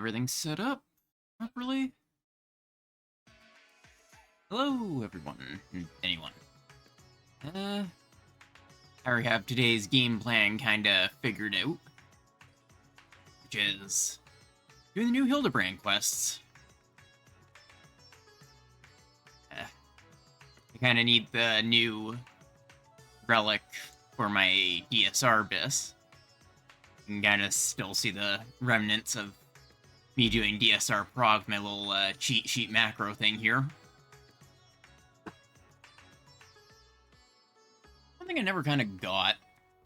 everything set up properly. Hello, everyone. Anyone. I already have today's game plan kinda figured out, which is doing the new Hildebrand quests. I kinda need the new relic for my DSR bis. You can kinda still see the remnants of me doing DSR prog, my little cheat sheet macro thing here. One thing I never kind of got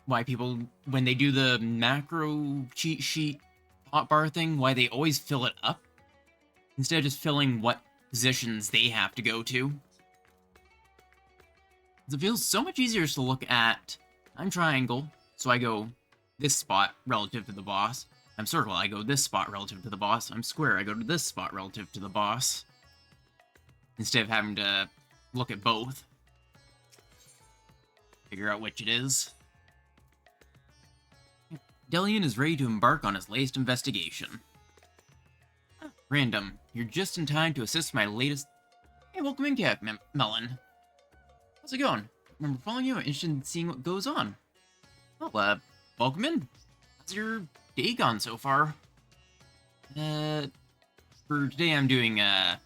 why people, when they do the macro cheat sheet hotbar thing, why they always fill it up instead of just filling what positions they have to go to. It feels so much easier to look at, I'm triangle, so I go this spot relative to the boss. I'm circle, I go this spot relative to the boss. I'm square, I go to this spot relative to the boss. Instead of having to look at both. Figure out which it is. Delian is ready to embark on his latest investigation. Random, you're just in time to assist my latest... Hey, welcome in, Cat Melon. How's it going? Remember following you? I'm interested in seeing what goes on. Well, welcome in. How's your day gone so far? For today I'm doing a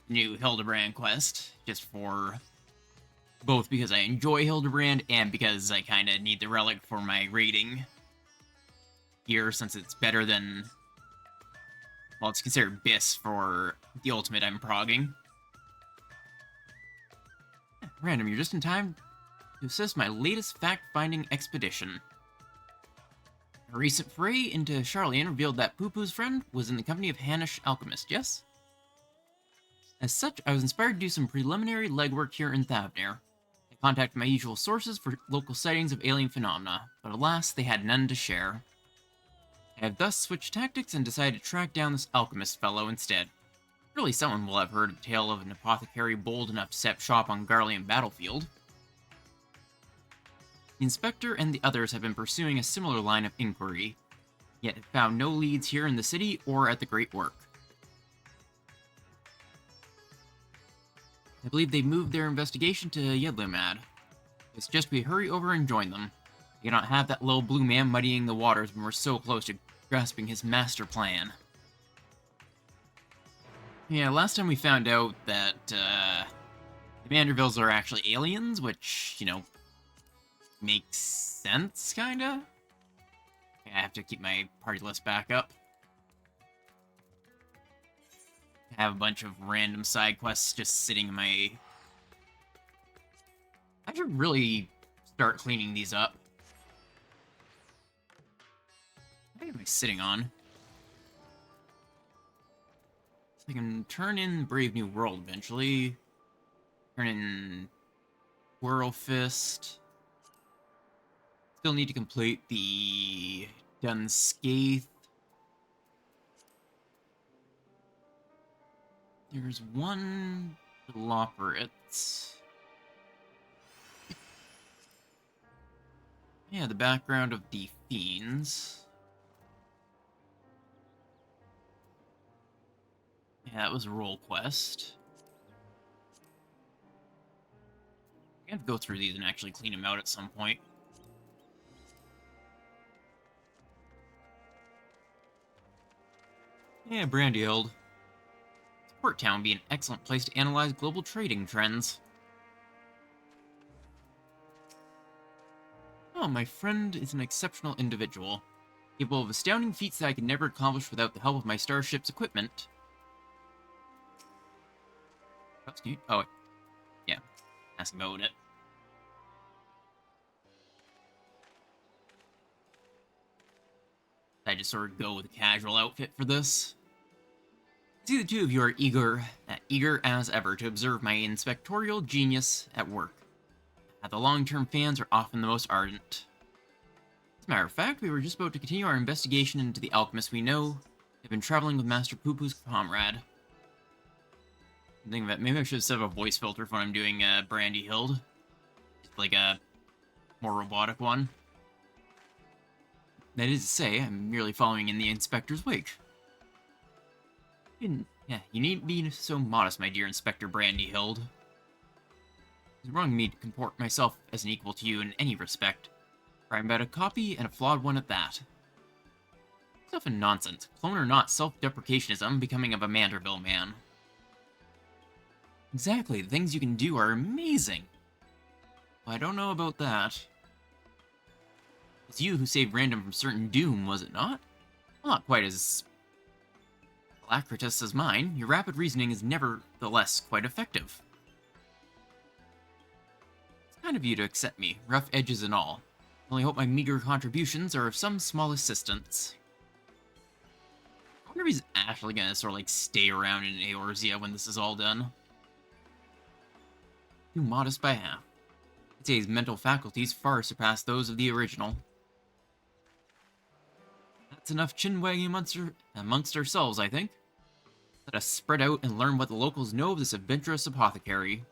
new Hildebrand quest, just for... both because I enjoy Hildebrand and because I kind of need the relic for my rating here, since it's better than... well, it's considered bis for the ultimate I'm progging. Random, you're just in time to assist my latest fact-finding expedition. A recent foray into Charlian revealed that Poo-Poo's friend was in the company of Hanish Alchemist, yes? As such, I was inspired to do some preliminary legwork here in Thavnair. I contacted my usual sources for local sightings of alien phenomena, but alas, they had none to share. I have thus switched tactics and decided to track down this alchemist fellow instead. Surely someone will have heard the tale of an apothecary bold enough to set shop on Garlean battlefield. The Inspector and the others have been pursuing a similar line of inquiry, yet have found no leads here in the city or at the Great Work. I believe they moved their investigation to Yedlumad. I suggest we hurry over and join them. We cannot have that little blue man muddying the waters when we're so close to grasping his master plan. Yeah, last time we found out that, the Mandervilles are actually aliens, which, you know, makes sense, kinda? Okay, I have to keep my party list back up. I have a bunch of random side quests just sitting in my... I should really start cleaning these up. What am I sitting on? I can turn in Brave New World eventually. Turn in Whirl Fist. Still need to complete the Dunscath. There's one Loperate. Yeah, the background of the Fiends. Yeah, that was a role quest. I have to go through these and actually clean them out at some point. Yeah, Brandyhild. This port town would be an excellent place to analyze global trading trends. Oh, my friend is an exceptional individual, capable of astounding feats that I could never accomplish without the help of my starship's equipment. Oh, yeah. Asking about it. I just sort of go with a casual outfit for this. I see the two of you are eager as ever to observe my inspectorial genius at work. The long-term fans are often the most ardent. As a matter of fact, we were just about to continue our investigation into the alchemists we know have been traveling with Master Poo-Poo's comrade. I'm thinking that maybe I should set up a voice filter for when I'm doing Brandyhild. Like a more robotic one. That is to say, I'm merely following in the Inspector's wake. You needn't be so modest, my dear Inspector Brandyhild. It's wrong of me to comport myself as an equal to you in any respect, for I'm but a copy and a flawed one at that. Stuff and nonsense. Clone or not, self-deprecation is unbecoming of a Manderville man. Exactly, the things you can do are amazing. Well, I don't know about that. It's you who saved Random from certain doom, was it not? Well, not quite as alacritous as mine. Your rapid reasoning is nevertheless quite effective. It's kind of you to accept me, rough edges and all. I only hope my meager contributions are of some small assistance. I wonder if he's actually gonna sort of like stay around in Eorzea when this is all done. Too modest by half. I'd say his mental faculties far surpass those of the original. That's enough chin-wagging amongst ourselves, I think. Let us spread out and learn what the locals know of this adventurous apothecary.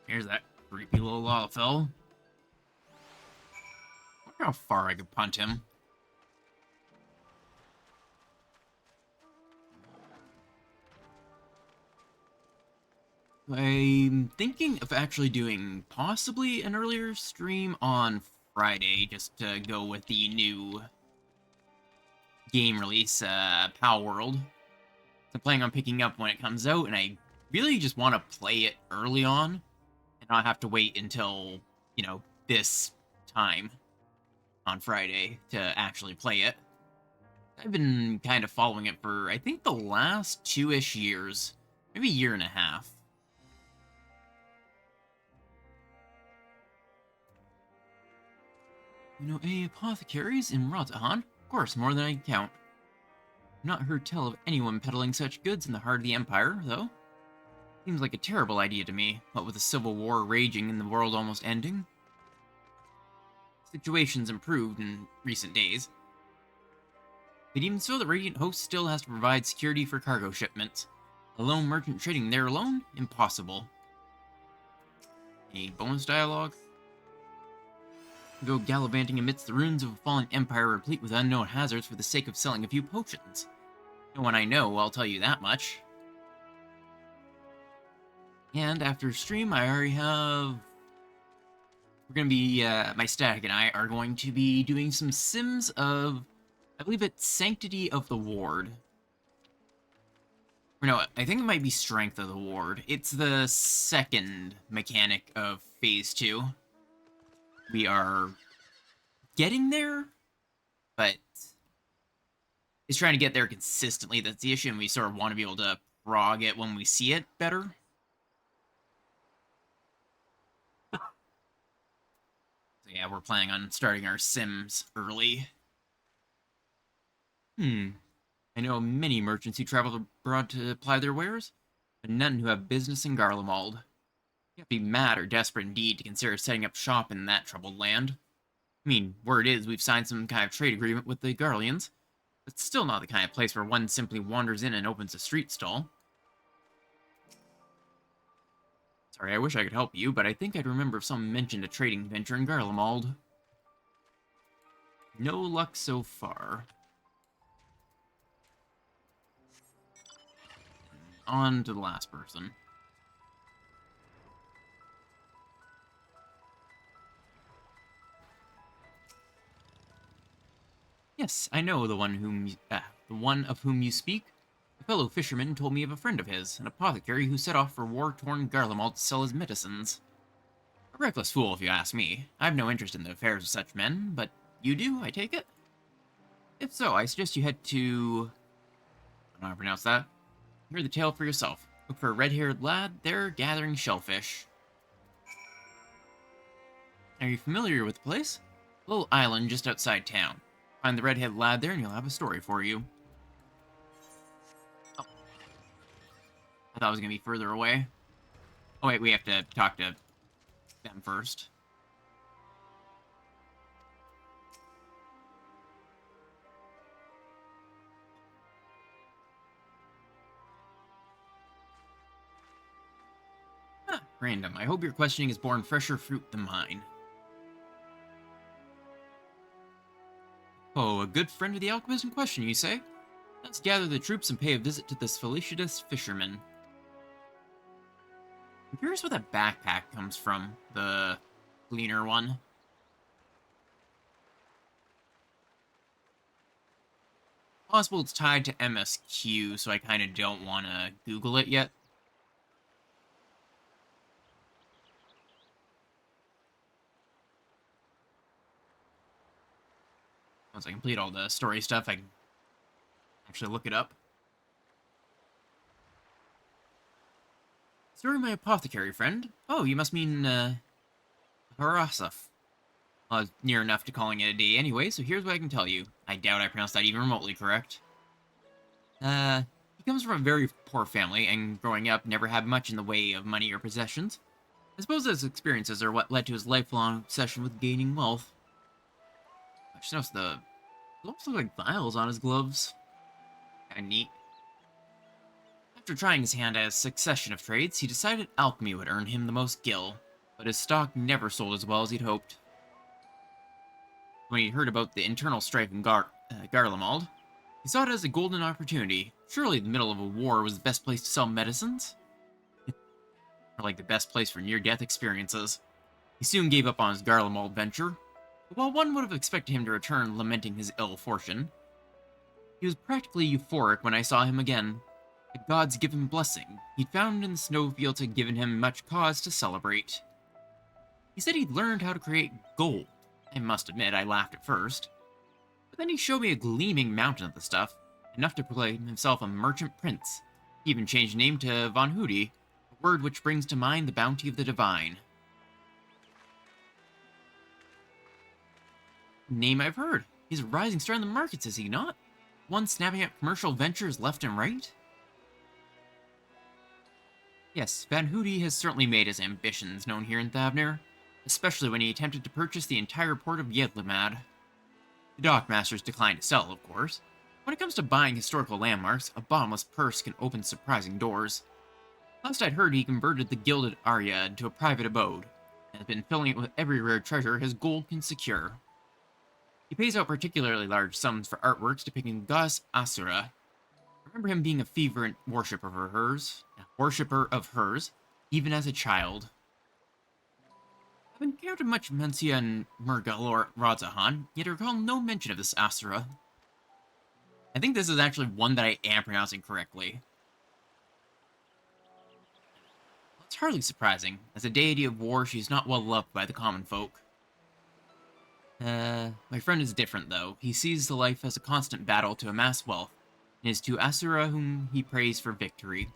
Here's that creepy little Lalafell. I wonder how far I could punt him. I'm thinking of actually doing possibly an earlier stream on Friday, just to go with the new game release, Power World. I'm planning on picking up when it comes out, and I really just want to play it early on, and not have to wait until, you know, this time on Friday to actually play it. I've been kind of following it for, I think, the last 2-ish years, maybe a year and a half. You know, apothecaries in Rotahan? Of course, more than I can count. I've not heard tell of anyone peddling such goods in the heart of the Empire, though. Seems like a terrible idea to me, what with the civil war raging and the world almost ending. Situation's improved in recent days. But even so, the Radiant Host still has to provide security for cargo shipments. A lone merchant trading there alone? Impossible. Any bonus dialogue? Go gallivanting amidst the ruins of a fallen empire replete with unknown hazards for the sake of selling a few potions. No one I know, I'll tell you that much. And after stream, I already have... We're going to be, my static and I are going to be doing some sims of, I believe it's Sanctity of the Ward. Or no, I think it might be Strength of the Ward. It's the second mechanic of Phase 2. We are getting there, but it's trying to get there consistently. That's the issue, and we sort of want to be able to prog it when we see it better. So yeah, we're planning on starting our sims early. I know many merchants who travel abroad to ply their wares, but none who have business in Garlemald. You have to be mad or desperate indeed to consider setting up shop in that troubled land. I mean, word is we've signed some kind of trade agreement with the Garleans, but it's still not the kind of place where one simply wanders in and opens a street stall. Sorry, I wish I could help you, but I think I'd remember if someone mentioned a trading venture in Garlemald. No luck so far. On to the last person. Yes, I know the one of whom you speak. A fellow fisherman told me of a friend of his, an apothecary who set off for war-torn Garlemald to sell his medicines. A reckless fool, if you ask me. I have no interest in the affairs of such men, but you do, I take it? If so, I suggest you head to... I don't know how to pronounce that. Hear the tale for yourself. Look for a red-haired lad there gathering shellfish. Are you familiar with the place? A little island just outside town. Find the red-haired lad there and he'll have a story for you. Oh. I thought it was going to be further away. Oh wait, we have to talk to them first. Huh, random. I hope your questioning has borne fresher fruit than mine. Oh, a good friend of the alchemist in question, you say? Let's gather the troops and pay a visit to this felicitous fisherman. I'm curious where that backpack comes from, the cleaner one. Possible it's tied to MSQ, so I kind of don't want to Google it yet. Once I complete all the story stuff, I can actually look it up. Story my apothecary friend. Oh, you must mean, Harasaf. Near enough to calling it a day anyway, so here's what I can tell you. I doubt I pronounced that even remotely correct. He comes from a very poor family, and growing up, never had much in the way of money or possessions. I suppose those experiences are what led to his lifelong obsession with gaining wealth. I just noticed the gloves look like vials on his gloves. Kinda neat. After trying his hand at a succession of trades, he decided alchemy would earn him the most gil, but his stock never sold as well as he'd hoped. When he heard about the internal strife in Garlemald, he saw it as a golden opportunity. Surely the middle of a war was the best place to sell medicines? Or like the best place for near-death experiences. He soon gave up on his Garlemald venture, but while one would have expected him to return lamenting his ill fortune, he was practically euphoric when I saw him again. The gods give him blessing he'd found in the snowfields had given him much cause to celebrate. He said he'd learned how to create gold. I must admit, I laughed at first. But then he showed me a gleaming mountain of the stuff, enough to proclaim himself a merchant prince. He even changed name to Von Hudi, a word which brings to mind the bounty of the divine. Name I've heard. He's a rising star in the markets, is he not? One snapping up commercial ventures left and right? Yes, Van Hudi has certainly made his ambitions known here in Thavnir, especially when he attempted to purchase the entire port of Yedlamad. The dockmasters declined to sell, of course. When it comes to buying historical landmarks, a bottomless purse can open surprising doors. Last I'd heard, he converted the Gilded Arya into a private abode, and has been filling it with every rare treasure his gold can secure. He pays out particularly large sums for artworks depicting the goddess Asura. I remember him being a fervent worshipper of hers, even as a child. I've encountered much Mencia and Murgal or Radzahan, yet I recall no mention of this Asura. I think this is actually one that I am pronouncing correctly. It's hardly surprising. As a deity of war, she's not well loved by the common folk. My friend is different, though. He sees the life as a constant battle to amass wealth, and is to Asura whom he prays for victory.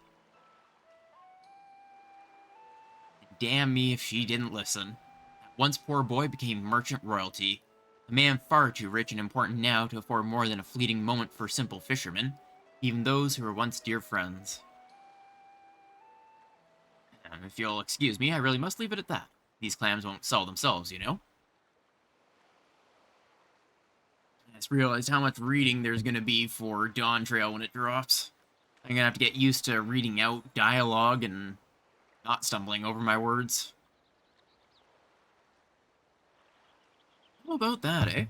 And damn me if she didn't listen. That once poor boy became merchant royalty. A man far too rich and important now to afford more than a fleeting moment for simple fishermen, even those who were once dear friends. If you'll excuse me, I really must leave it at that. These clams won't sell themselves, you know? I just realized how much reading there's going to be for Dawn Trail when it drops. I'm going to have to get used to reading out dialogue and not stumbling over my words. How about that, eh?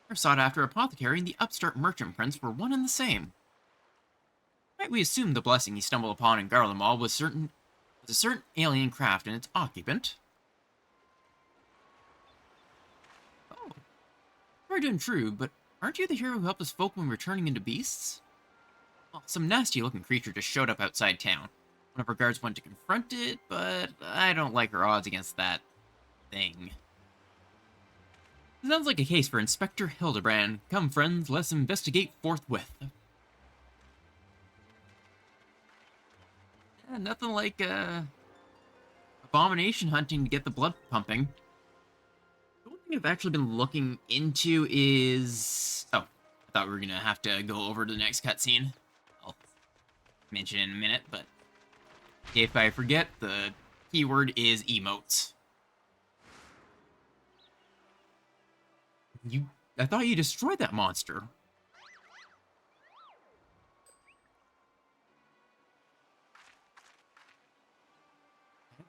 Our sought-after apothecary and the upstart merchant prince were one and the same. Might we assume the blessing he stumbled upon in Garlemald was a certain alien craft and its occupant? Oh, sorry to intrude, but aren't you the hero who helped us folk when we were turning into beasts? Well, some nasty-looking creature just showed up outside town. One of our guards went to confront it, but I don't like our odds against that thing. Sounds like a case for Inspector Hildebrand. Come, friends, let's investigate forthwith. Yeah, nothing like, abomination hunting to get the blood pumping. The one thing I've actually been looking into is... Oh, I thought we were gonna have to go over to the next cutscene. I'll mention in a minute, but if I forget, the keyword is emotes. I thought you destroyed that monster.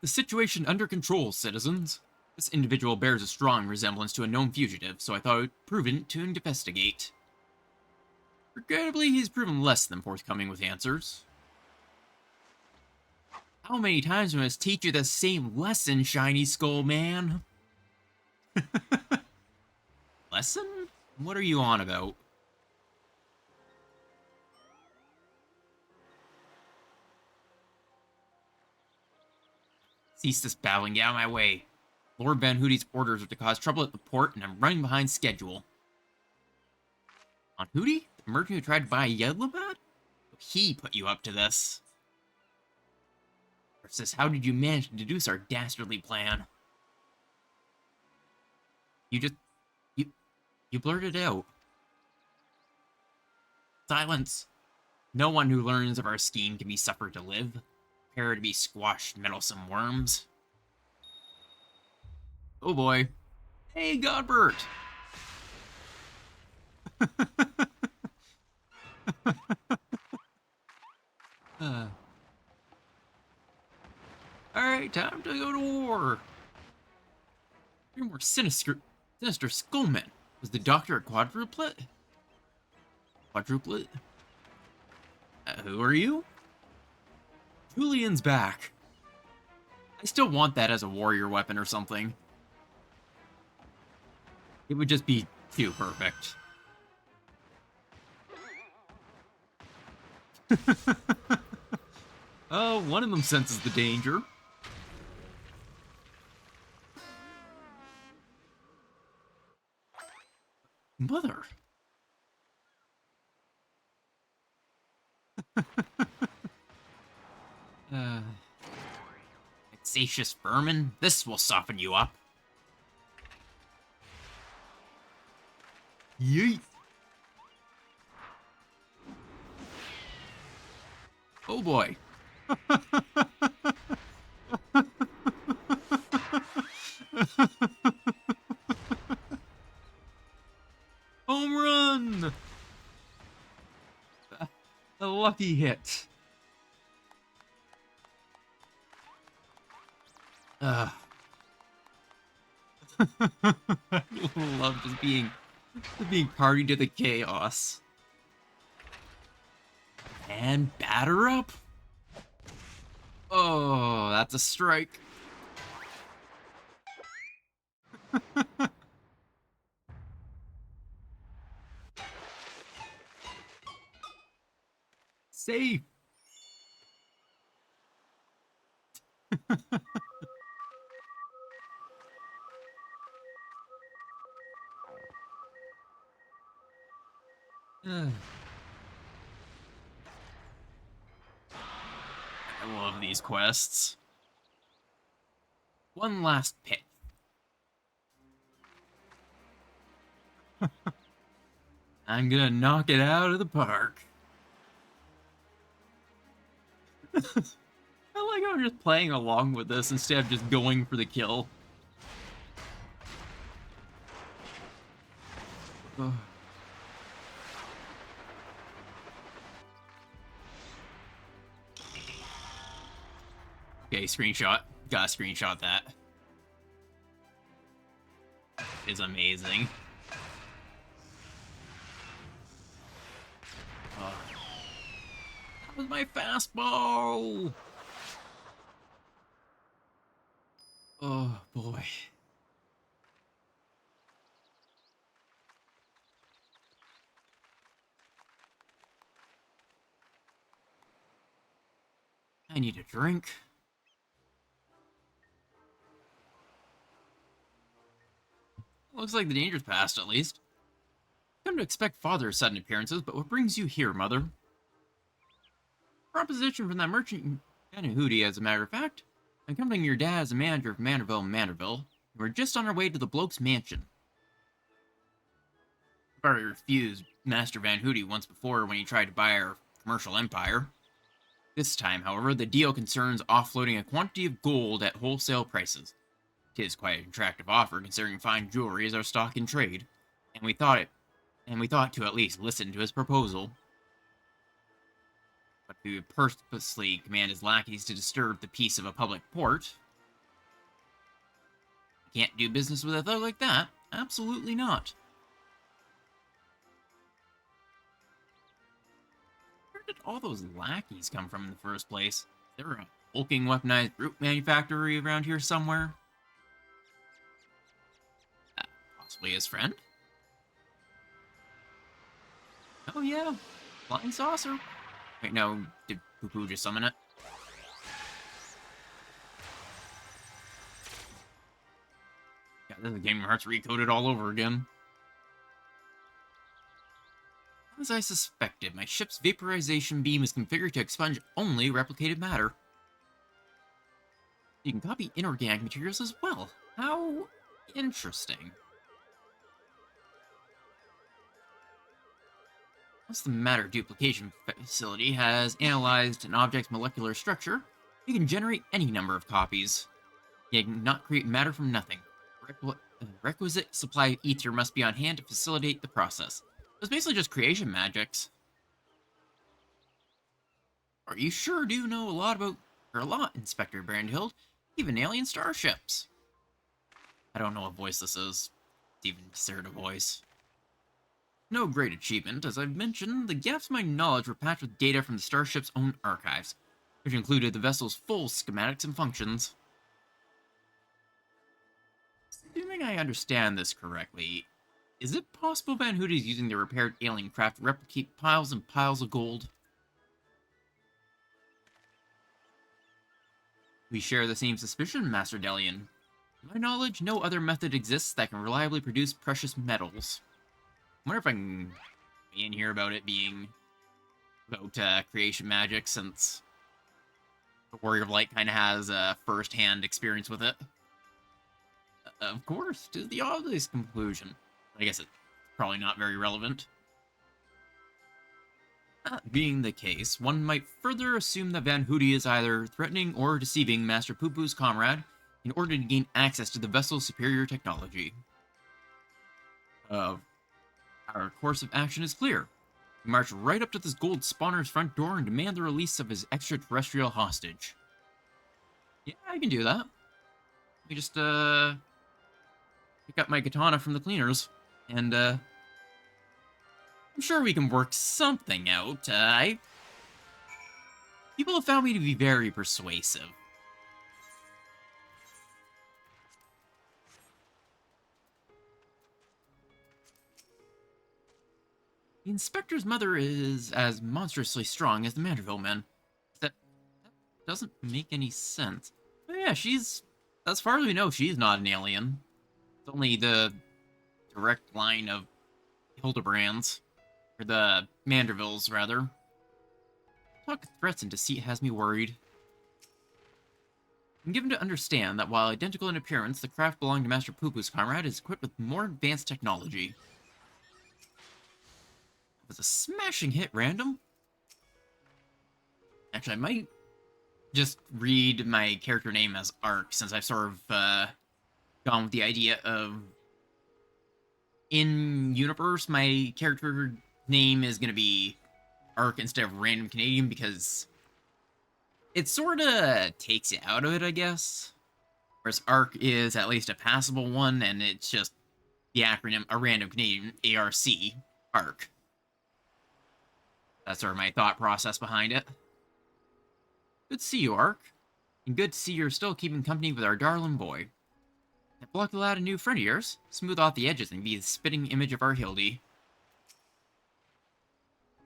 The situation under control, citizens. This individual bears a strong resemblance to a known fugitive, so I thought it prudent to investigate. Regrettably, he's proven less than forthcoming with answers. How many times must I teach you the same lesson, Shiny Skull Man? Lesson? What are you on about? Cease this babbling, get out of my way. Lord Van Hoody's orders are to cause trouble at the port, and I'm running behind schedule. On Hoody? The merchant who tried to buy Yedlabad? He put you up to this. Versus, how did you manage to deduce our dastardly plan? You blurted out. Silence. No one who learns of our scheme can be suffered to live. Prepare to be squashed, meddlesome worms. Oh boy. Hey, Godbert! Alright, time to go to war. You're more sinister skullman. Was the doctor a quadruplet? Quadruplet? Who are you? Julian's back. I still want that as a warrior weapon or something. It would just be too perfect. Oh, one of them senses the danger. Mother. Vexatious vermin, this will soften you up. Yeet. Oh boy. Home run! A lucky hit. I love just being party to the chaos. And batter up. Oh, that's a strike. Safe. I love these quests. One last pit. I'm gonna knock it out of the park. I like how I'm just playing along with this instead of just going for the kill. Oh. Okay, screenshot. Gotta screenshot that. Is amazing. Oh. That was my fastball! Oh, boy. I need a drink. Looks like the danger's past, at least. Come to expect father's sudden appearances, but what brings you here, mother? Proposition from that merchant and Hooty, as a matter of fact. Accompanying your dad as a manager of Manorville, and we're just on our way to the bloke's mansion. I've already refused Master Van Hooty once before when he tried to buy our commercial empire. This time, however, the deal concerns offloading a quantity of gold at wholesale prices. 'Tis quite an attractive offer, considering fine jewelry is our stock in trade, and we thought to at least listen to his proposal. But to purposely command his lackeys to disturb the peace of a public port, Can't do business with a thug like that. Absolutely not. Where did all those lackeys come from in the first place? Is there a hulking weaponized brute manufactory around here somewhere? Possibly his friend? Oh yeah, flying saucer. Wait, no, did Poo-Poo just summon it? Yeah, this is Kingdom Hearts recoded all over again. As I suspected, my ship's vaporization beam is configured to expunge only replicated matter. You can copy inorganic materials as well. How interesting. Once the matter duplication facility has analyzed an object's molecular structure, you can generate any number of copies. You cannot create matter from nothing. A requisite supply of ether must be on hand to facilitate the process. It's basically just creation magics. Are you sure do know a lot, Inspector Brandhild? Even alien starships. I don't know what voice this is. It's even considered a voice. No great achievement. As I've mentioned, the gaps in my knowledge were patched with data from the starship's own archives, which included the vessel's full schematics and functions. Assuming I understand this correctly, is it possible Van Hoody is using the repaired alien craft to replicate piles and piles of gold? We share the same suspicion, Master Delian. To my knowledge, no other method exists that can reliably produce precious metals. I wonder if I can be in here about it being about creation magic, since the Warrior of Light kind of has a first-hand experience with it. Of course, 'tis the obvious conclusion. I guess it's probably not very relevant. That being the case, one might further assume that Van Hoody is either threatening or deceiving Master Poo-Poo's comrade in order to gain access to the vessel's superior technology. Our course of action is clear. We march right up to this gold spawner's front door and demand the release of his extraterrestrial hostage. Yeah, I can do that. Let me just, pick up my katana from the cleaners, and, I'm sure we can work something out. People have found me to be very persuasive. The Inspector's mother is as monstrously strong as the Manderville men. That doesn't make any sense. But yeah, as far as we know, she's not an alien. It's only the direct line of Hildebrands. Or the Mandervilles, rather. Talk of threats and deceit has me worried. I'm given to understand that while identical in appearance, the craft belonging to Master Poo-Poo's comrade is equipped with more advanced technology. That was a smashing hit, random. Actually, I might just read my character name as Ark, since I've sort of gone with the idea of in-universe, my character name is going to be Ark instead of Random Canadian, because it sort of takes it out of it, I guess. Whereas Ark is at least a passable one, and it's just the acronym, a Random Canadian, ARC, Ark. That's sort of my thought process behind it. Good to see you, Ark. And good to see you're still keeping company with our darling boy. If lucky lad a new friend of yours, smooth off the edges and be the spitting image of our Hildy.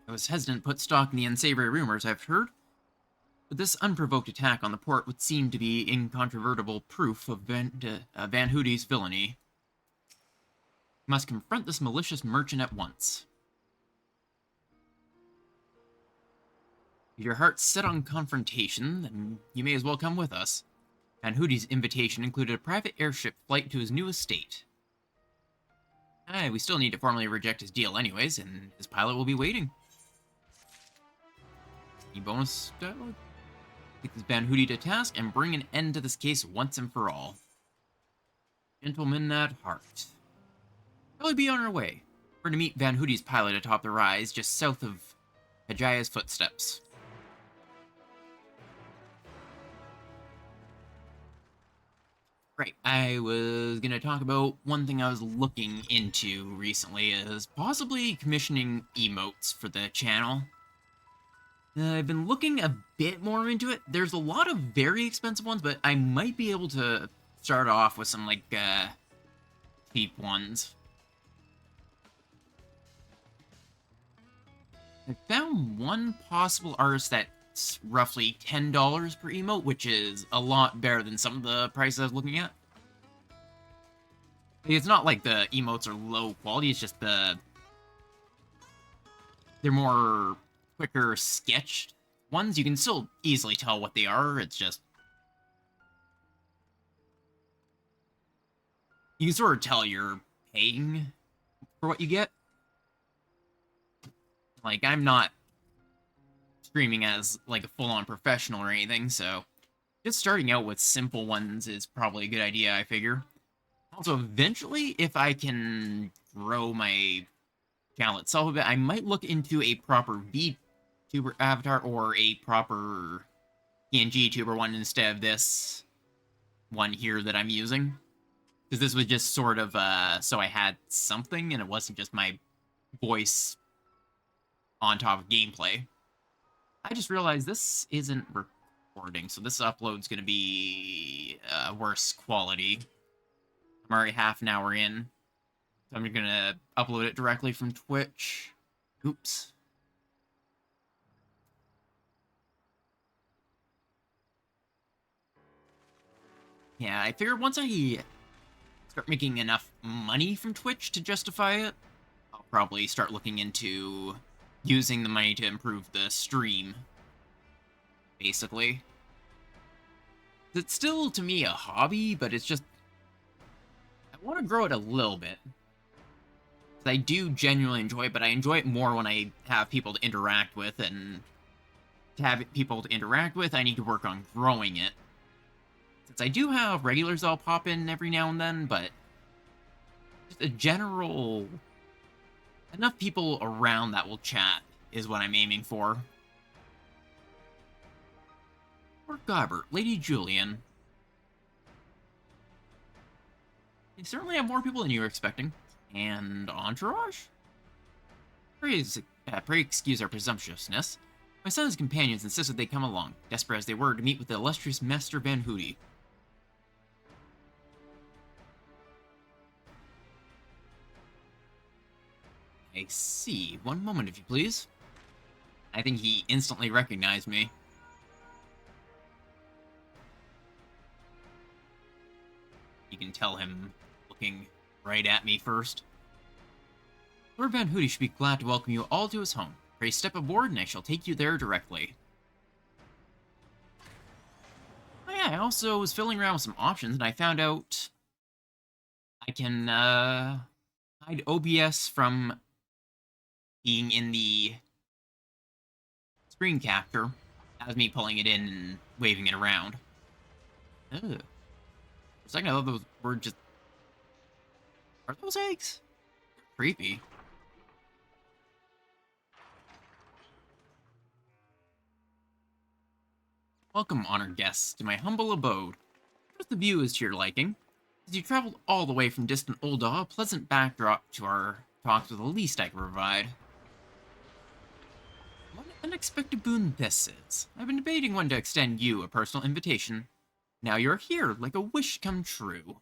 I was hesitant to put stock in the unsavory rumors I've heard, but this unprovoked attack on the port would seem to be incontrovertible proof of Van Hoody's villainy. We must confront this malicious merchant at once. If your heart's set on confrontation, then you may as well come with us. Van Hoody's invitation included a private airship flight to his new estate. We still need to formally reject his deal anyways, and his pilot will be waiting. Any bonus dialogue? Take this Van Hoody to task and bring an end to this case once and for all. Gentlemen at heart. We'll be on our way. We're to meet Van Hoody's pilot atop the rise, just south of Hajaya's footsteps. Right, I was gonna talk about one thing I was looking into recently is possibly commissioning emotes for the channel. I've been looking a bit more into it. There's a lot of very expensive ones, but I might be able to start off with some, like, cheap ones. I found one possible artist that's roughly $10 per emote, which is a lot better than some of the prices I was looking at. It's not like the emotes are low quality, it's just they're more quicker sketched ones. You can still easily tell what they are, it's just you can sort of tell you're paying for what you get. Like, I'm not streaming as, like, a full-on professional or anything, so just starting out with simple ones is probably a good idea, I figure. Also, eventually, if I can grow my channel itself a bit, I might look into a proper VTuber avatar or a proper PNG tuber one instead of this one here that I'm using. Because this was just sort of, so I had something, and it wasn't just my voice on top of gameplay. I just realized this isn't recording, so this upload's gonna be worse quality. I'm already half an hour in, so I'm gonna upload it directly from Twitch. Oops. Yeah, I figured once I start making enough money from Twitch to justify it, I'll probably start looking into using the money to improve the stream, basically. It's still, to me, a hobby, but it's just I want to grow it a little bit. I do genuinely enjoy it, but I enjoy it more when I have people to interact with, and to have people to interact with, I need to work on growing it. Since I do have regulars I'll pop in every now and then, but just a general enough people around that will chat is what I'm aiming for. Lord Gobbert, Lady Julian. You certainly have more people than you were expecting. And entourage? Pray excuse our presumptuousness. My son's companions insisted they come along, desperate as they were to meet with the illustrious Master Van Hootie. I see. One moment, if you please. I think he instantly recognized me. You can tell him looking right at me first. Lord Van Hootie should be glad to welcome you all to his home. Pray step aboard and I shall take you there directly. Oh yeah, I also was fiddling around with some options and I found out I can hide OBS from being in the screen capture as me pulling it in and waving it around. Ugh. For a second I thought those were just... Are those eggs? Creepy. Welcome, honored guests, to my humble abode. Trust the view is to your liking. As you traveled all the way from distant Ul'dah, a pleasant backdrop to our talks was the least I could provide. What an unexpected boon this is. I've been debating when to extend you a personal invitation. Now you're here, like a wish come true.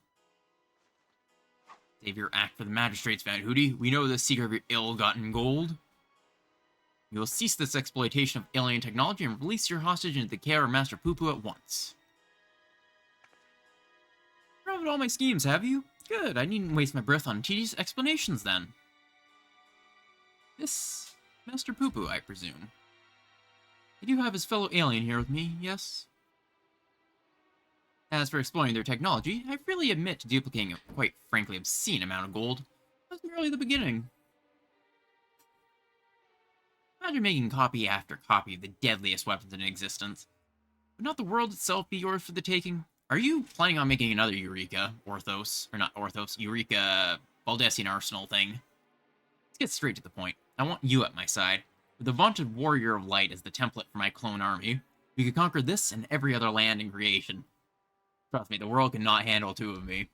Save your act for the magistrates, Van Hootie. We know the secret of your ill-gotten gold. You will cease this exploitation of alien technology and release your hostage into the care of Master Poo-Poo at once. You've all my schemes, have you? Good, I needn't waste my breath on tedious explanations then. This Master Poo-Poo, I presume. I do have his fellow alien here with me, yes? As for exploiting their technology, I freely admit to duplicating a quite frankly obscene amount of gold. That's merely the beginning. Imagine making copy after copy of the deadliest weapons in existence. Would not the world itself be yours for the taking? Are you planning on making another Eureka Eureka Baldessian Arsenal thing? Let's get straight to the point. I want you at my side. With the vaunted Warrior of Light as the template for my clone army, we could conquer this and every other land in creation. Trust me, the world cannot handle two of me.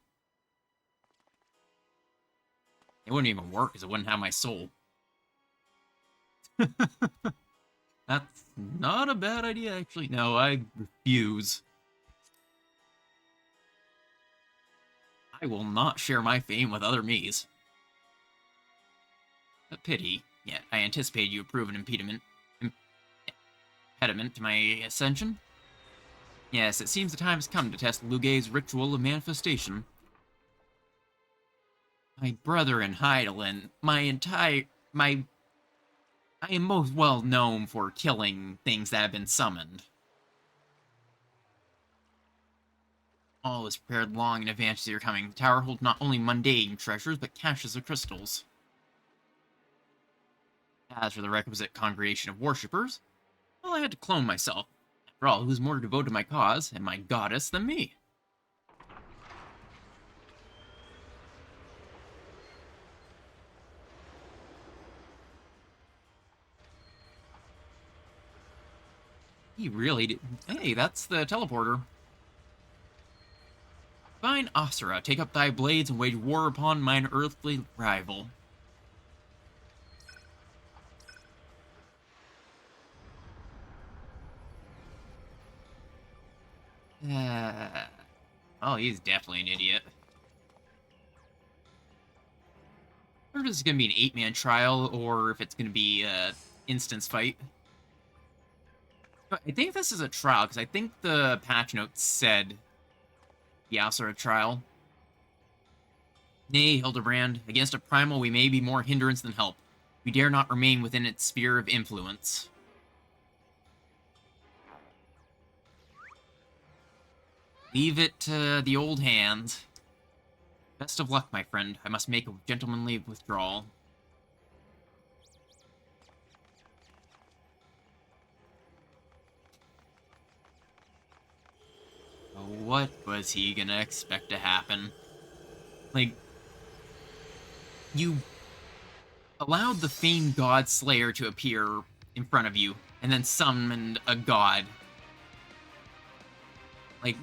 It wouldn't even work because it wouldn't have my soul. That's not a bad idea, actually. No, I refuse. I will not share my fame with other me's. A pity. Yet I anticipated you would prove an impediment to my ascension. Yes, it seems the time has come to test Lugay's ritual of manifestation. My brother in Heidelin, I am most well known for killing things that have been summoned. All was prepared long in advance of your coming. The tower holds not only mundane treasures, but caches of crystals. As for the requisite congregation of worshippers, well, I had to clone myself. After all, who's more devoted to my cause and my goddess than me? He really did. Hey, that's the teleporter. Fine, Asura, take up thy blades and wage war upon mine earthly rival. Oh, he's definitely an idiot. I wonder if this is going to be an 8-man trial, or if it's going to be a instance fight. But I think this is a trial, because I think the patch notes said the Asura trial. Nay, Hildebrand, against a primal we may be more hindrance than help. We dare not remain within its sphere of influence. Leave it to the old hands. Best of luck, my friend. I must make a gentlemanly withdrawal. What was he gonna expect to happen? Like, you allowed the famed god Slayer to appear in front of you, and then summoned a god. Like,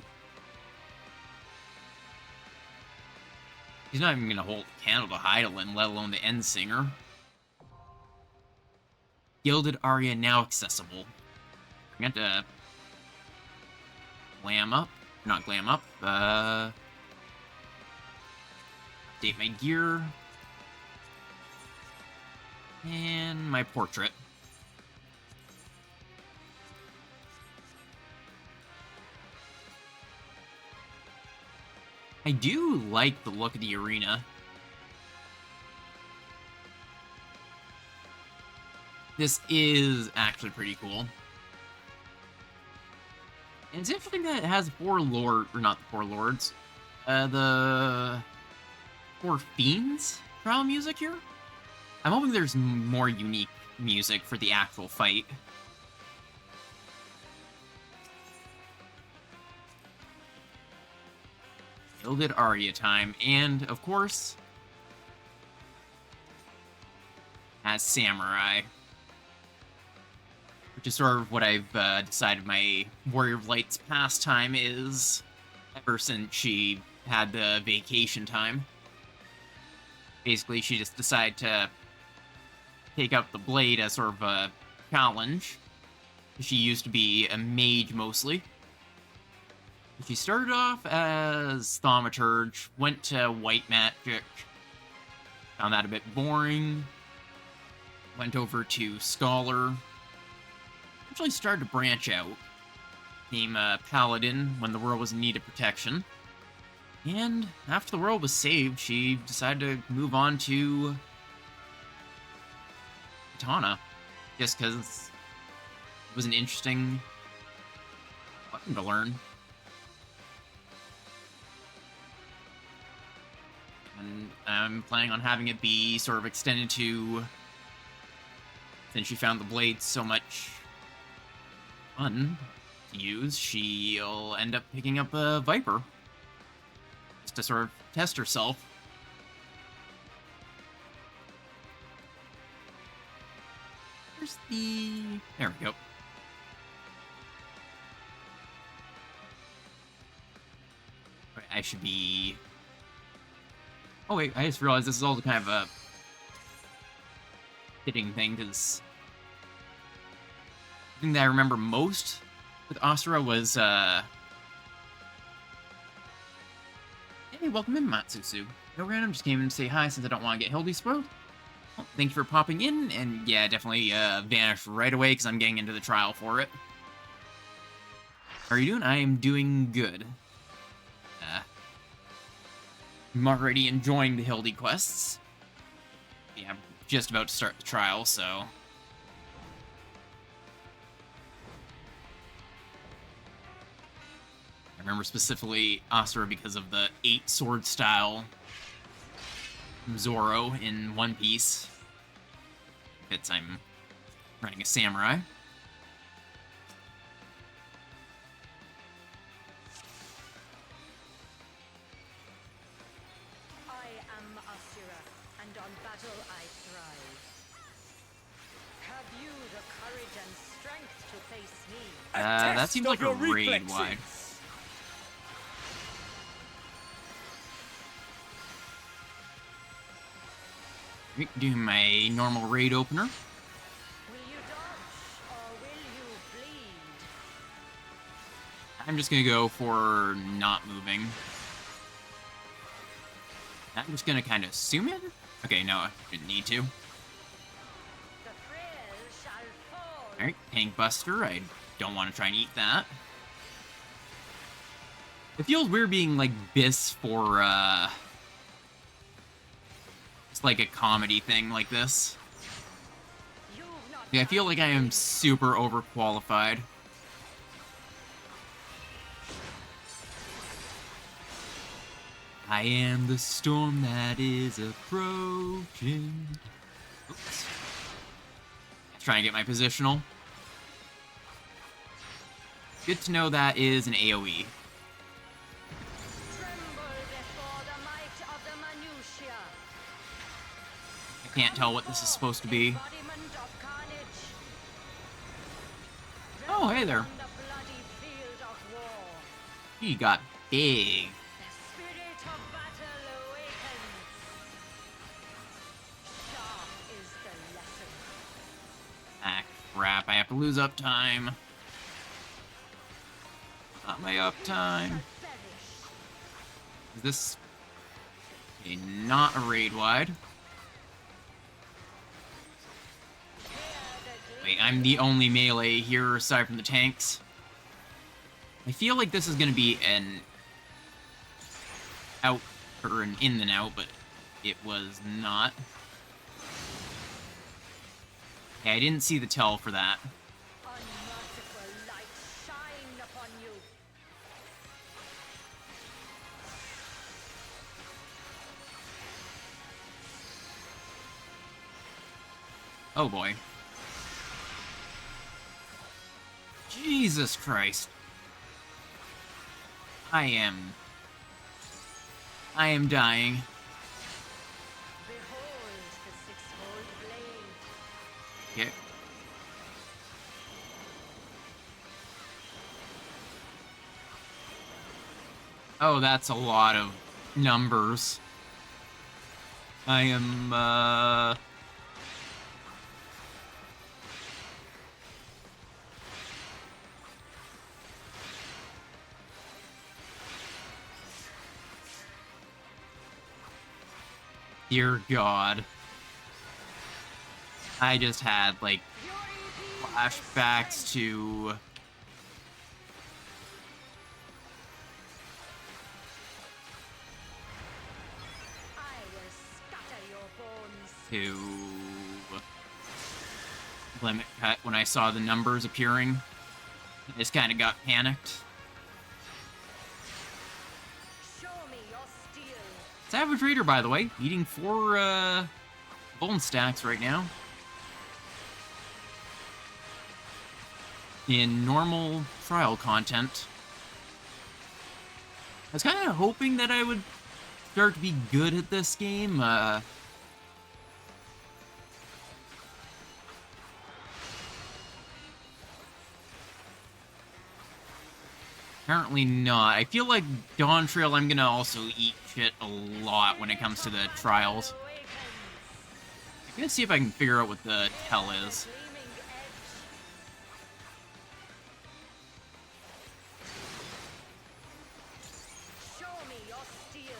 he's not even gonna hold a candle to Heidelin, let alone the end singer. Gilded Aria now accessible. I'm going to glam up. Not glam up. Update my gear. And my portrait. I do like the look of the arena. This is actually pretty cool. And it's interesting that it has four lords, or not the four lords, the four fiends trial music here. I'm hoping there's more unique music for the actual fight. Gilded Aria time, and of course, as Samurai. Which is sort of what I've decided my Warrior of Light's pastime is ever since she had the vacation time. Basically, she just decided to take up the blade as sort of a challenge. She used to be a mage mostly. She started off as Thaumaturge, went to White Magic, found that a bit boring, went over to Scholar, eventually started to branch out, became a Paladin when the world was in need of protection, and after the world was saved, she decided to move on to Katana, just because it was an interesting weapon to learn. And I'm planning on having it be sort of extended to, since she found the blade so much fun to use, she'll end up picking up a Viper, just to sort of test herself. There's the... there we go. I should be... Oh wait, I just realized this is also kind of a fitting thing, because the thing that I remember most with Asura was, hey, welcome in, Matsusu. No random, just came in to say hi since I don't want to get Hildy spoiled. Well, thank you for popping in, and yeah, definitely vanished right away because I'm getting into the trial for it. How are you doing? I am doing good. I'm already enjoying the Hildy quests. Yeah, I'm just about to start the trial, so... I remember specifically Asura because of the 8-sword style Zoro in One Piece. Because I'm running a samurai. That seems like a raid wide. Doing my normal raid opener. Will you dodge or will you bleed? I'm just gonna go for not moving. I'm just gonna kind of assume it. Okay, no, I didn't need to. Alright, Tank Buster. I don't want to try and eat that. It feels weird being like this for it's like a comedy thing like this. Yeah, I feel like I am super overqualified. I am the storm that is approaching. Oops. Trying to get my positional. Good to know that is an AoE. I can't tell what this is supposed to be. Oh, hey there. He got big. Ah, crap. I have to lose uptime. Not my uptime. Is this... Okay, not a raid wide. Wait, I'm the only melee here aside from the tanks. I feel like this is going to be an out, or an in and out, but it was not. Okay, I didn't see the tell for that. Oh boy. Jesus Christ. I am dying. Okay. Oh, that's a lot of numbers. I am, Dear God. I just had, like, flashbacks to... Limit cut when I saw the numbers appearing. I just kind of got panicked. Savage Raider, by the way, eating 4 bone stacks right now. In normal trial content. I was kind of hoping that I would start to be good at this game. Apparently not. I feel like Dawn Trail, I'm gonna also eat shit a lot when it comes to the trials. Awakens. I'm gonna see if I can figure out what the tell The is. gleaming edge. Show me your steel.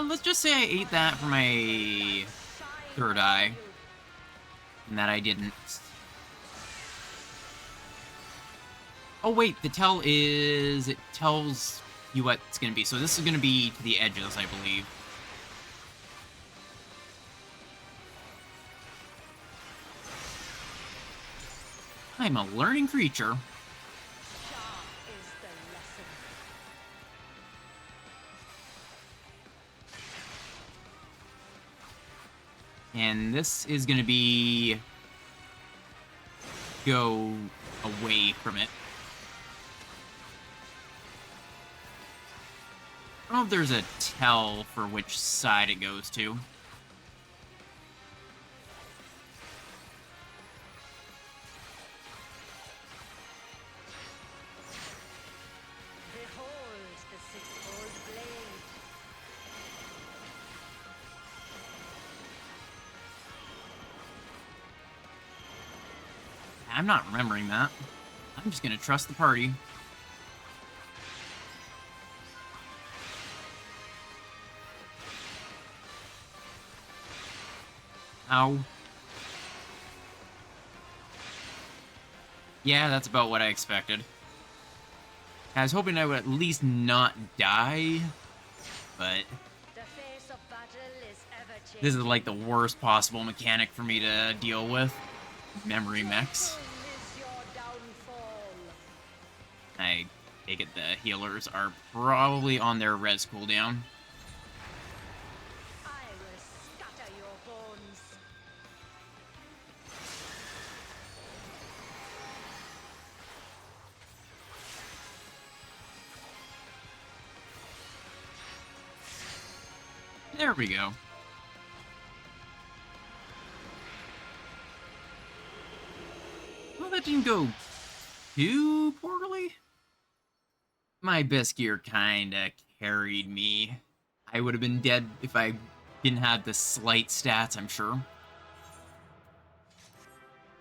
Let's just say I ate that for my Shine third upon eye, you. and that I didn't. Oh wait, the tell is... it tells you what it's gonna be. So this is gonna be to the edges, I believe. I'm a learning creature. Sharp is the lesson. And this is gonna be... go away from it. I don't know if there's a tell for which side it goes to. Behold the six-fold blade. I'm not remembering that. I'm just gonna trust the party. Ow. Yeah, that's about what I expected. I was hoping I would at least not die, but The face of battle is ever changing. this is like the worst possible mechanic for me to deal with. Memory mechs. Soon is your downfall. I take it the healers are probably on their res cooldown. I will scatter your bones. There we go. Well, that didn't go too poorly. My best gear kinda carried me. I would have been dead if I didn't have the slight stats, I'm sure.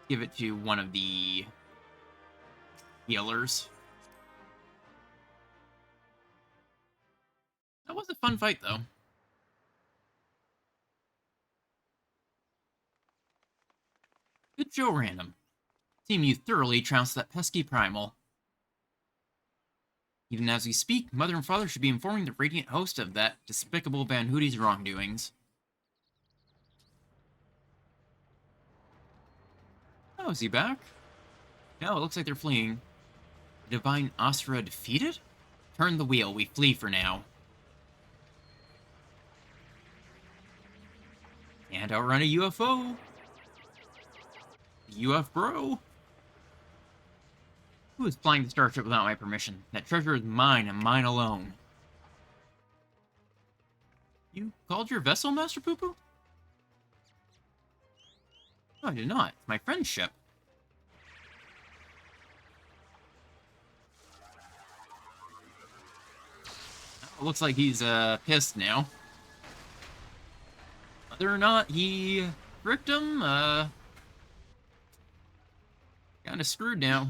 Give it to one of the healers. That was a fun fight, though. Good show, Random. Seem you thoroughly trounced that pesky primal. Even as we speak, Mother and Father should be informing the Radiant host of that despicable Van Hootie's wrongdoings. Oh, is he back? No, it looks like they're fleeing. The Divine Asura defeated? Turn the wheel, we flee for now. Can't outrun a UFO. UF bro. Who is flying the starship without my permission? That treasure is mine and mine alone. You called your vessel, Master Poo-Poo? No, I did not. It's my friend's ship. Oh, looks like he's pissed now. Whether or not he tricked him, kind of screwed now.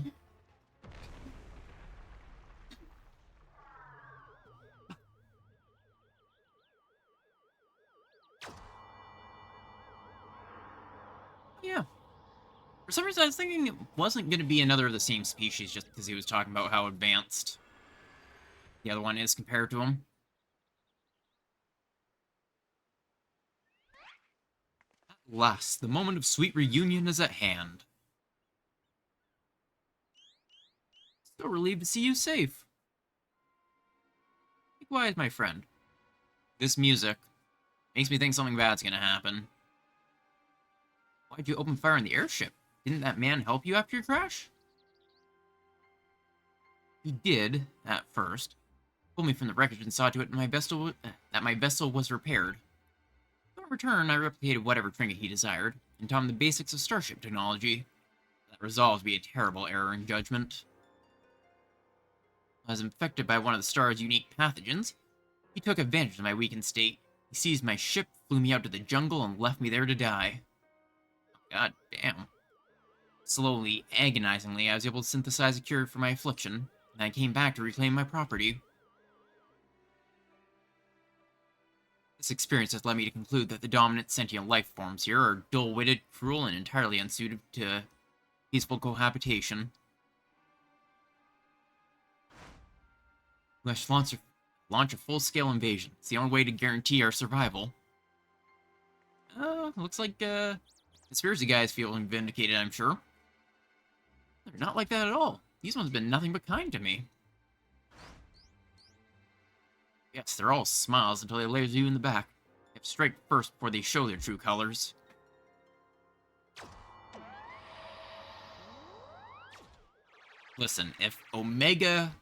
Yeah. For some reason, I was thinking it wasn't going to be another of the same species just because he was talking about how advanced the other one is compared to him. At last, the moment of sweet reunion is at hand. So relieved to see you safe. Be quiet, my friend. This music makes me think something bad's gonna happen. Why'd you open fire on the airship? Didn't that man help you after your crash? He did, at first. Pulled me from the wreckage and saw to it that my vessel was repaired. In return, I replicated whatever trinket he desired, and taught him the basics of starship technology. That resolved to be a terrible error in judgment. I was infected by one of the star's unique pathogens. He took advantage of my weakened state. He seized my ship, flew me out to the jungle, and left me there to die. God damn. Slowly, agonizingly, I was able to synthesize a cure for my affliction, and I came back to reclaim my property. This experience has led me to conclude that the dominant sentient life forms here are dull-witted, cruel, and entirely unsuited to peaceful cohabitation. We must launch a full-scale invasion. It's the only way to guarantee our survival. Looks like, conspiracy guys feeling vindicated, I'm sure. They're not like that at all. These ones have been nothing but kind to me. Yes, they're all smiles until they laser you in the back. They have to strike first before they show their true colors. Listen, if Omega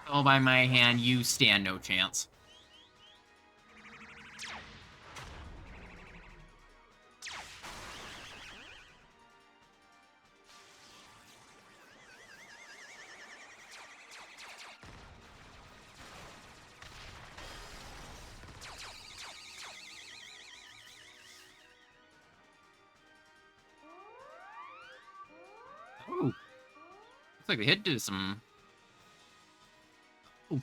fell by my hand, you stand no chance. Oh, looks like they hit to some... Oh,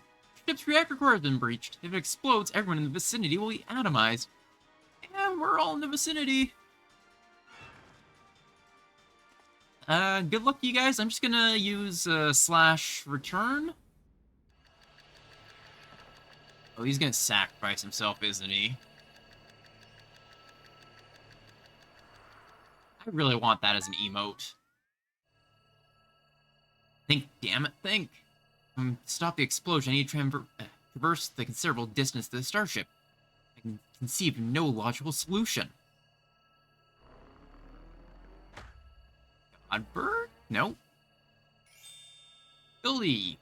ship's reactor core has been breached. If it explodes, everyone in the vicinity will be atomized. And we're all in the vicinity. Good luck, you guys. I'm just gonna use /return. Oh, he's gonna sacrifice himself, isn't he? I really want that as an emote. Think, damn it, think. To stop the explosion, I need to traverse the considerable distance to the starship. I can conceive no logical solution. Godbird? No. Hildy.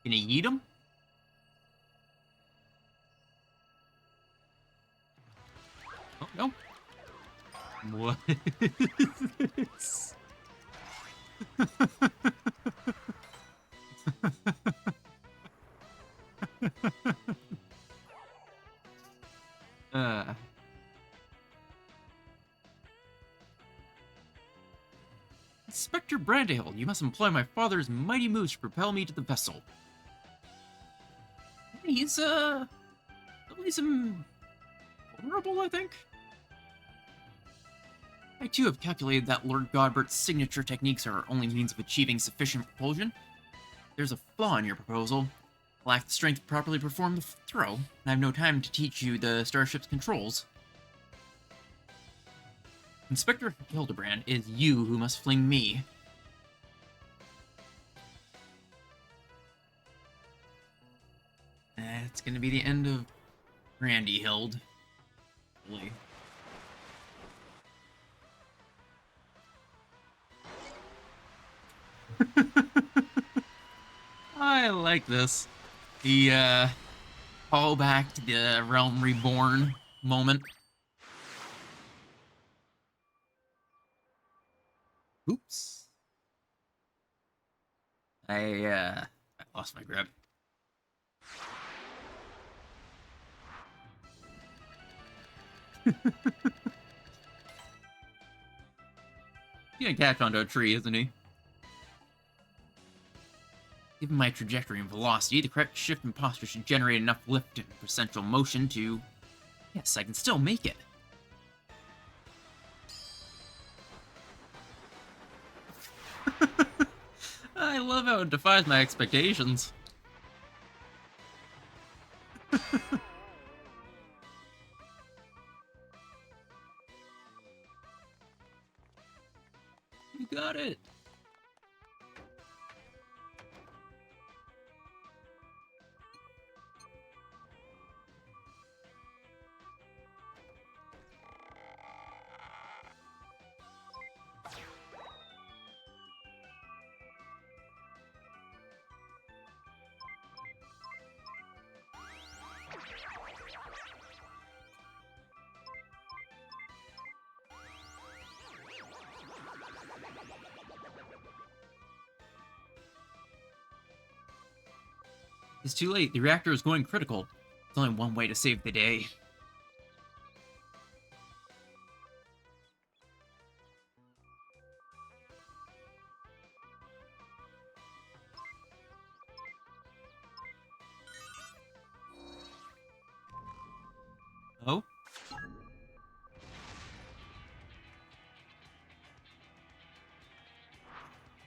Can you eat him? Oh, no. What is this? Inspector Brandale, you must employ my father's mighty moves to propel me to the vessel. He's, vulnerable, I think? I too have calculated that Lord Godbert's signature techniques are our only means of achieving sufficient propulsion. There's a flaw in your proposal. I lack the strength to properly perform the throw, and I have no time to teach you the starship's controls. Inspector Hildebrand, it is you who must fling me. It's gonna be the end of Randy Hild. Really. I like this. The, call back to the Realm Reborn moment. Oops. I lost my grip. He's gonna catch onto a tree, isn't he? Given my trajectory and velocity, the correct shift and posture should generate enough lift and central motion to... Yes, I can still make it. I love how it defies my expectations. You got it. It's too late. The reactor is going critical. There's only one way to save the day. Oh?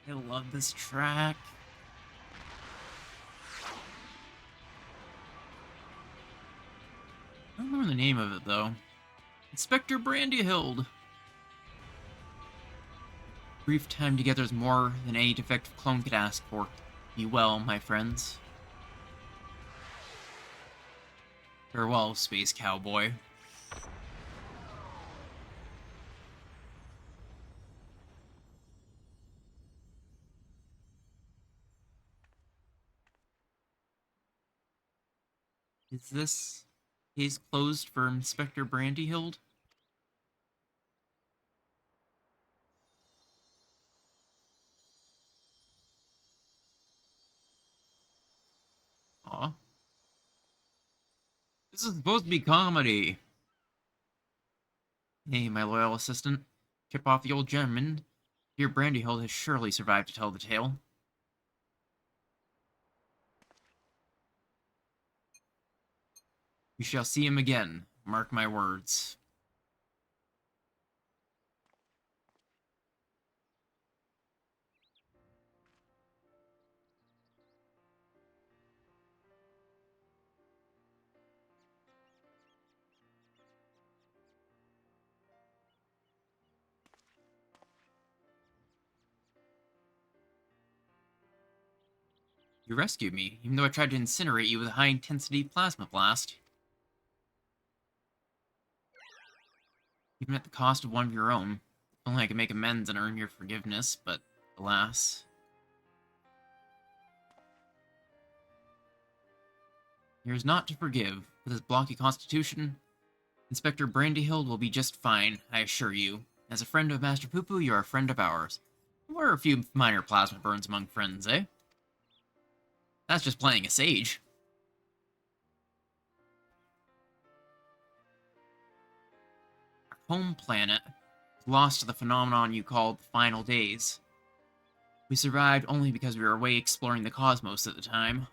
I love this track. I don't remember the name of it, though. Inspector Brandyhild. Brief time together is more than any defective clone could ask for. Be well, my friends. Farewell, space cowboy. Is this case closed for Inspector Brandyhild? Aw. This is supposed to be comedy. Hey, my loyal assistant. Chip off the old gentleman. Dear Brandyhild has surely survived to tell the tale. We shall see him again. Mark my words. You rescued me, even though I tried to incinerate you with a high-intensity plasma blast. Even at the cost of one of your own. If only I could make amends and earn your forgiveness, but alas. Yours not to forgive. With his blocky constitution, Inspector Brandyhild will be just fine, I assure you. As a friend of Master Poo-Poo, you are a friend of ours. There were a few minor plasma burns among friends, eh? That's just playing a sage. Our home planet was lost to the phenomenon you called the Final Days. We survived only because we were away exploring the cosmos at the time.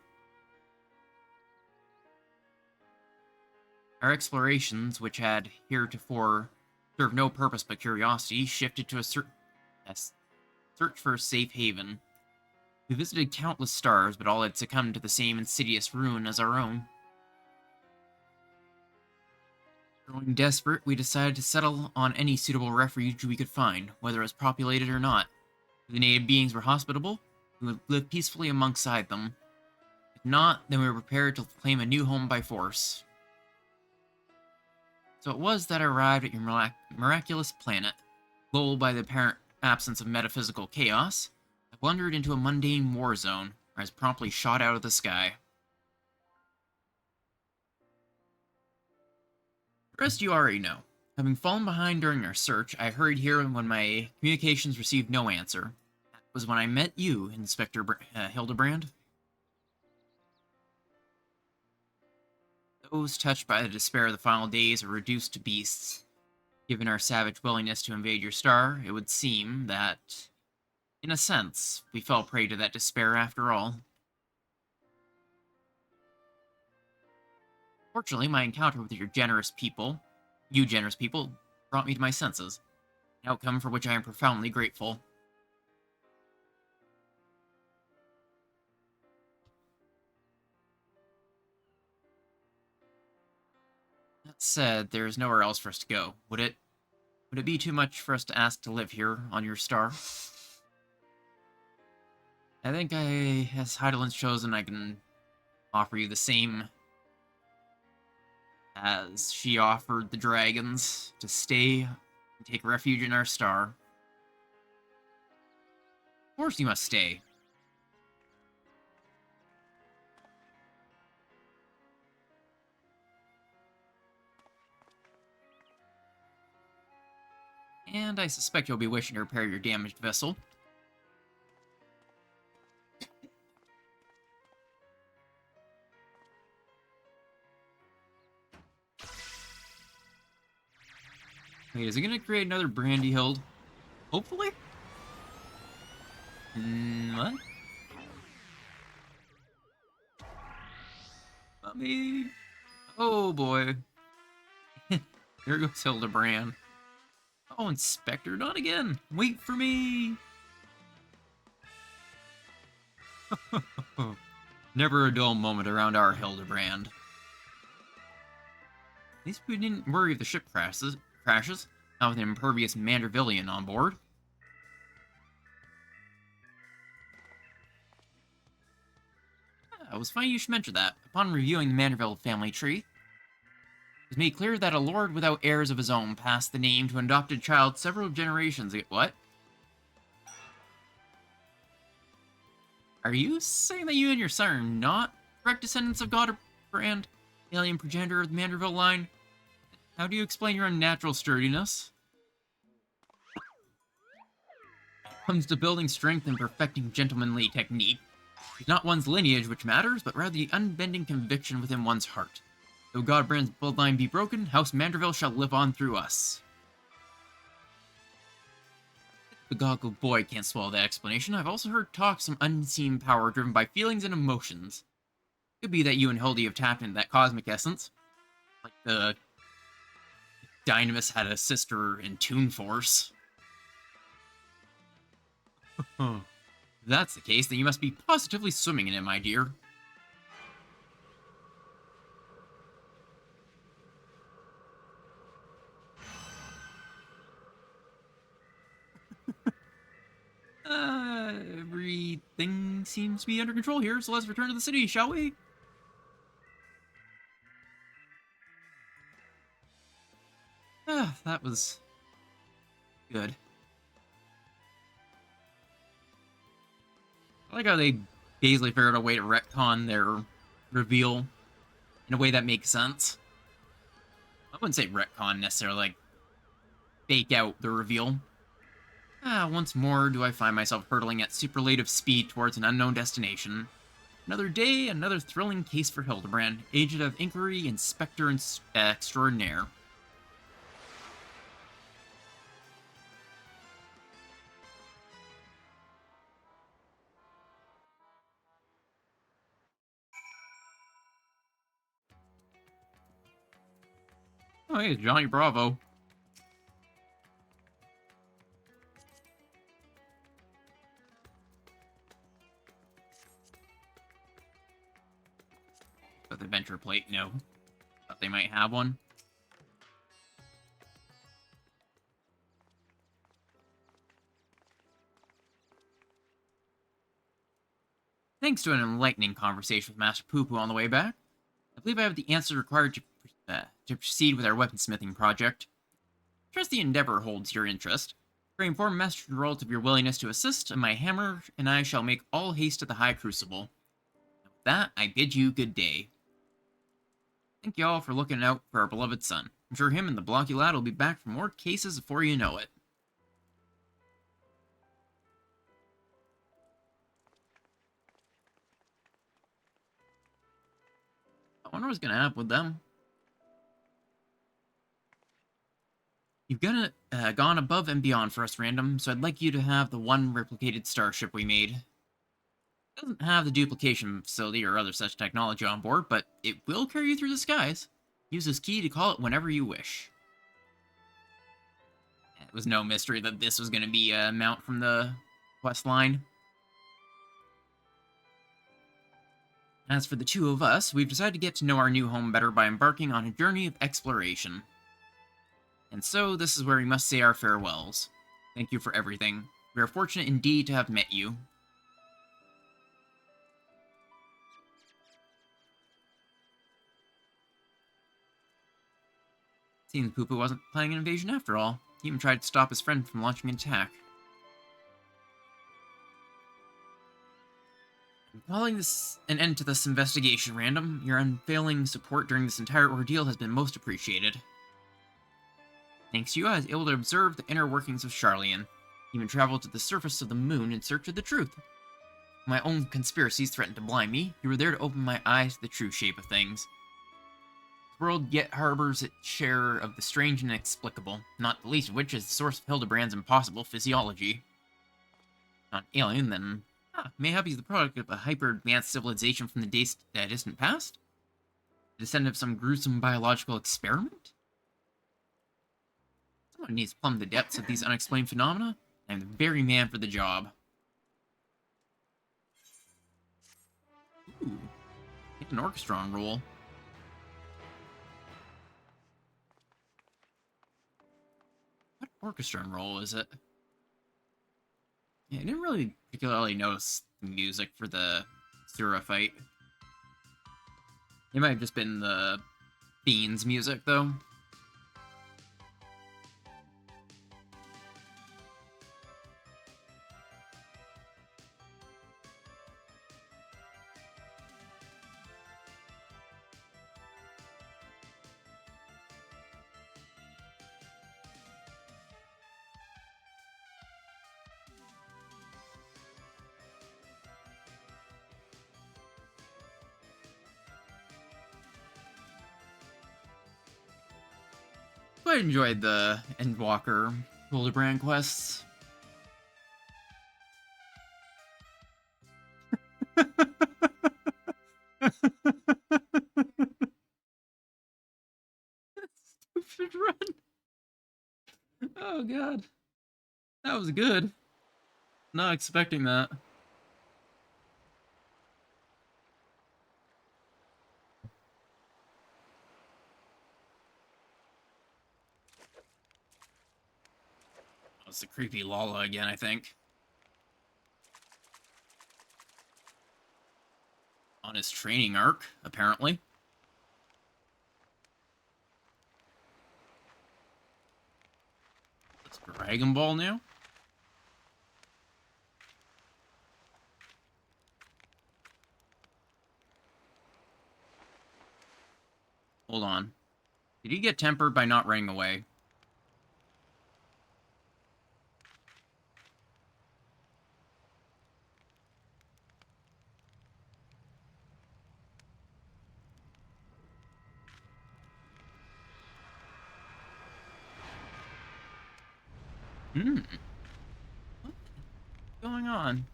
Our explorations, which had heretofore served no purpose but curiosity, shifted to a search for a safe haven. We visited countless stars, but all had succumbed to the same insidious ruin as our own. Growing desperate, we decided to settle on any suitable refuge we could find, whether it was populated or not. If the native beings were hospitable, we would live peacefully alongside them. If not, then we were prepared to claim a new home by force. So it was that I arrived at your miraculous planet. Lulled by the apparent absence of metaphysical chaos, I blundered into a mundane war zone, where I was promptly shot out of the sky. The rest you already know. Having fallen behind during our search, I hurried here when my communications received no answer. That was when I met you, Inspector Hildebrand. Those touched by the despair of the final days are reduced to beasts. Given our savage willingness to invade your star, it would seem that, in a sense, we fell prey to that despair after all. Fortunately, my encounter with you generous people, brought me to my senses, an outcome for which I am profoundly grateful. That said, there is nowhere else for us to go, would it? Would it be too much for us to ask to live here on your star? I think as Heidelin's chosen, I can offer you the same as she offered the dragons to stay and take refuge in our star. Of course you must stay. And I suspect you'll be wishing to repair your damaged vessel. Wait, is it gonna create another Brandy Hild? Hopefully? What? Let me... Oh boy. There goes Hildebrand. Oh, Inspector, not again! Wait for me! Never a dull moment around our Hildebrand. At least we didn't worry if the ship crashes, not with an impervious Mandervillian on board. It was funny you should mention that. Upon reviewing the Manderville family tree, it was made clear that a lord without heirs of his own passed the name to an adopted child several generations ago. What? Are you saying that you and your son are not direct descendants of Godbrand, alien progenitor of the Manderville line? How do you explain your unnatural sturdiness? When it comes to building strength and perfecting gentlemanly technique, it's not one's lineage which matters, but rather the unbending conviction within one's heart. Though Godbrand's bloodline be broken, House Manderville shall live on through us. The goggled boy can't swallow that explanation. I've also heard talk of some unseen power driven by feelings and emotions. Could be that you and Hildy have tapped into that cosmic essence. Like the Dynamis had a sister in Toon Force. If that's the case, then you must be positively swimming in it, my dear. Everything seems to be under control here, so let's return to the city, shall we? That was good. I like how they basically figured out a way to retcon their reveal in a way that makes sense. I wouldn't say retcon necessarily, like fake out the reveal. Once more do I find myself hurtling at superlative speed towards an unknown destination. Another day, another thrilling case for Hildebrand, agent of inquiry, inspector extraordinaire. Oh, hey, Johnny Bravo. But the adventure plate, no. Thought they might have one. Thanks to an enlightening conversation with Master Poo-Poo on the way back, I believe I have the answer required to proceed with our weaponsmithing project. Trust the endeavor holds your interest. Pray inform Master Geralt of your willingness to assist, and my hammer and I shall make all haste to the High Crucible. With that, I bid you good day. Thank you all for looking out for our beloved son. I'm sure him and the blocky lad will be back for more cases before you know it. I wonder what's going to happen with them. You've gone above and beyond for us, Random, so I'd like you to have the one replicated starship we made. It doesn't have the duplication facility or other such technology on board, but it will carry you through the skies. Use this key to call it whenever you wish. It was no mystery that this was going to be a mount from the quest line. As for the two of us, we've decided to get to know our new home better by embarking on a journey of exploration. And so, this is where we must say our farewells. Thank you for everything. We are fortunate indeed to have met you. Seems Poo-Poo wasn't planning an invasion after all. He even tried to stop his friend from launching an attack. I'm calling this an end to this investigation, Random. Your unfailing support during this entire ordeal has been most appreciated. Thanks to you, I was able to observe the inner workings of Charlian. Even traveled to the surface of the moon in search of the truth. My own conspiracies threatened to blind me. You were there to open my eyes to the true shape of things. world yet harbors its share of the strange and inexplicable, not the least of which is the source of Hildebrand's impossible physiology. Not alien, then mayhap he's the product of a hyper-advanced civilization from the distant past? The descendant of some gruesome biological experiment? Someone needs to plumb the depths of these unexplained phenomena. I'm the very man for the job. Ooh, get an orchestron roll. What orchestron roll is it? Yeah, I didn't really particularly notice the music for the Sura fight. It might have just been the Fiend's music, though. Quite enjoyed the Endwalker Hildebrand quests. Stupid run. Oh god. That was good. Not expecting that. Oh, it's the creepy Lala again, I think. On his training arc, apparently. It's Dragon Ball now? Hold on. Did he get tempered by not running away? What's going on?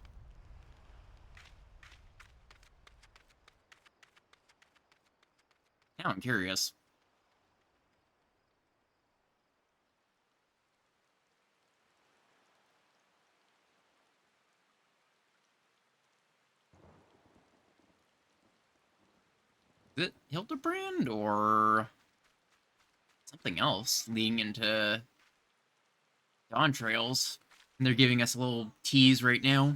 Now I'm curious. Is it Hildebrand or something else leading into Dawn Trails? And they're giving us a little tease right now.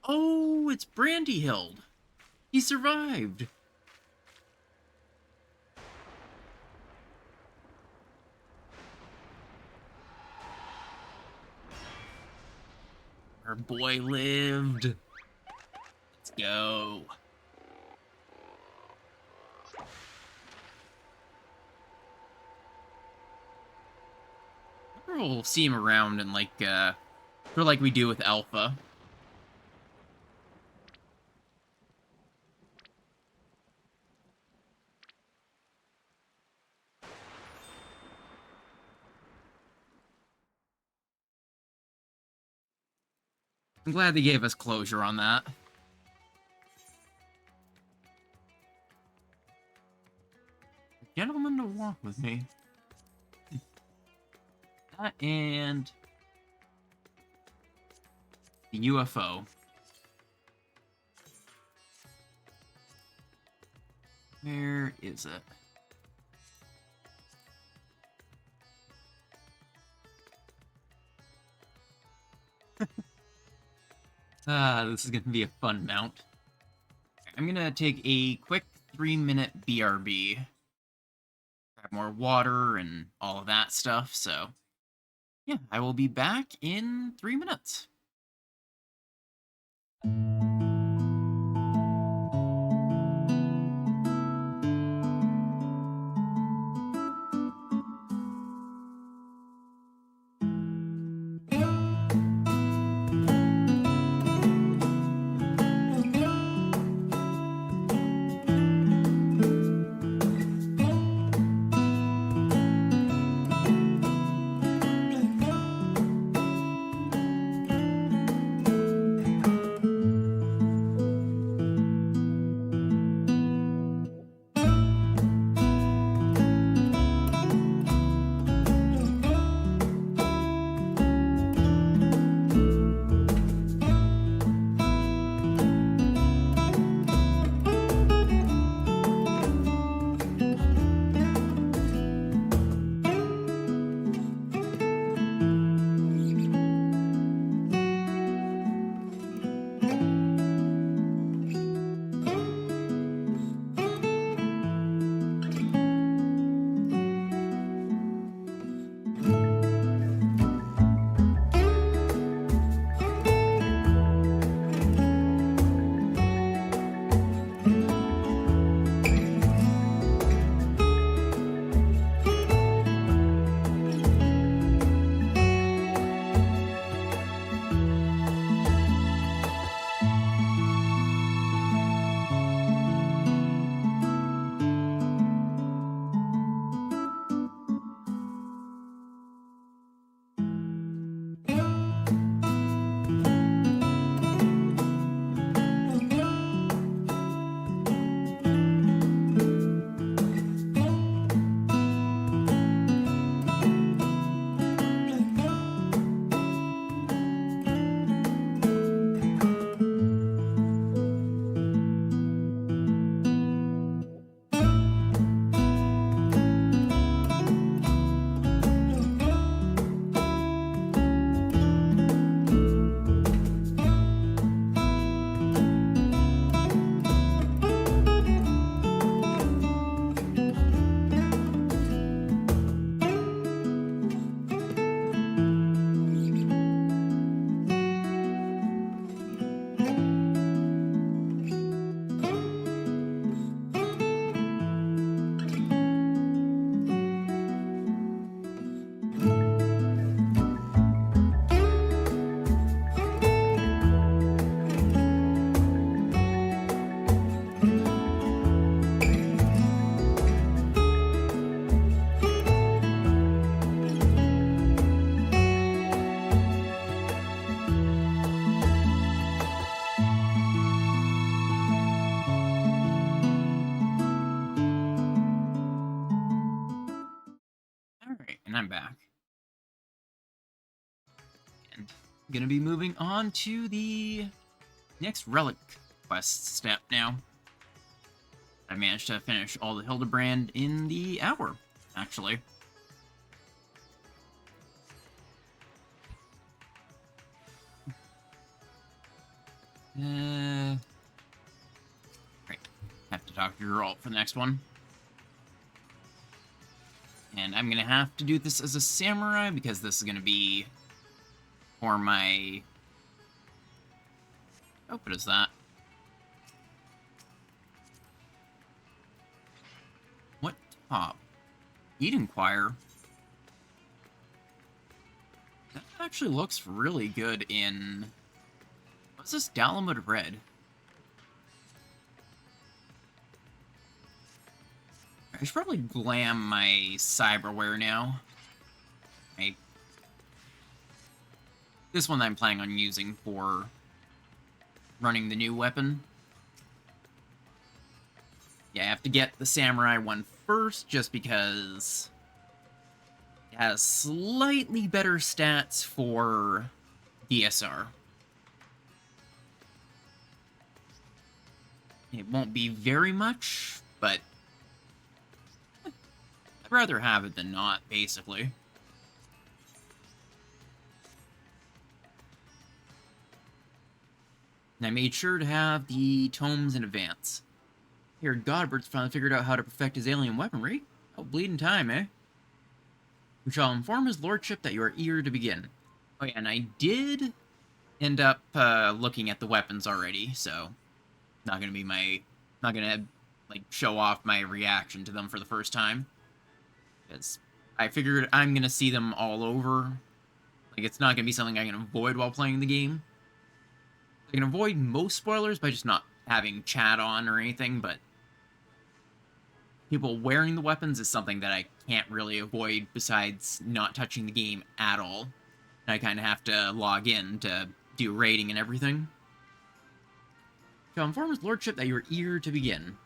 Oh, it's Brandyhild. He survived. Our boy lived. Let's go. We'll see him around and like we do with Alpha. I'm glad they gave us closure on that. Gentleman to walk with me. That and the UFO. Where is it? This is gonna be a fun mount. I'm gonna take a quick 3-minute BRB. Grab more water and all of that stuff, so yeah, I will be back in 3 minutes. And I'm back. And gonna be moving on to the next relic quest step now. I managed to finish all the Hildebrand in the hour, actually. Right. Have to talk to Geralt for the next one. And I'm gonna have to do this as a samurai because this is gonna be for my... Oh, what is that? What top? Eden Choir. That actually looks really good in... What's this? Dalamud Red. I should probably glam my cyberware now. This one I'm planning on using for running the new weapon. Yeah, I have to get the samurai one first, just because it has slightly better stats for DSR. It won't be very much, but I'd rather have it than not, basically. And I made sure to have the tomes in advance. Here, Godbert's finally figured out how to perfect his alien weaponry. Oh, bleeding time, eh? We shall inform his lordship that you are eager to begin. Oh yeah, and I did end up looking at the weapons already, so not gonna like show off my reaction to them for the first time, because I figured I'm gonna see them all over. Like, it's not gonna be something I can avoid while playing the game. I can avoid most spoilers by just not having chat on or anything, but people wearing the weapons is something that I can't really avoid besides not touching the game at all. And I kind of have to log in to do rating and everything. Shall inform his lordship that you are eager to begin.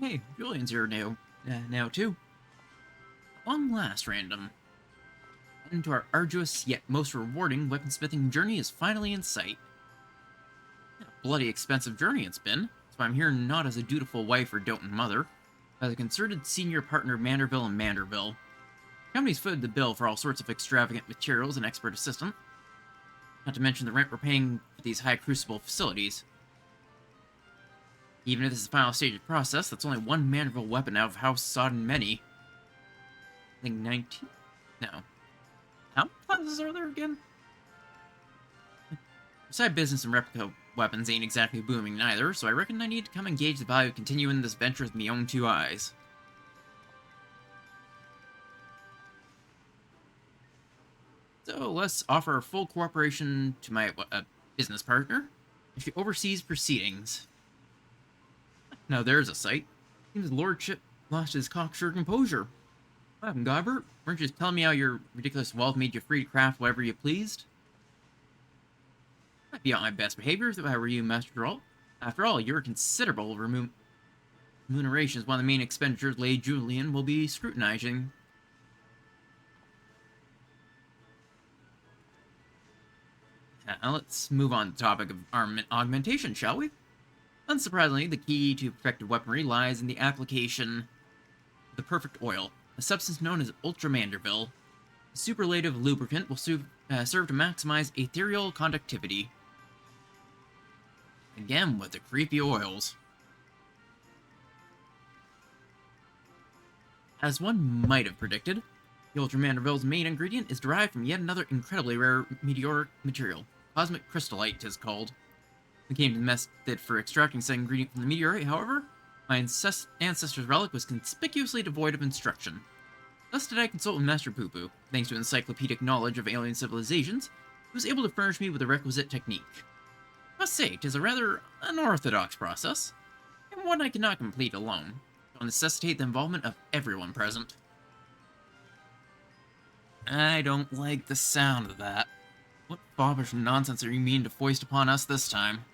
Hey, Julian's here now too. At long last, random. Into our arduous yet most rewarding weaponsmithing journey is finally in sight. A bloody expensive journey it's been, so I'm here not as a dutiful wife or doting mother, but as a concerted senior partner of Manderville and Manderville. The company's footed the bill for all sorts of extravagant materials and expert assistant, not to mention the rent we're paying for these high crucible facilities. Even if this is the final stage of the process, that's only one Manderville weapon out of House Sodden many. I think 19? No. How many classes are there again? Side business and replica weapons ain't exactly booming neither, so I reckon I need to come engage the value of continuing this venture with my own two eyes. So let's offer full cooperation to my business partner, and she oversees proceedings. Now there's a sight. Seems his lordship lost his cocksure composure. What happened, Godbert? Weren't you just telling me how your ridiculous wealth made you free to craft whatever you pleased? I'd be on my best behavior if I were you, Master Geralt. After all, your considerable remuneration is one of the main expenditures Lady Julian will be scrutinizing. Now let's move on to the topic of armament augmentation, shall we? Unsurprisingly, the key to perfected weaponry lies in the application of the perfect oil, a substance known as Ultra Manderville. A superlative lubricant will serve to maximize ethereal conductivity. Again, with the creepy oils. As one might have predicted, the Ultra Manderville's main ingredient is derived from yet another incredibly rare meteoric material. Cosmic crystallite, 'tis called. We came to the method for extracting said ingredient from the meteorite, however, my ancestor's relic was conspicuously devoid of instruction. Thus did I consult with Master Poo-Poo. Thanks to encyclopedic knowledge of alien civilizations, he was able to furnish me with the requisite technique. I must say, 'tis a rather unorthodox process, and one I cannot complete alone. It will necessitate the involvement of everyone present. I don't like the sound of that. What foppish nonsense are you mean to foist upon us this time?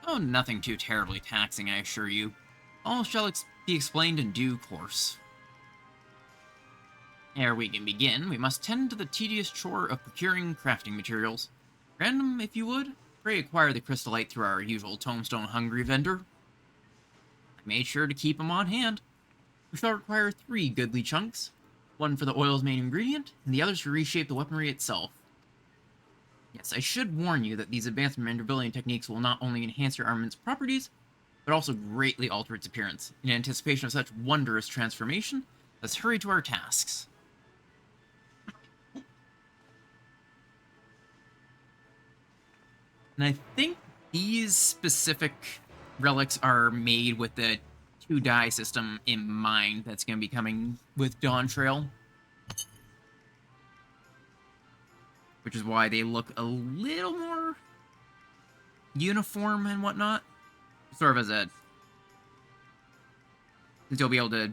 Oh, nothing too terribly taxing, I assure you. All shall be explained in due course. Ere we can begin, we must tend to the tedious chore of procuring crafting materials. Random, if you would, pray acquire the crystallite through our usual tombstone-hungry vendor. I made sure to keep him on hand. We shall require 3 goodly chunks, one for the oil's main ingredient, and the others to reshape the weaponry itself. Yes, I should warn you that these advanced mandibulian techniques will not only enhance your armament's properties, but also greatly alter its appearance. In anticipation of such wondrous transformation, let's hurry to our tasks. And I think these specific relics are made with the 2-die system in mind that's going to be coming with Dawn Trail. Which is why they look a little more uniform and whatnot. Sort of as a... Since you'll be able to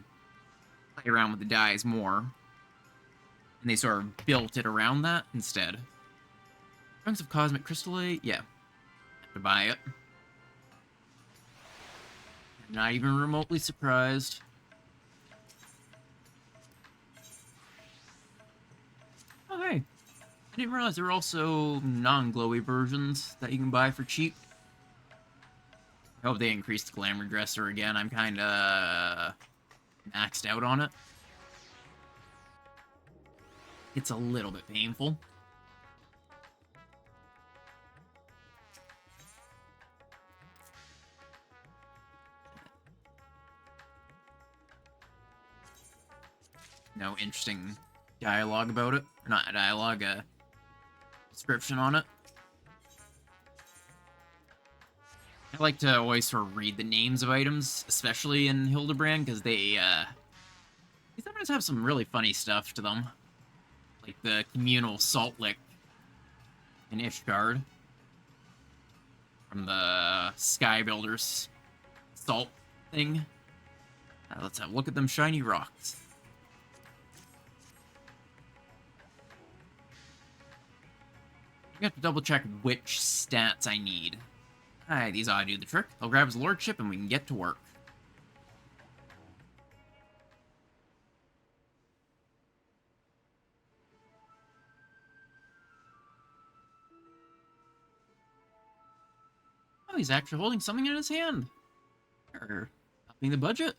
play around with the dies more. And they sort of built it around that instead. Chunks of cosmic crystallite? Yeah. Have to buy it. Not even remotely surprised. Oh, hey. I didn't realize there were also non-glowy versions that you can buy for cheap. I hope they increased the glamour dresser again. I'm kinda maxed out on it. It's a little bit painful. No interesting dialogue about it. Not dialogue, description on it. I like to always sort of read the names of items, especially in Hildebrand, because they sometimes have some really funny stuff to them. Like the communal salt lick in Ishgard. From the Sky Builders salt thing. Let's have a look at them shiny rocks. I have to double check which stats I need. Aye, these ought to do the trick. I'll grab his lordship and we can get to work. Oh, he's actually holding something in his hand. Upping the budget.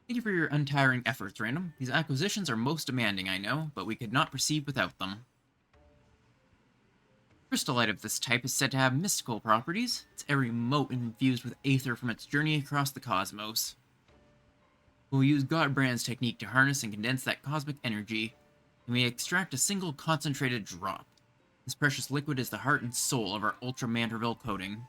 Thank you for your untiring efforts, Random. These acquisitions are most demanding, I know, but we could not proceed without them. Crystallite of this type is said to have mystical properties. Its every mote infused with aether from its journey across the cosmos. We'll use Godbrand's technique to harness and condense that cosmic energy, and we extract a single concentrated drop. This precious liquid is the heart and soul of our Ultra Manderville coating.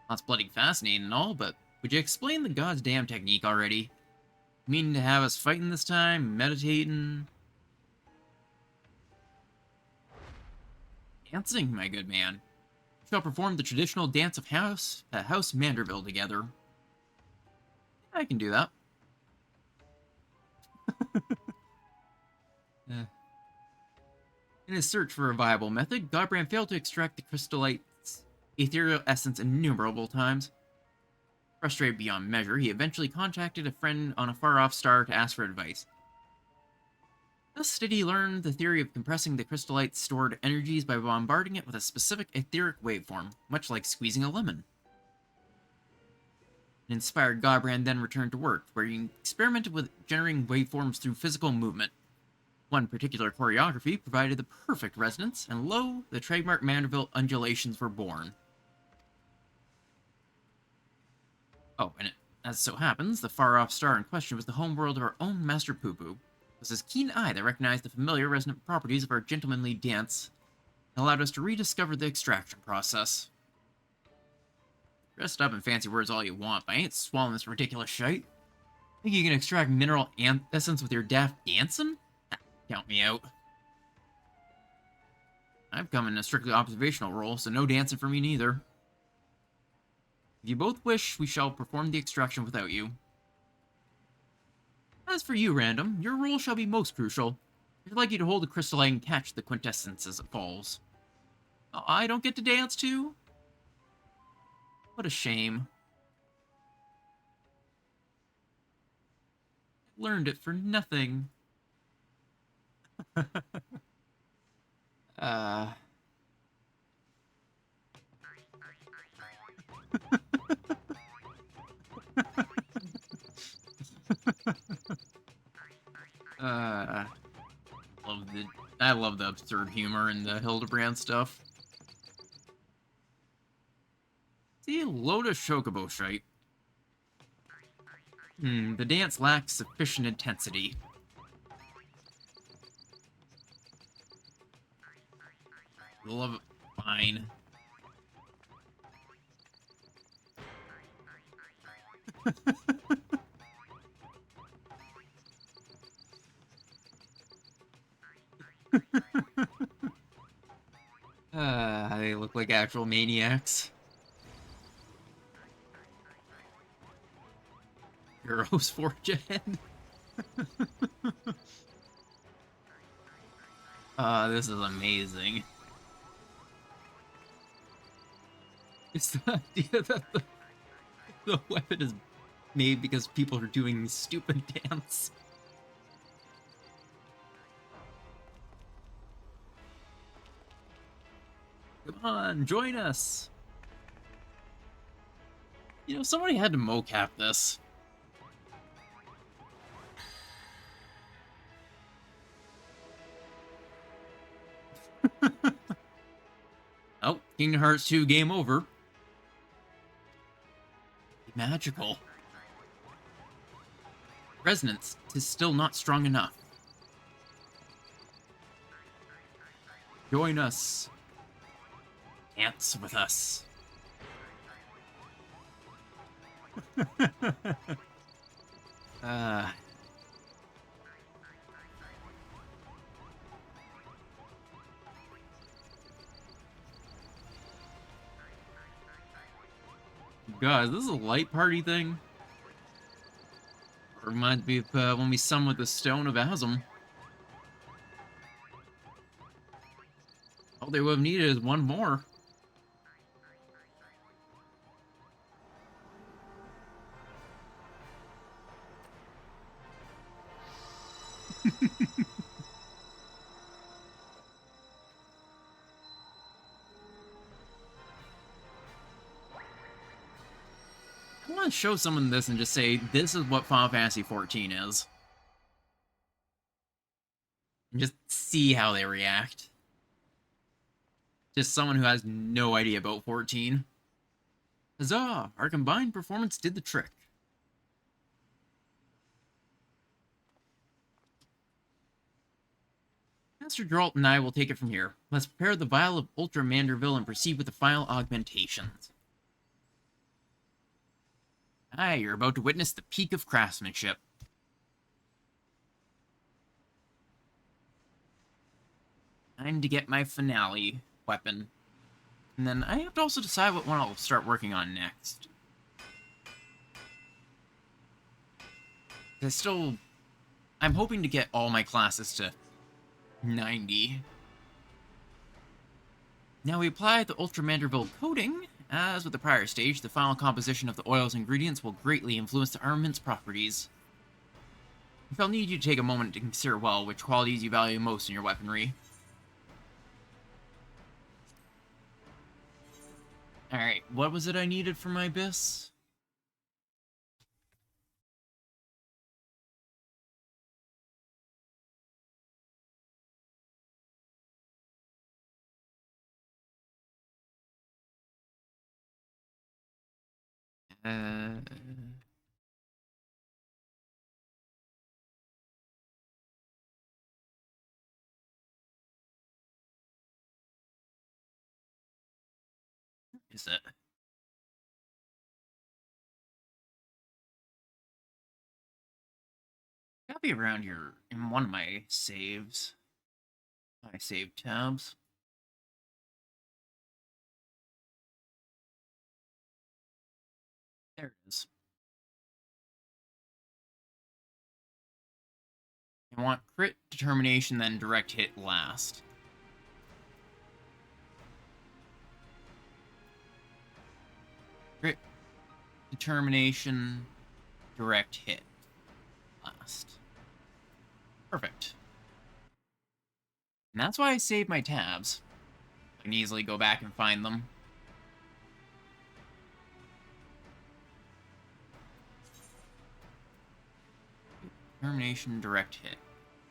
That's bloody fascinating and all, but would you explain the goddamn technique already? Meaning to have us fighting this time, meditating... Dancing, my good man. We shall perform the traditional dance of House Manderville together. I can do that. In his search for a viable method, Godbrand failed to extract the crystallite's ethereal essence innumerable times. Frustrated beyond measure, he eventually contacted a friend on a far-off star to ask for advice. Thus did he learn the theory of compressing the crystallite's stored energies by bombarding it with a specific etheric waveform, much like squeezing a lemon. An inspired Godbrand then returned to work, where he experimented with generating waveforms through physical movement. One particular choreography provided the perfect resonance, and lo, the trademark Manderville undulations were born. Oh, and as so happens, the far-off star in question was the homeworld of our own Master Poo-Poo. It was his keen eye that recognized the familiar resonant properties of our gentlemanly dance, and allowed us to rediscover the extraction process. Dressed up in fancy words all you want, but I ain't swallowing this ridiculous shite. Think you can extract mineral essence with your daft dancing? Count me out. I've come in a strictly observational role, so no dancing for me neither. If you both wish, we shall perform the extraction without you. As for you, Random, your role shall be most crucial. I'd like you to hold the crystal and catch the quintessence as it falls. Oh, I don't get to dance too? What a shame. Learned it for nothing. uh... uh... I love the absurd humor in the Hildebrand stuff. See, Lotus Chocobo Shite. The dance lacks sufficient intensity. Love it. Fine. They look like actual maniacs. Heroes forge ahead. This is amazing. It's the idea that the weapon is made because people are doing this stupid dance. Come on, join us. You know, somebody had to mocap this. Oh, Kingdom Hearts 2 game over. Magical. Resonance is still not strong enough. Join us. Dance with us. Guys, this is a light party thing. Reminds me of when we summoned the Stone of Azum. All they would have needed is one more. I want to show someone this and just say, this is what Final Fantasy XIV is. And just see how they react. Just someone who has no idea about 14. Huzzah! Our combined performance did the trick. Master Geralt and I will take it from here. Let's prepare the vial of Ultra Manderville and proceed with the final augmentations. Aye, you're about to witness the peak of craftsmanship. Time to get my finale weapon. And then I have to also decide what one I'll start working on next. I'm hoping to get all my classes to 90. Now we apply the Ultra Manderville coating. As with the prior stage, the final composition of the oils and ingredients will greatly influence the armament's properties. If I'll need you to take a moment to consider well which qualities you value most in your weaponry. Alright, what was it I needed for my Abyss? Is it? Gotta be around here in one of my saves. My save tabs. There it is. I want crit, determination, then direct hit last. Crit, determination, direct hit last. Perfect. And that's why I saved my tabs. I can easily go back and find them. Determination, direct hit.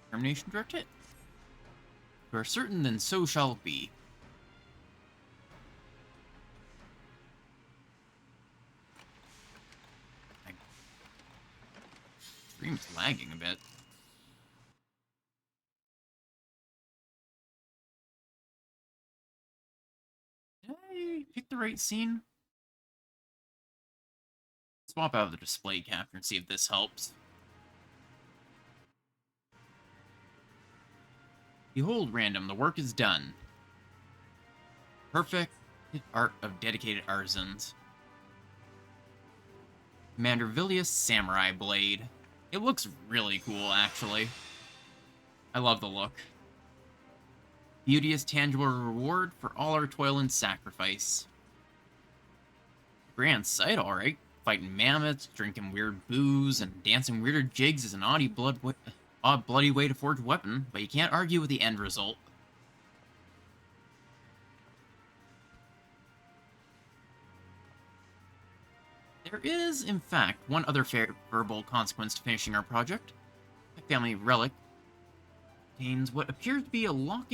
Determination, direct hit. You are certain, then so shall it be. My stream's lagging a bit. Did I pick the right scene? Swap out the display capture and see if this helps. Behold, random, the work is done. Perfect art of dedicated artisans. Commander Villius Samurai Blade. It looks really cool, actually. I love the look. Beauteous tangible reward for all our toil and sacrifice. Grand sight, alright. Fighting mammoths, drinking weird booze, and dancing weirder jigs is an odd bloody way to forge a weapon, but you can't argue with the end result. There is, in fact, one other favorable consequence to finishing our project. My family relic contains what appears to be a locked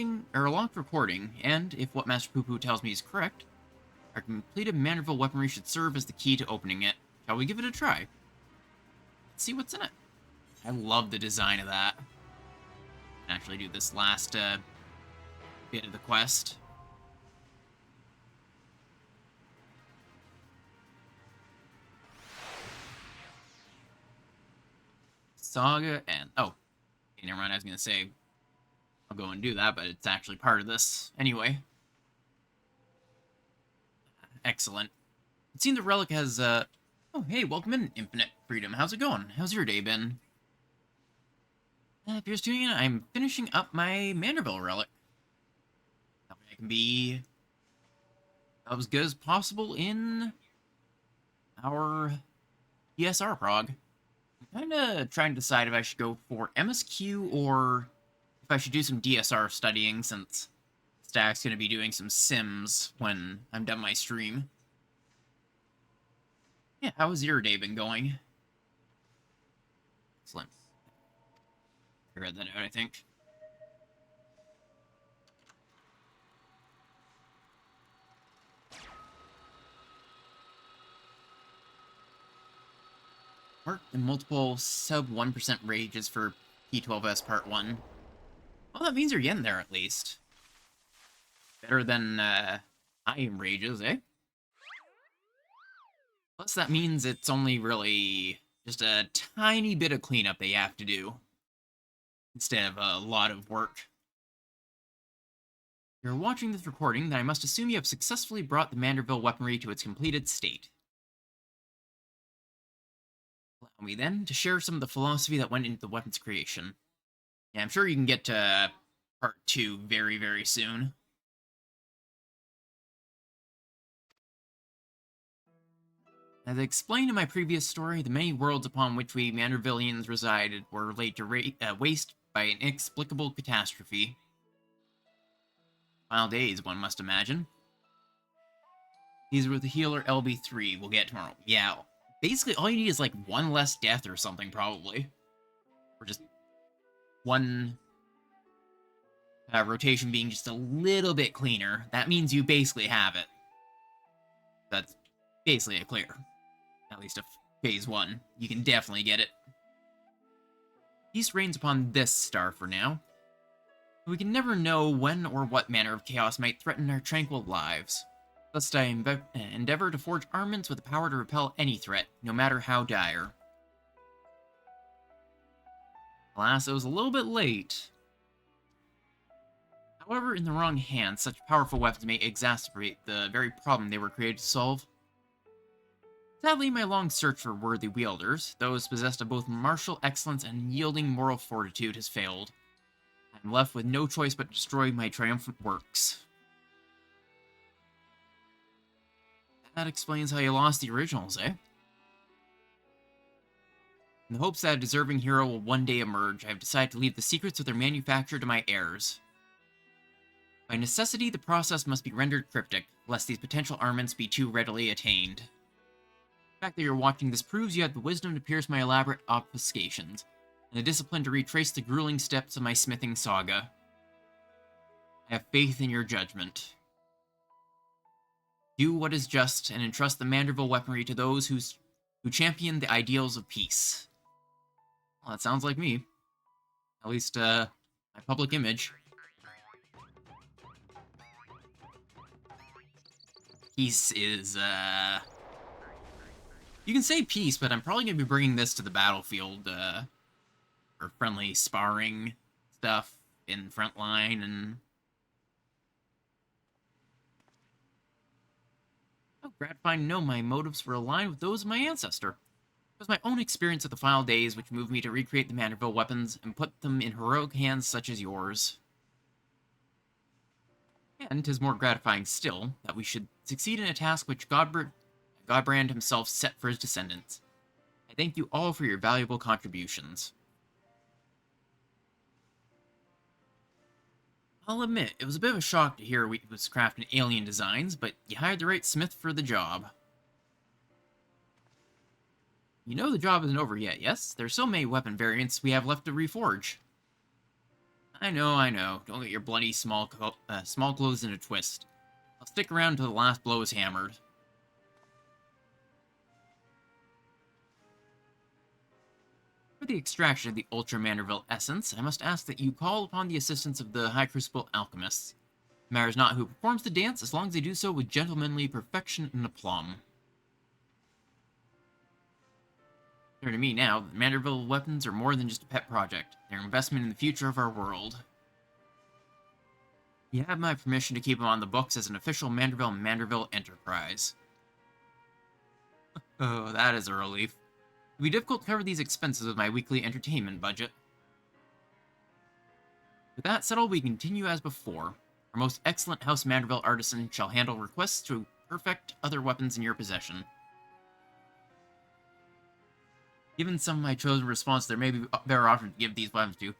recording, and if what Master Poo Poo tells me is correct, our completed Manderville weaponry should serve as the key to opening it. Shall we give it a try? Let's see what's in it. I love the design of that. Actually do this last bit of the quest. Saga and... oh. Okay, never mind, I was going to say I'll go and do that, but it's actually part of this anyway. Excellent. It seems the relic has, oh, hey, welcome in, Infinite Freedom. How's it going? How's your day been? If you're just tuning in, I'm finishing up my Manderville relic. That way I can be as good as possible in our DSR prog. I'm kind of trying to decide if I should go for MSQ or if I should do some DSR studying, since Stack's going to be doing some sims when I'm done my stream. Yeah, how has your day been going? Excellent. I read that out, I think. Worked in multiple sub 1% rages for P12S Part 1. Well, that means you're getting there, at least. Better than, high rages, eh? Plus, that means it's only really just a tiny bit of cleanup they have to do, instead of a lot of work. If you're watching this recording, then I must assume you have successfully brought the Manderville weaponry to its completed state. Allow me, then, to share some of the philosophy that went into the weapon's creation. Yeah, I'm sure you can get to Part 2 very, very soon. As I explained in my previous story, the many worlds upon which we Mandervillians resided were laid to waste by an inexplicable catastrophe. Wild days, one must imagine. These were the healer LB3 we'll get tomorrow. Yeah, basically all you need is like one less death or something, probably. Or just one rotation being just a little bit cleaner. That means you basically have it. That's basically a clear. At least a phase 1. You can definitely get it. Peace reigns upon this star for now. We can never know when or what manner of chaos might threaten our tranquil lives. Thus I endeavor to forge armaments with the power to repel any threat, no matter how dire. Alas, it was a little bit late. However, in the wrong hands, such powerful weapons may exacerbate the very problem they were created to solve. Sadly, my long search for worthy wielders, those possessed of both martial excellence and yielding moral fortitude, has failed. I am left with no choice but to destroy my triumphant works. That explains how you lost the originals, eh? In the hopes that a deserving hero will one day emerge, I have decided to leave the secrets of their manufacture to my heirs. By necessity, the process must be rendered cryptic, lest these potential armaments be too readily attained. The fact that you're watching this proves you have the wisdom to pierce my elaborate obfuscations, and the discipline to retrace the grueling steps of my smithing saga. I have faith in your judgment. Do what is just, and entrust the Manderville weaponry to those who champion the ideals of peace. Well, that sounds like me. At least, my public image. Peace is, You can say peace, but I'm probably going to be bringing this to the battlefield, for friendly sparring stuff in frontline, and... Oh, gratifying to know my motives were aligned with those of my ancestor. It was my own experience of the final days which moved me to recreate the Manderville weapons and put them in heroic hands such as yours. And 'tis more gratifying still that we should succeed in a task which Godbrand himself set for his descendants. I thank you all for your valuable contributions. I'll admit, it was a bit of a shock to hear we was crafting alien designs, but you hired the right smith for the job. You know the job isn't over yet, yes? There's so many weapon variants we have left to reforge. I know. Don't get your bloody small clothes in a twist. I'll stick around until the last blow is hammered. For the extraction of the Ultra Manderville essence, I must ask that you call upon the assistance of the High Crucible Alchemists. It matters not who performs the dance, as long as they do so with gentlemanly perfection and aplomb. Turn to me now, the Manderville weapons are more than just a pet project. They're an investment in the future of our world. You have my permission to keep them on the books as an official Manderville enterprise. Oh, that is a relief. It would be difficult to cover these expenses with my weekly entertainment budget. With that settled, we continue as before. Our most excellent House Manderville artisan shall handle requests to perfect other weapons in your possession. Given some of my chosen response, there may be better options to give these weapons to.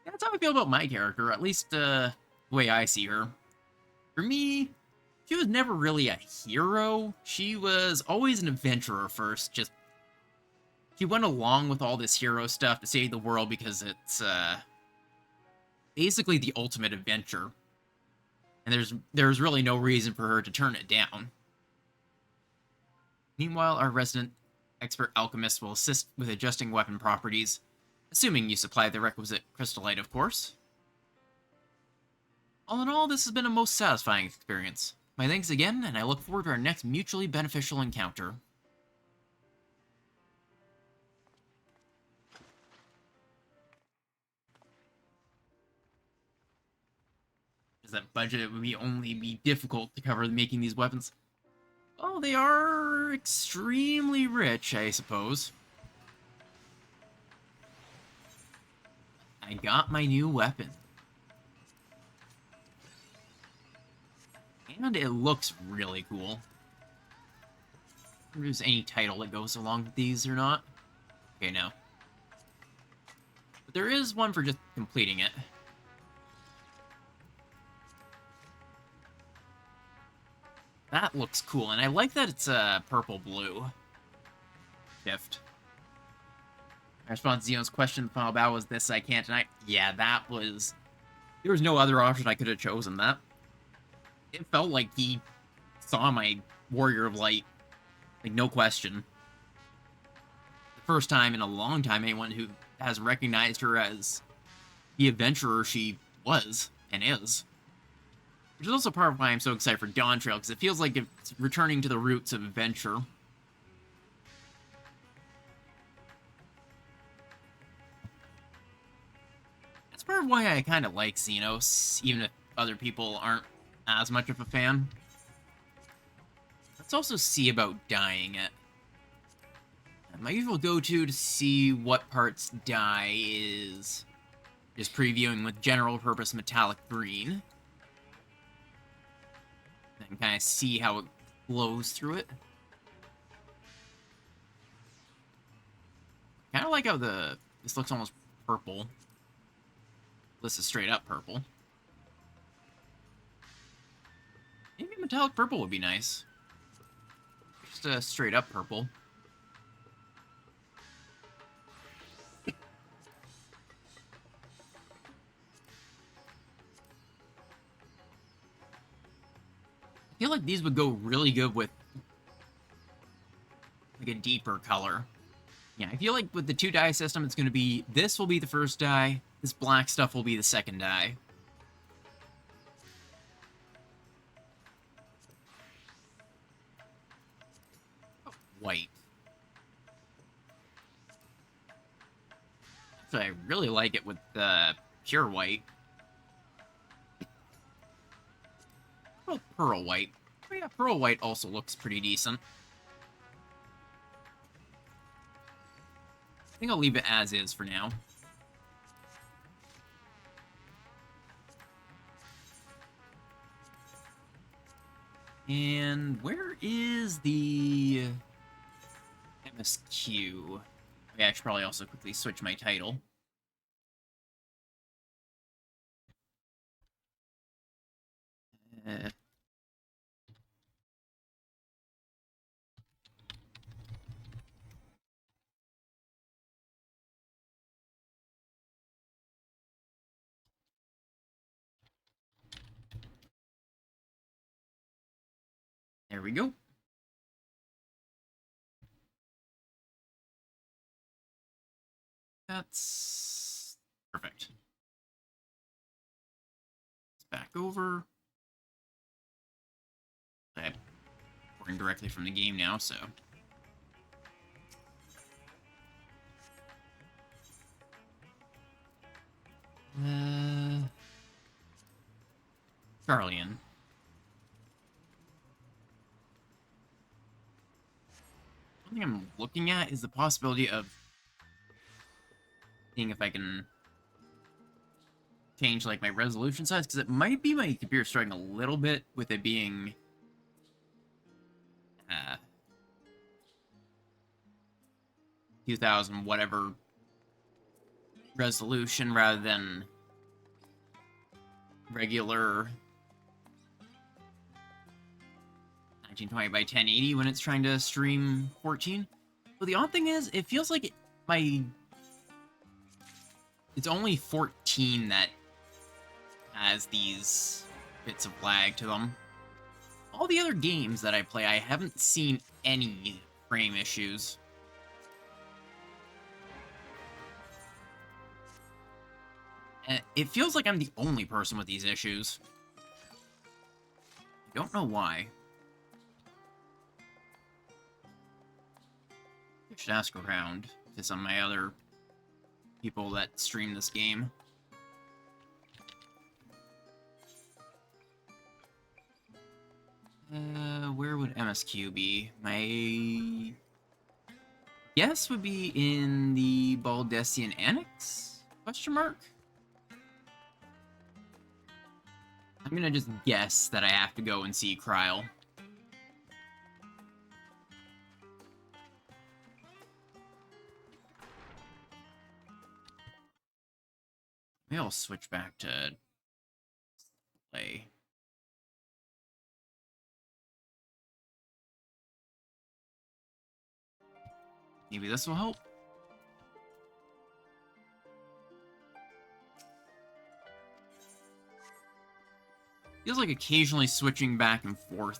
That's how I feel about my character, at least the way I see her. For me, she was never really a hero. She was always an adventurer first, she went along with all this hero stuff to save the world because it's, basically the ultimate adventure. And there's really no reason for her to turn it down. Meanwhile, our resident expert alchemist will assist with adjusting weapon properties, assuming you supply the requisite crystallite, of course. All in all, this has been a most satisfying experience. My thanks again, and I look forward to our next mutually beneficial encounter. Does that budget would only be difficult to cover making these weapons? Well, they are extremely rich, I suppose. I got my new weapon. And it looks really cool. If there's any title that goes along with these or not. Okay, no. But there is one for just completing it. That looks cool, and I like that it's a purple-blue shift. My response to Xeno's question in the final battle was this: I can't deny. Yeah, that was... There was no other option I could have chosen that. It felt like he saw my Warrior of Light. Like, no question. The first time in a long time anyone who has recognized her as the adventurer she was and is. Which is also part of why I'm so excited for Dawn Trail, because it feels like it's returning to the roots of adventure. That's part of why I kind of like Xenos, even if other people aren't as much of a fan. Let's also see about dyeing it. My usual go-to to see what parts die is just previewing with general purpose metallic green. And kind of see how it flows through it. Kind of like how this looks almost purple. This is straight up purple. Maybe metallic purple would be nice. Just a straight up purple. I feel like these would go really good with like a deeper color. Yeah, I feel like with the 2-dye system, it's going to be, this will be the first dye, this black stuff will be the second dye. Oh, white. Actually, I really like it with pure white. Well, pearl white. Oh yeah, pearl white also looks pretty decent. I think I'll leave it as is for now. And where is the MSQ? Yeah, I should probably also quickly switch my title. Uh, there we go. That's perfect. It's back over. I'm recording directly from the game now, so. Charlian. One thing I'm looking at is the possibility of seeing if I can change like my resolution size, because it might be my computer struggling a little bit with it being 2000 whatever resolution rather than regular 1920 by 1080 when it's trying to stream 14. But the odd thing is, it feels like it's only 14 that has these bits of lag to them. All the other games that I play, I haven't seen any frame issues. And it feels like I'm the only person with these issues. I don't know why. I should ask around to some of my other people that stream this game. Where would MSQ be? My guess would be in the Baldessian Annex? Question mark? I'm gonna just guess that I have to go and see Kryle. Maybe I'll switch back to play. Maybe this will help. Feels like occasionally switching back and forth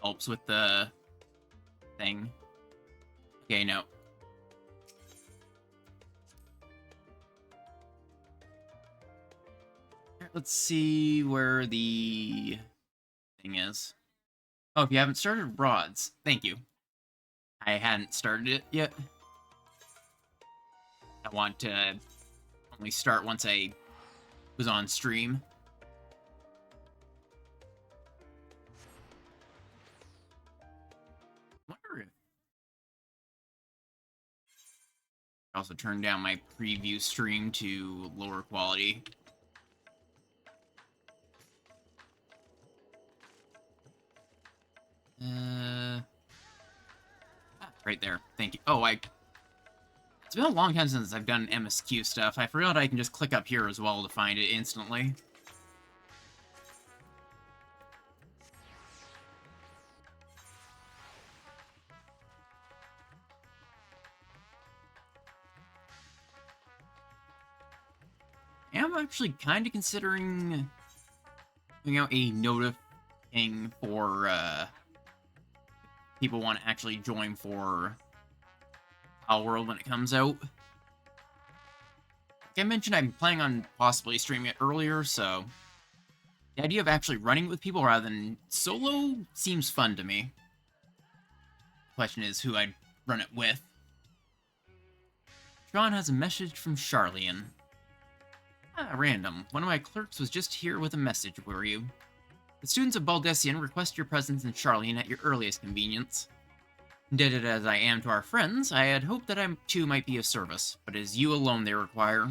helps with the thing. Okay, no. Let's see where the thing is. Oh, if you haven't started rods, thank you. I hadn't started it yet. I want to only start once I was on stream. I wonder if Also turn down my preview stream to lower quality. Right there. Thank you. Oh, it's been a long time since I've done MSQ stuff. I forgot I can just click up here as well to find it instantly. I'm actually kind of considering putting out a notif thing for people want to actually join for Power World when it comes out. Like I mentioned, I'm planning on possibly streaming it earlier, so the idea of actually running with people rather than solo seems fun to me. Question is who I'd run it with. Sean has a message from Charlian. Random. One of my clerks was just here with a message for you. The students of Baldessian request your presence in Charlian at your earliest convenience. Indebted as I am to our friends, I had hoped that I too might be of service, but it is you alone they require.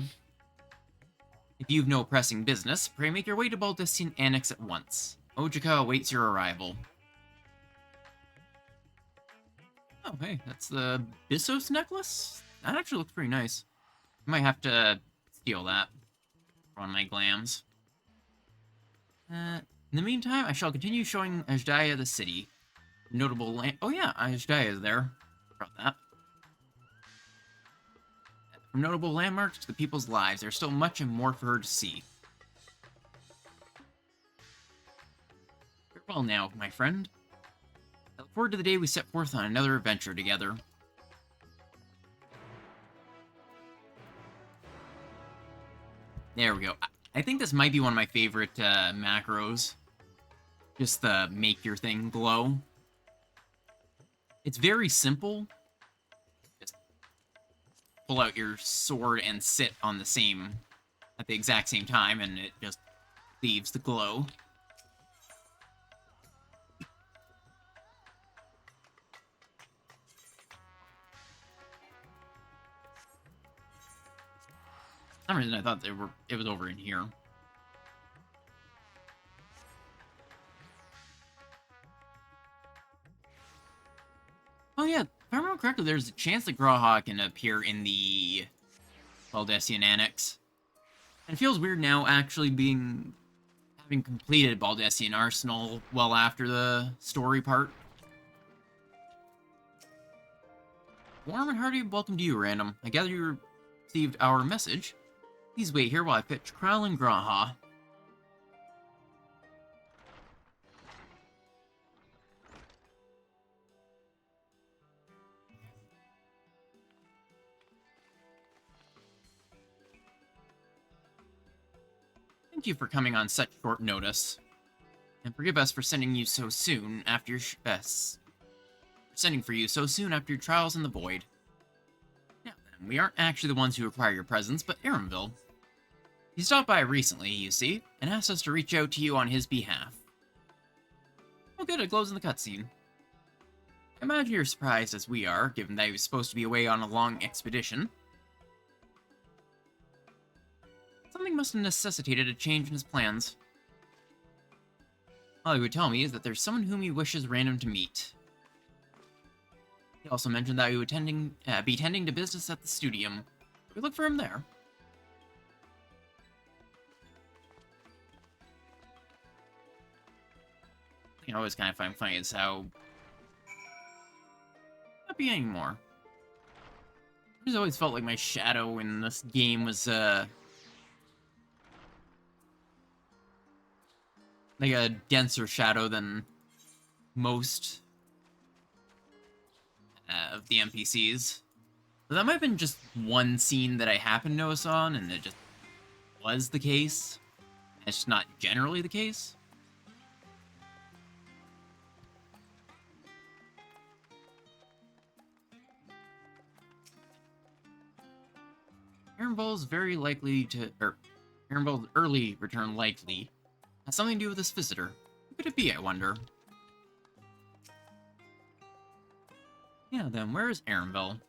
If you've no pressing business, pray make your way to Baldessian Annex at once. Ojika awaits your arrival. Oh, hey, that's the Bissos necklace? That actually looks pretty nice. I might have to steal that on my glams. In the meantime, I shall continue showing Ajdaya the city. Notable land. Oh yeah, Ajdaya is there. About that. From notable landmarks to the people's lives, there's still much and more for her to see. Farewell now, my friend. I look forward to the day we set forth on another adventure together. There we go. I think this might be one of my favorite macros. Just the make your thing glow. It's very simple. Just pull out your sword and sit on the same, at the exact same time, and it just leaves the glow. For some reason I thought it was over in here. Oh yeah, if I remember correctly, there's a chance that Graha can appear in the Baldessian Annex. And it feels weird now actually having completed Baldessian Arsenal well after the story part. Warm and hearty welcome to you, Random. I gather you received our message. Please wait here while I fetch Kral and Graha. Thank you for coming on such short notice. And forgive us for sending you so soon after your sending for you so soon after your trials in the void. Now then, we aren't actually the ones who require your presence, but Aramville. He stopped by recently, you see, and asked us to reach out to you on his behalf. Oh good, it glows in the cutscene. I imagine you're surprised as we are, given that he was supposed to be away on a long expedition. Something must have necessitated a change in his plans. All he would tell me is that there's someone whom he wishes Random to meet. He also mentioned that he would be tending to business at the studium. We look for him there. I always kind of find funny is how not be anymore. I just always felt like my shadow in this game was like a denser shadow than most of the NPCs. But that might have been just one scene that I happened to notice on, and it just was the case. It's just not generally the case. Aramville's Aramville's early return likely has something to do with this visitor. Who could it be, I wonder? Yeah, then where is Aramville?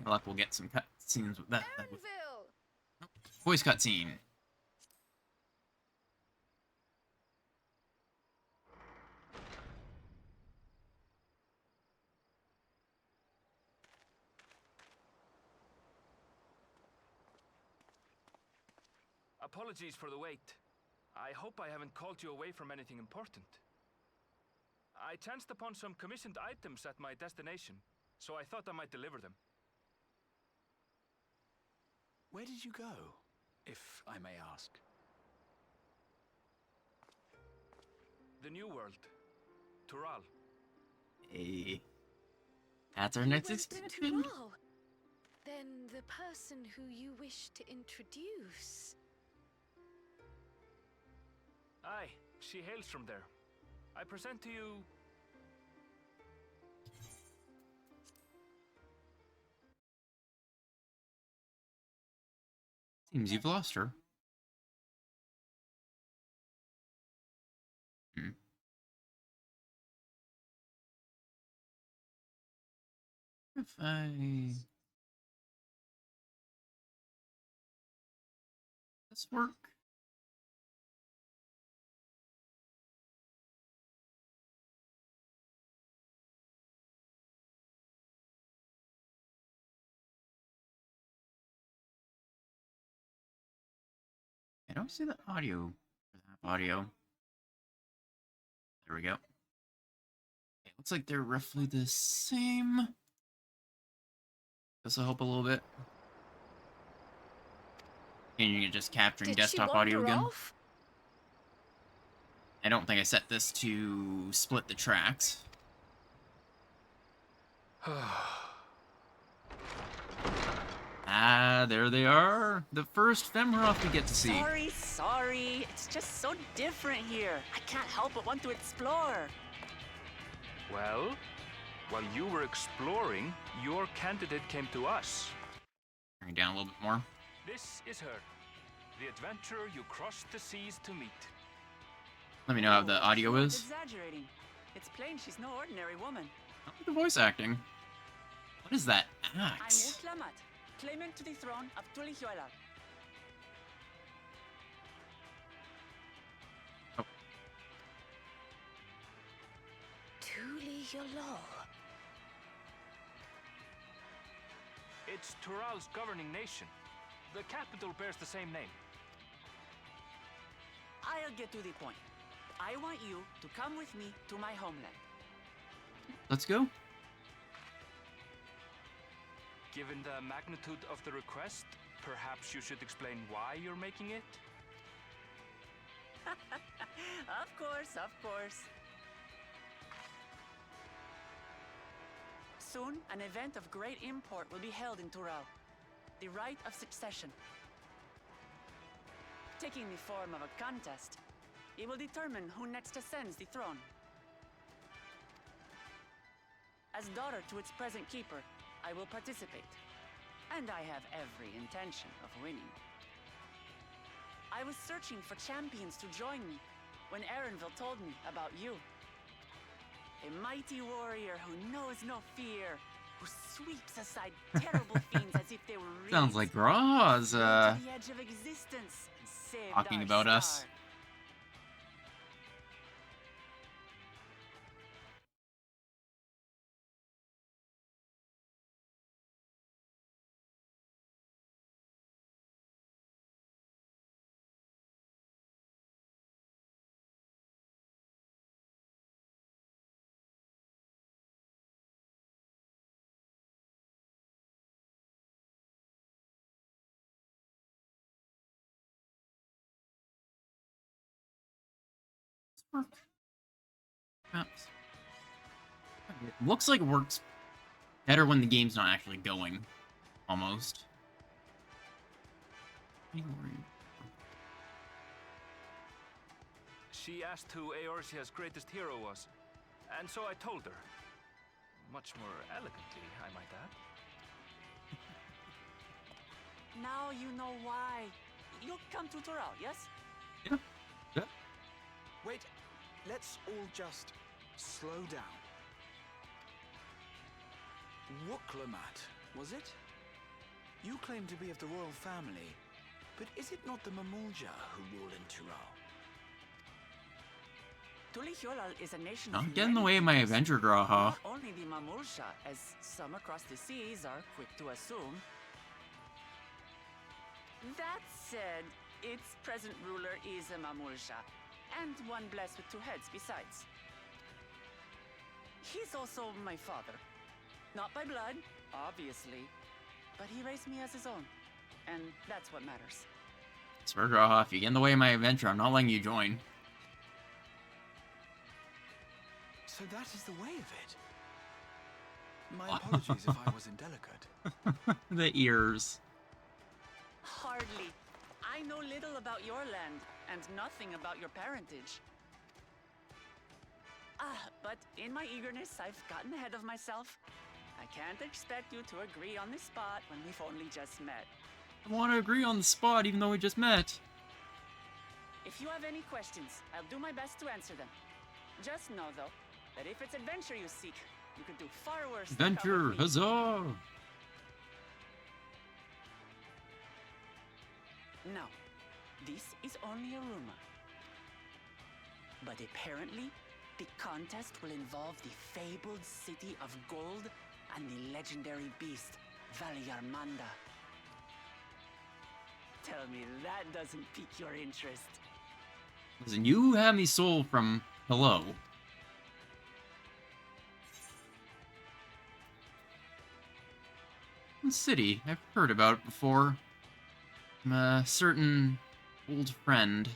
luck, we'll get some cut scenes with that. Anvil! Voice cutscene. Apologies for the wait. I hope I haven't called you away from anything important. I chanced upon some commissioned items at my destination, so I thought I might deliver them. Where did you go, if I may ask? The New World. Tural. Hey. That's our next expansion. Wow. Then the person who you wish to introduce. Aye, she hails from there. I present to you... Seems you've lost her. If this work? I don't see the audio for that audio. There we go. It looks like they're roughly the same. This will help a little bit. And you're just capturing desktop audio again. Off? I don't think I set this to split the tracks. Ah, there they are. The first Femroth we get to see. Sorry. It's just so different here. I can't help but want to explore. Well, while you were exploring, your candidate came to us. Bring it down a little bit more. This is her, the adventurer you crossed the seas to meet. Let me know how the audio You're is. Exaggerating. It's plain she's no ordinary woman. I like the voice acting. What is that I'm axe? Uklamat, claimant to the throne of Tulihuela. Tuli Yolol. It's Tural's governing nation. The capital bears the same name. I'll get to the point. I want you to come with me to my homeland. Let's go. Given the magnitude of the request, perhaps you should explain why you're making it? Of course. Soon, an event of great import will be held in Tural. The Rite of Succession. Taking the form of a contest, it will determine who next ascends the throne. As daughter to its present keeper, I will participate. And I have every intention of winning. I was searching for champions to join me when Erenville told me about you. A mighty warrior who knows no fear, who sweeps aside terrible fiends as if they were reeds. Sounds like Roz, To the edge of existence and saved talking our about us. star. Perhaps. It looks like it works better when the game's not actually going. Almost. She asked who Eorzea's greatest hero was, and so I told her. Much more elegantly, I might add. Now you know why. You'll come to Tural, yes? Yeah. Wait, let's all just slow down. Wuklamat, was it? You claim to be of the royal family, but is it not the Mamulja who rule in Tyrol? Tulihyolal is a nation Don't of get in the many way of my peoples. adventure, Graha. Not only the Mamulsha, as some across the seas are quick to assume. That said, its present ruler is a Mamulsha, and one blessed with two heads besides. He's also my father. Not by blood, obviously, but he raised me as his own, and that's what matters. Swear, Graha, if you get in the way of my adventure, I'm not letting you join. So that is the way of it. My apologies if I was indelicate. The ears. Hardly. I know little about your land, and nothing about your parentage. But in my eagerness, I've gotten ahead of myself. I can't expect you to agree on the spot when we've only just met. I want to agree on the spot, even though we just met. If you have any questions, I'll do my best to answer them. Just know, though, that if it's adventure you seek, you could do far worse than come Adventure, with me. huzzah! Now, this is only a rumor. But apparently, the contest will involve the fabled city of gold and the legendary beast, Valyarmanda. Tell me that doesn't pique your interest. Listen, you have me sold from hello. City, I've heard about it before. From a certain old friend.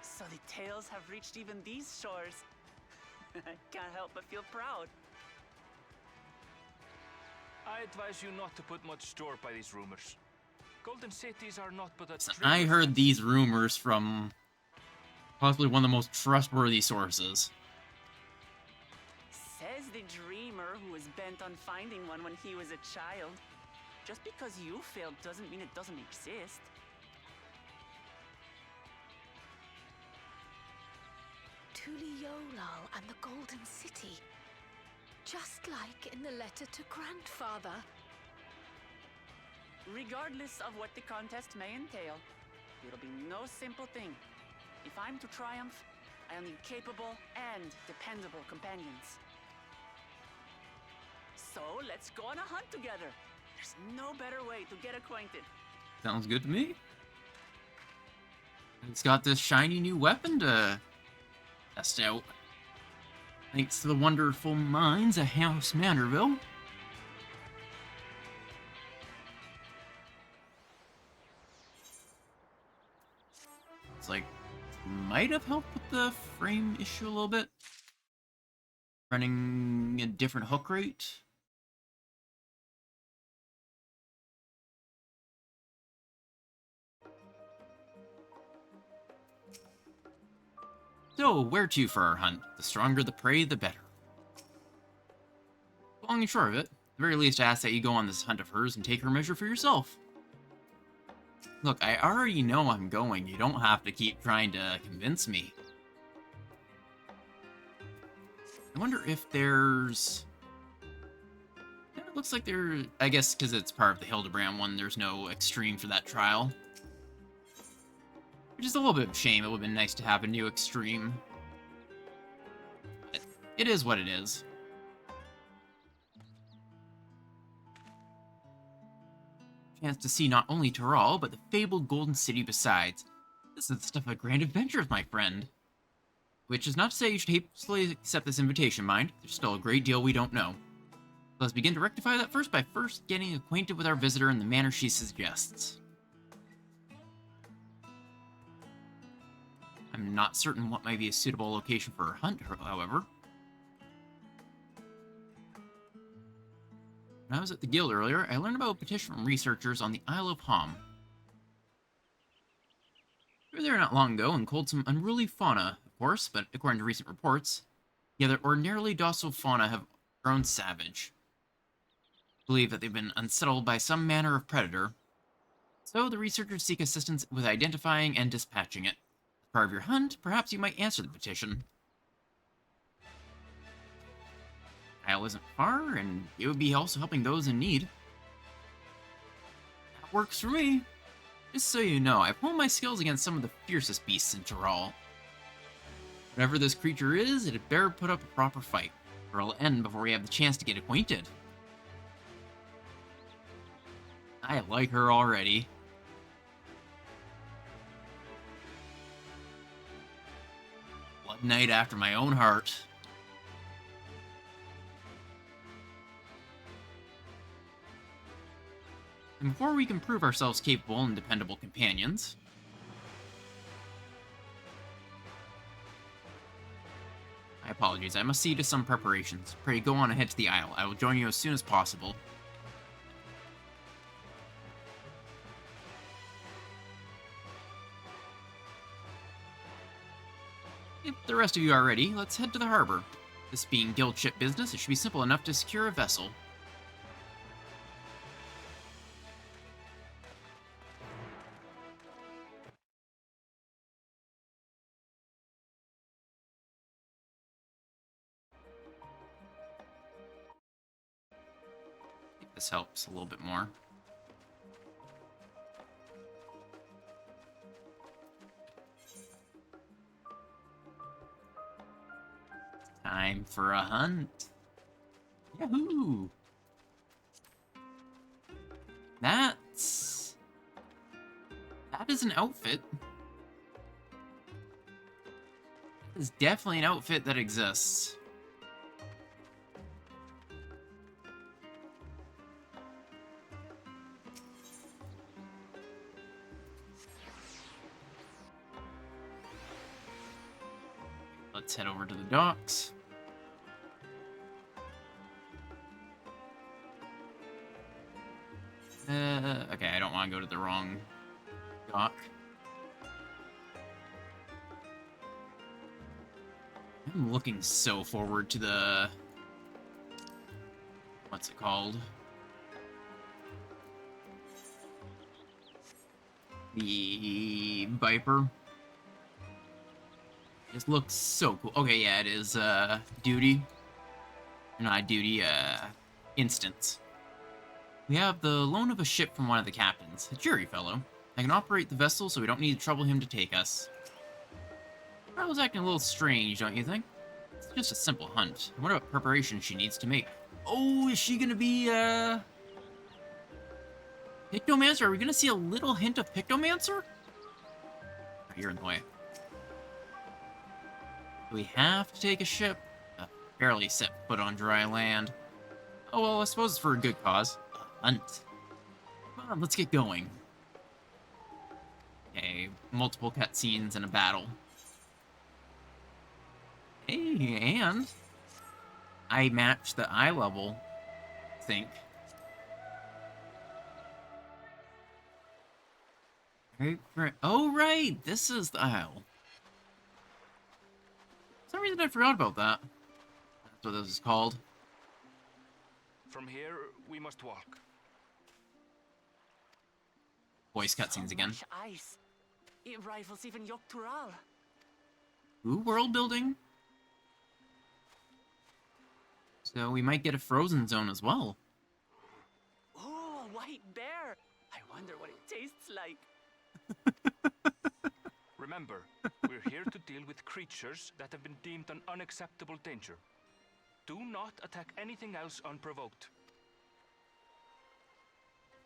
So the tales have reached even these shores. I can't help but feel proud. I advise you not to put much store by these rumors. Golden cities are not but a So trivial I heard fancy. these rumors from possibly one of the most trustworthy sources. Says the dreamer who was bent on finding one when he was a child. Just because you failed doesn't mean it doesn't exist. Tulihyolal and the Golden City. Just like in the letter to Grandfather. Regardless of what the contest may entail, it'll be no simple thing. If I'm to triumph, I'll need capable and dependable companions. So let's go on a hunt together. There's no better way to get acquainted. Sounds good to me. It's got this shiny new weapon to test out. Thanks to the wonderful minds of House Manorville. It's like, might have helped with the frame issue a little bit. Running a different hook rate. So, where to for our hunt? The stronger the prey, the better. Long and short of it, at the very least I ask that you go on this hunt of hers and take her measure for yourself. Look, I already know I'm going. You don't have to keep trying to convince me. I wonder if there's... Yeah, it looks like there... I guess because it's part of the Hildebrand one, there's no extreme for that trial. Which is a little bit of a shame. It would have been nice to have a new extreme. But it is what it is. Chance to see not only Tyrol, but the fabled Golden City besides. This is the stuff of grand adventures, my friend. Which is not to say you should hastily accept this invitation, mind. There's still a great deal we don't know. Let's begin to rectify that first by first getting acquainted with our visitor in the manner she suggests. I'm not certain what might be a suitable location for her hunt, however. When I was at the guild earlier, I learned about a petition from researchers on the Isle of Hom. We were there not long ago and culled some unruly fauna, of course, but according to recent reports, the other ordinarily docile fauna have grown savage. I believe that they've been unsettled by some manner of predator, so the researchers seek assistance with identifying and dispatching it. As part of your hunt, perhaps you might answer the petition. Isle isn't far, and it would be also helping those in need. That works for me. Just so you know, I've honed my skills against some of the fiercest beasts in Tyrol. Whatever this creature is, it had better put up a proper fight, or it'll end before we have the chance to get acquainted. I like her already. Blood Knight after my own heart. And before we can prove ourselves capable and dependable companions, my apologies, I must see to some preparations. Pray go on ahead to the Isle. I will join you as soon as possible. If the rest of you are ready, let's head to the harbor. This being guild ship business, it should be simple enough to secure a vessel. I think this helps a little bit more. Time for a hunt. Yahoo! That is an outfit. That is definitely an outfit that exists. Let's head over to the docks. Okay, I don't want to go to the wrong dock. I'm looking so forward to the... What's it called? The Viper. This looks so cool. Okay, yeah, it is, duty. Not duty, instance. We have the loan of a ship from one of the captains, a jury fellow. I can operate the vessel so we don't need to trouble him to take us. That was acting a little strange, don't you think? It's just a simple hunt. I wonder what preparation she needs to make. Oh, is she gonna be, Pictomancer? Are we gonna see a little hint of Pictomancer? You're in the way. Do we have to take a ship? Barely set foot on dry land. Oh well, I suppose it's for a good cause. A hunt. Come on, let's get going. Okay, multiple cutscenes and a battle. Hey, and I matched the eye level, I think. Right. Oh, right! This is the Isle. For some reason I forgot about that. That's what this is called. From here, we must walk. Voice cutscenes again. Much ice. It rivals even Yogg-Tural. Ooh, world building. So we might get a frozen zone as well. Oh, a white bear. I wonder what it tastes like. Remember, we're here to deal with creatures that have been deemed an unacceptable danger. Do not attack anything else unprovoked.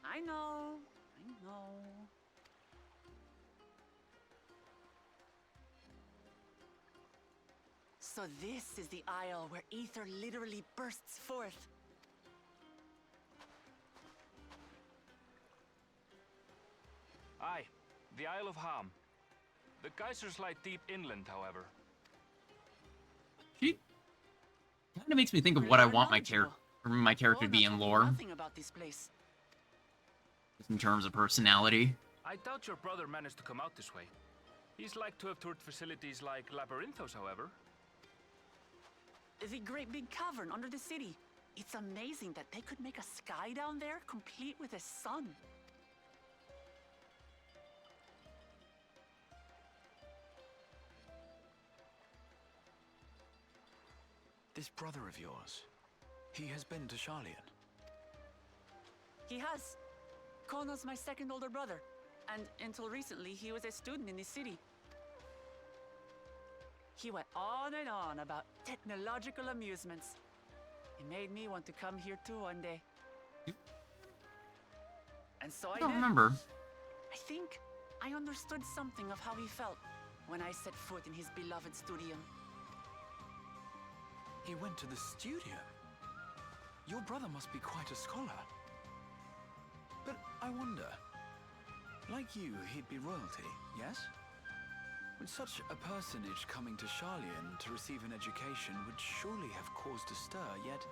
I know. So this is the Isle where ether literally bursts forth. Aye, the Isle of Ham. The geysers lie deep inland, however. She kind of makes me think of what I want my character to be in lore, Nothing about this place. in terms of personality. I doubt your brother managed to come out this way. He's like to have toured facilities like Labyrinthos, however. The great big cavern under the city. It's amazing that they could make a sky down there complete with a sun. This brother of yours, He has been to Charlian. He has. Kono's my second older brother, and until recently, he was a student in the city. He went on and on about technological amusements. It made me want to come here too one day. And so I don't did. remember. I think I understood something of how he felt when I set foot in his beloved studio. He went to the studio. Your brother must be quite a scholar. But I wonder, like you, he'd be royalty, yes? With such a personage coming to Charlian to receive an education would surely have caused a stir, yet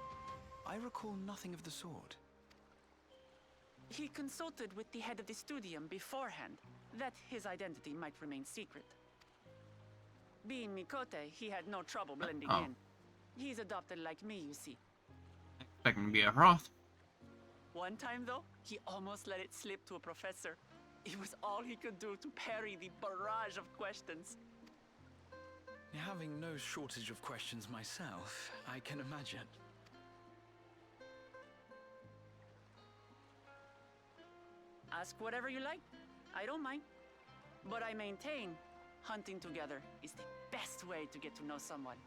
I recall nothing of the sort. He consulted with the head of the studium beforehand, that his identity might remain secret. Being Mikote, he had no trouble blending in. He's adopted like me, you see. Expecting to be a Hroth. One time, though, he almost let it slip to a professor. It was all he could do to parry the barrage of questions. Having no shortage of questions myself, I can imagine. Ask whatever you like. I don't mind. But I maintain, hunting together is the best way to get to know someone.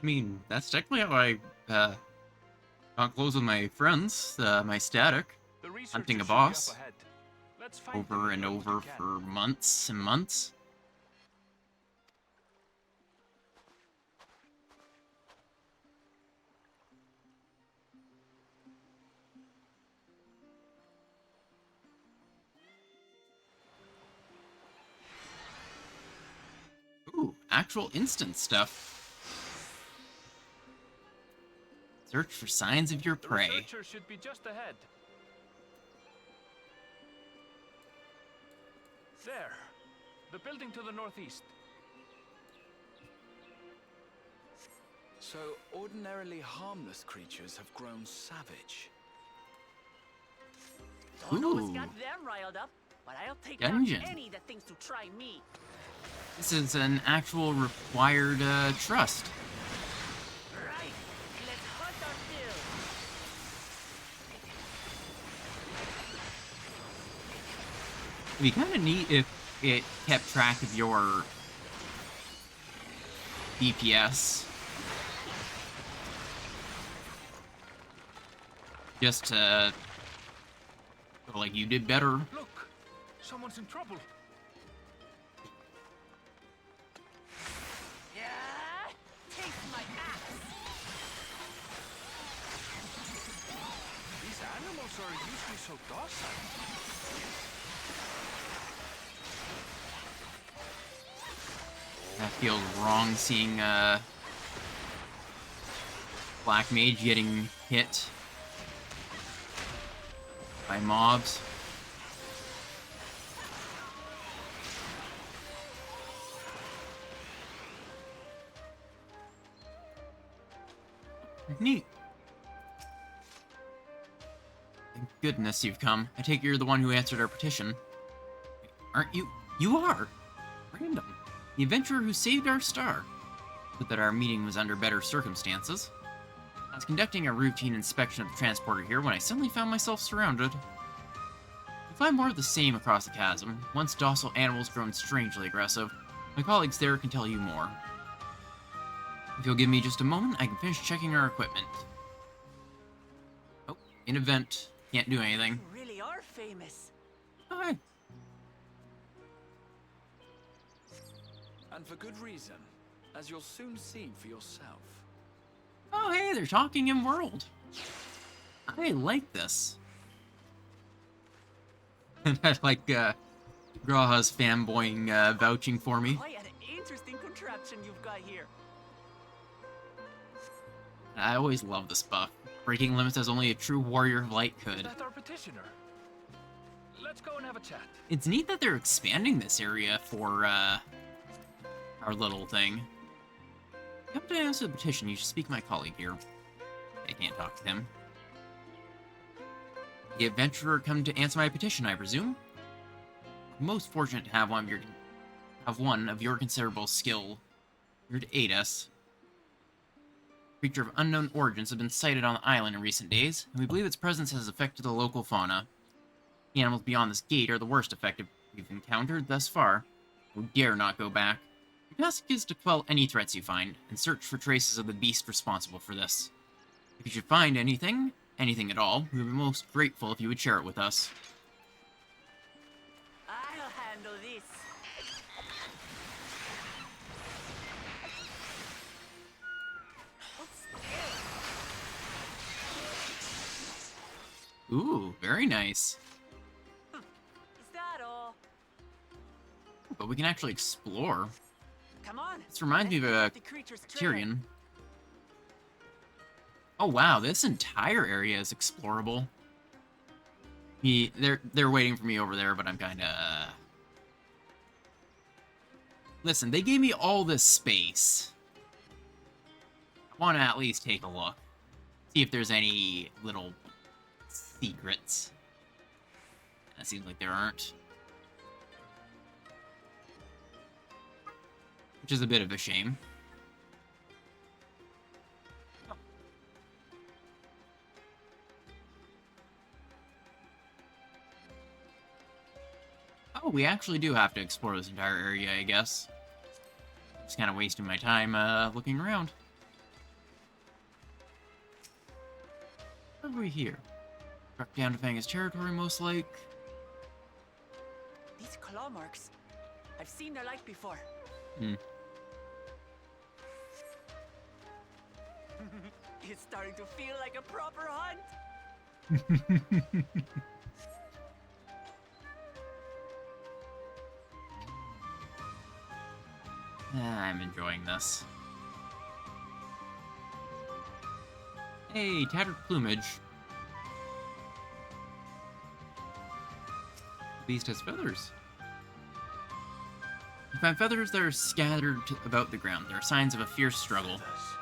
I mean, that's technically how I got close with my friends, my static, The researchers hunting a should be boss up ahead. Let's find them over and and do what we over can. for months and months. Ooh, actual instance stuff. Search for signs of your The prey. researchers should be just ahead. There. The building to the northeast. So, ordinarily harmless creatures have grown savage. Don't know what's Ooh. got them riled up, but I'll take Dungeon. down any that thinks to try me. This is an actual required trust. Right, let's hunt our fill. It'd be kind of neat if it kept track of your DPS. Just to feel like you did better. Look! Someone's in trouble. Yeah, taste my axe. These animals are usually so docile. That feels wrong seeing Black Mage getting hit by mobs. Neat. Thank goodness you've come. I take it you're the one who answered our petition. Aren't you? You are! Random. The adventurer who saved our star. But that our meeting was under better circumstances. I was conducting a routine inspection of the transporter here when I suddenly found myself surrounded. I find more of the same across the chasm. Once docile animals grown strangely aggressive. My colleagues there can tell you more. If you'll give me just a moment, I can finish checking our equipment. Oh, in event. Can't do anything. You really are famous. Hi. And for good reason, as you'll soon see for yourself. Oh, hey, they're talking in world. I like this. And I like, Graha's fanboying, vouching for me. Quite an interesting contraption you've got here. I always love this buff. Breaking limits as only a true warrior of light Is could. that our petitioner? Let's go and have a chat. It's neat that they're expanding this area for, our little thing. Come to answer the petition, you should speak to my colleague here. I can't talk to him. The adventurer come to answer my petition, I presume? Most fortunate to have one of your considerable skill here to aid us. creature of unknown origins has been sighted on the island in recent days, and we believe its presence has affected the local fauna. The animals beyond this gate are the worst affected we've encountered thus far. We dare not go back. Your task is to quell any threats you find, and search for traces of the beast responsible for this. If you should find anything at all, we would be most grateful if you would share it with us. I'll handle this. Ooh, very nice. Is that all? But we can actually explore. Come on. This reminds me of a The creature's trail. Tyrion. Oh wow, this entire area is explorable. They're waiting for me over there, but I'm kinda... Listen, they gave me all this space. I want to at least take a look. See if there's any little secrets. That seems like there aren't. Which is a bit of a shame. Oh, we actually do have to explore this entire area, I guess. Just kind of wasting my time looking around. What are we here? Struck down to Fanga's territory, most like. These claw marks. I've seen their like before. Hmm. It's starting to feel like a proper hunt. I'm enjoying this. Hey, tattered plumage. The beast has feathers. You find feathers that are scattered about the ground. There are signs of a fierce struggle. Feathers.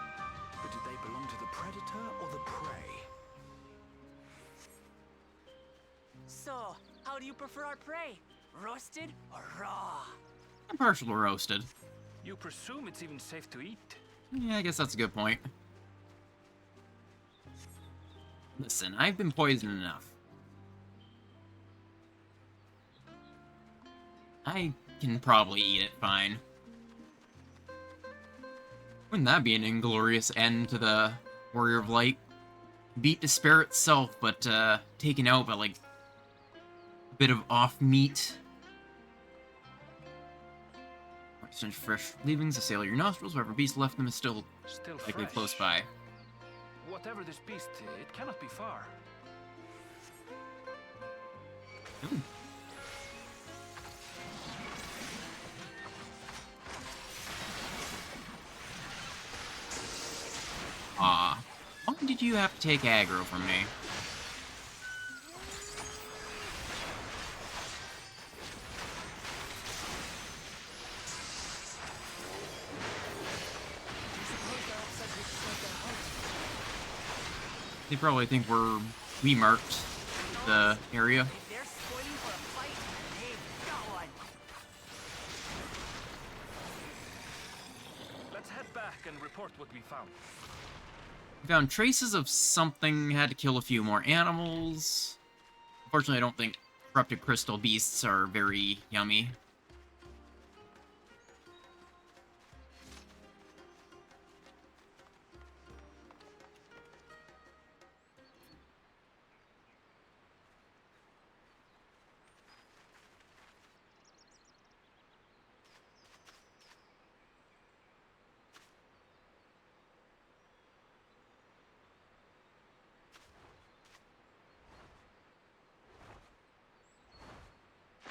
But do they belong to the predator or the prey? So, how do you prefer our prey? Roasted or raw? I'm partial to roasted. You presume it's even safe to eat? Yeah, I guess that's a good point. Listen, I've been poisoned enough. I can probably eat it fine. Wouldn't that be an inglorious end to the Warrior of Light? Beat despair itself, but taken out by, like, a bit of off-meat. Stench fresh leavings assail your nostrils, wherever beast left them is still likely fresh. close by. Whatever this beast, it cannot be far. Ooh. Aw, why did you have to take aggro from me? They probably think we marked the area. If they're spoiling for a fight, they've got one. Let's head back and report what we found. We found traces of something, had to kill a few more animals. Unfortunately, I don't think corrupted crystal beasts are very yummy.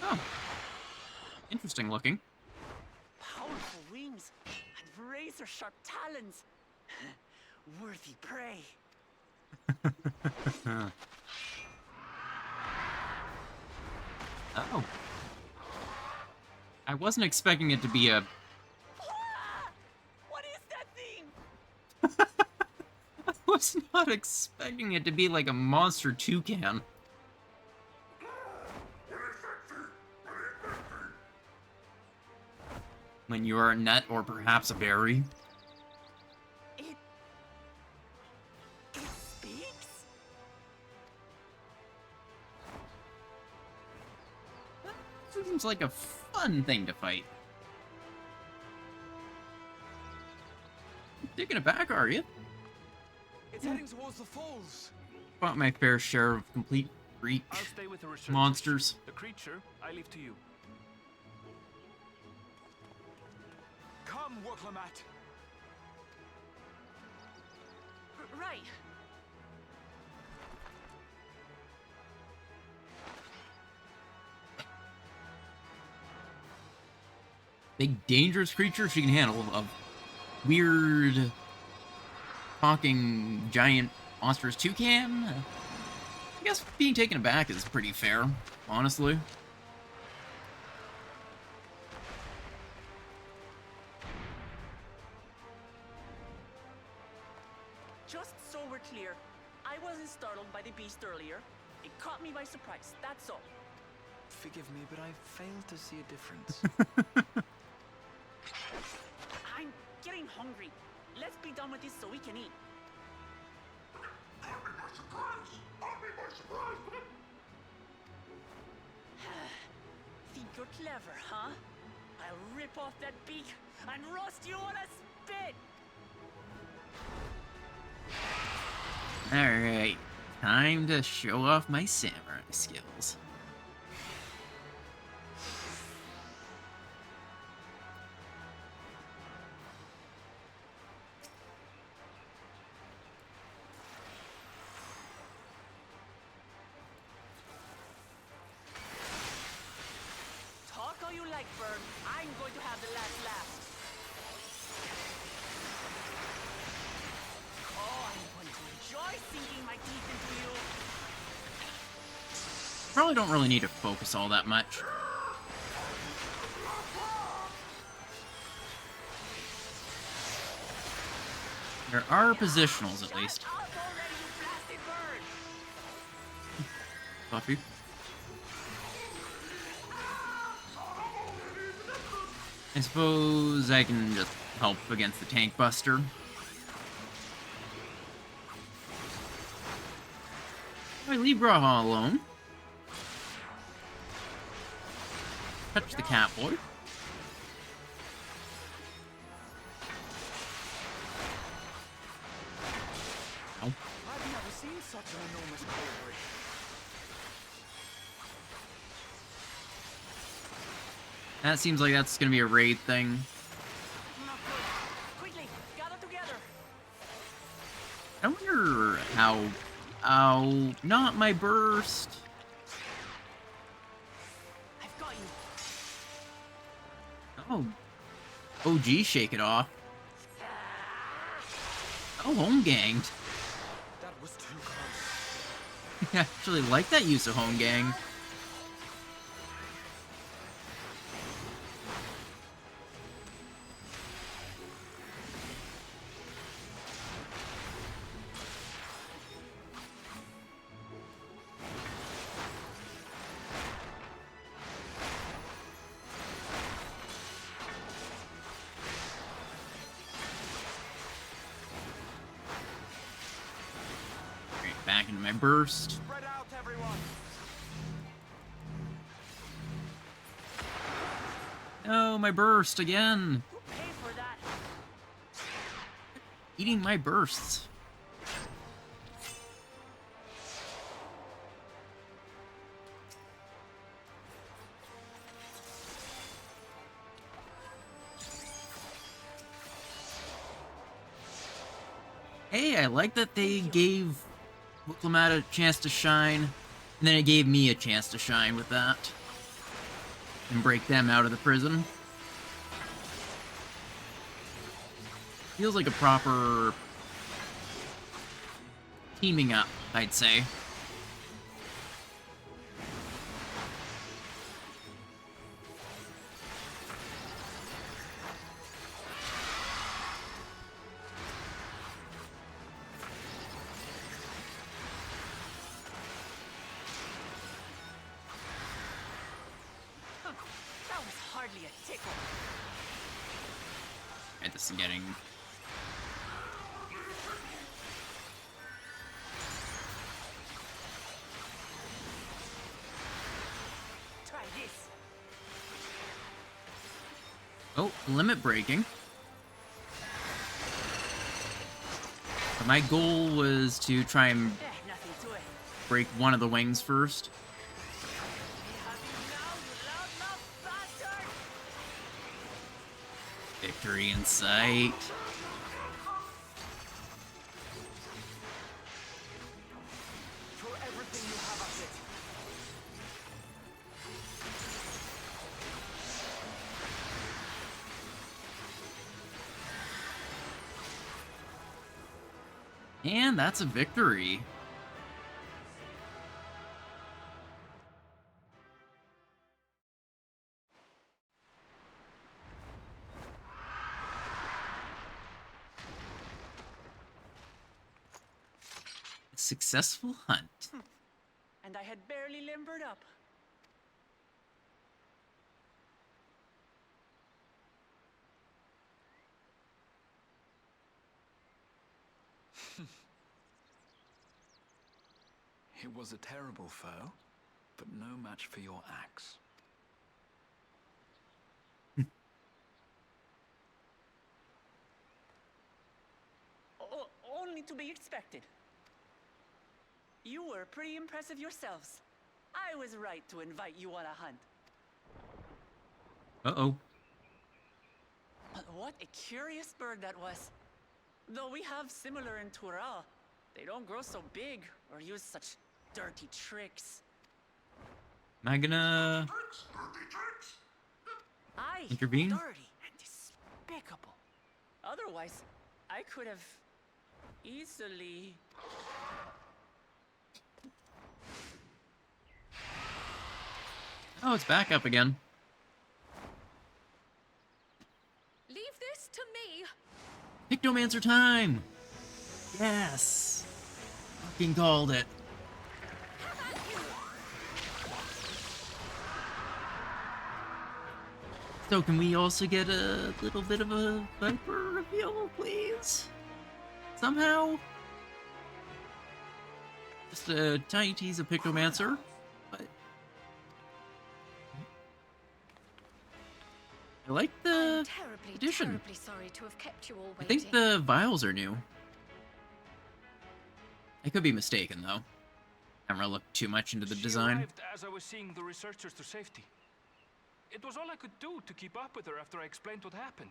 Oh. Interesting looking. Powerful wings and razor-sharp talons. Worthy prey. Oh. I wasn't expecting it to be a... Ah! What is that thing? I was not expecting it to be like a monster toucan. When you are a nut or perhaps a berry. It Seems like a fun thing to fight. Taking it back, are you? It's heading towards the falls. Fought my fair share of complete freak I'll stay with the researchers. monsters. The creature, I leave to you. Come, Woklamat. Right. Big dangerous creature she can handle. A weird talking giant monstrous toucan. I guess being taken aback is pretty fair, honestly. Just so we're clear, I wasn't startled by the beast earlier. It caught me by surprise, that's all. Forgive me, but I failed to see a difference. I'm getting hungry. Let's be done with this so we can eat. Think you're clever, huh? I'll rip off that beak and roast you on a spit! Alright, time to show off my samurai skills. Talk all you like, Bird. I'm going to have the last laugh. Oh, I'm going to enjoy sinking my teeth into you. Probably don't really need to focus all that much. There are positionals, at least. Shut up already, you blasted bird! Buffy. I suppose I can just help against the tank buster. I leave Graha alone. Touch the cat boy. Oh. I've never seen such an enormous cobra. That seems like that's gonna be a raid thing. Not good. Quickly, gather together. I wonder how... Ow, not my burst. I've got you. Oh. OG, shake it off. Oh, home ganged. That was too close. I actually like that use of home gang. Right, back into my burst. Spread out, everyone. Oh, my burst again. Who paid for that? Eating my bursts. Hey, I like that they gave Woklamat a chance to shine, and then it gave me a chance to shine with that. And break them out of the prison. Feels like a proper teaming up, I'd say. That was hardly a tickle. Right, this is getting... Try this. limit breaking. But my goal was to try and Nothing to it. break one of the wings first. Have you now, you loudmouth bastard! Victory in sight. Throw everything you have at it. And that's a victory. A successful hunt. And I had barely limbered up. It was a terrible foe, but no match for your axe. Only to be expected. You were pretty impressive yourselves. I was right to invite you on a hunt. Uh-oh. What a curious bird that was. Though we have similar in Tural, they don't grow so big or use such dirty tricks. Am I gonna Aye, intervene? dirty and despicable. Otherwise, I could have easily... Oh, it's back up again. Leave this to me. Pictomancer time! Yes! Fucking called it. So can we also get a little bit of a Viper reveal, please? Somehow? Just a tiny tease of Pictomancer, but... I like the I'm addition. terribly sorry to have kept you all I waiting. think the vials are new. I could be mistaken, though. I haven't really looked too much into the She design. arrived as I was seeing the researchers to safety. It was all I could do to keep up with her after I explained what happened.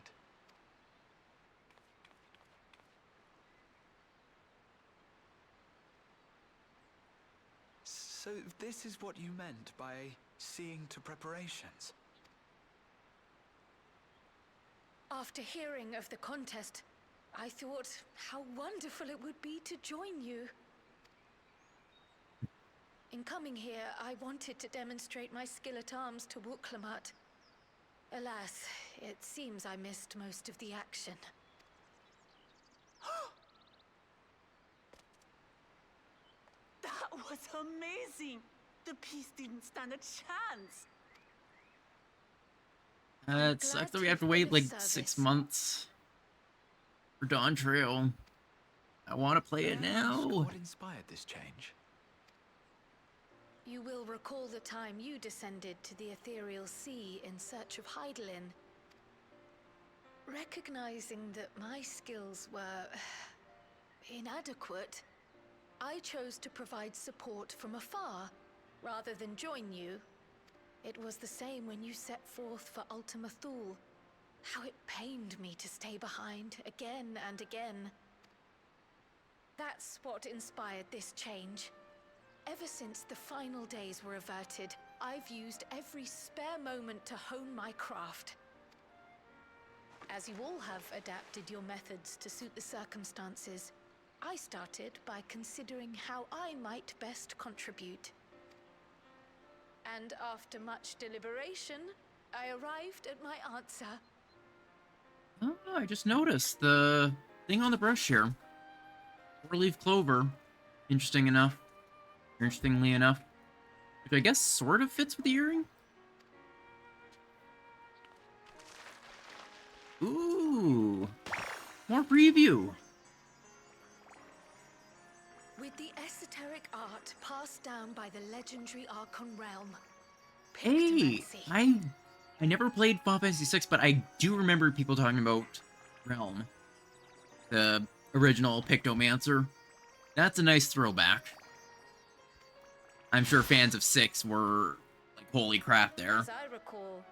So this is what you meant by seeing to preparations? After hearing of the contest, I thought how wonderful it would be to join you. In coming here, I wanted to demonstrate my skill at arms to Wuklamut. Alas, it seems I missed most of the action. That was amazing! The piece didn't stand a chance! It sucks that we have to wait like 6 months for Dawn Trail. I want to play it May I ask now. what inspired this change? You will recall the time you descended to the ethereal sea in search of Heidelin. Recognizing that my skills were inadequate, I chose to provide support from afar rather than join you. It was the same when you set forth for Ultima Thule. How it pained me to stay behind again and again. That's what inspired this change. Ever since the final days were averted, I've used every spare moment to hone my craft. As you all have adapted your methods to suit the circumstances, I started by considering how I might best contribute. And after much deliberation, I arrived at my answer. Oh, I just noticed the thing on the brush here. Four-leaf clover. Interestingly enough. Which I guess sort of fits with the earring. Ooh. More preview. With the esoteric art passed down by the legendary Archon realm, Hey, Pictomancy. I I never played Final Fantasy VI, but I do remember people talking about Realm, the original Pictomancer. That's a nice throwback. I'm sure fans of 6 were like, holy crap there. As I recall,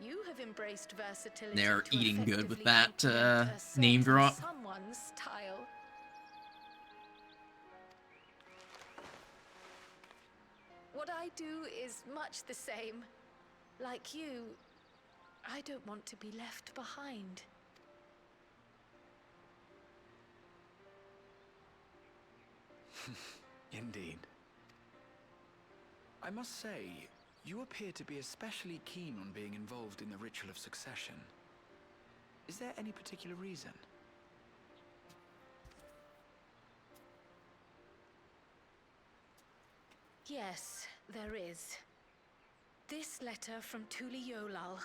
you have embraced versatility. They're to eating good with effectively that implement a name certain drop. Someone's style. What I do is much the same. Like you, I don't want to be left behind. Indeed. I must say, you appear to be especially keen on being involved in the ritual of succession. Is there any particular reason? Yes, there is. This letter from Tuli Yolal.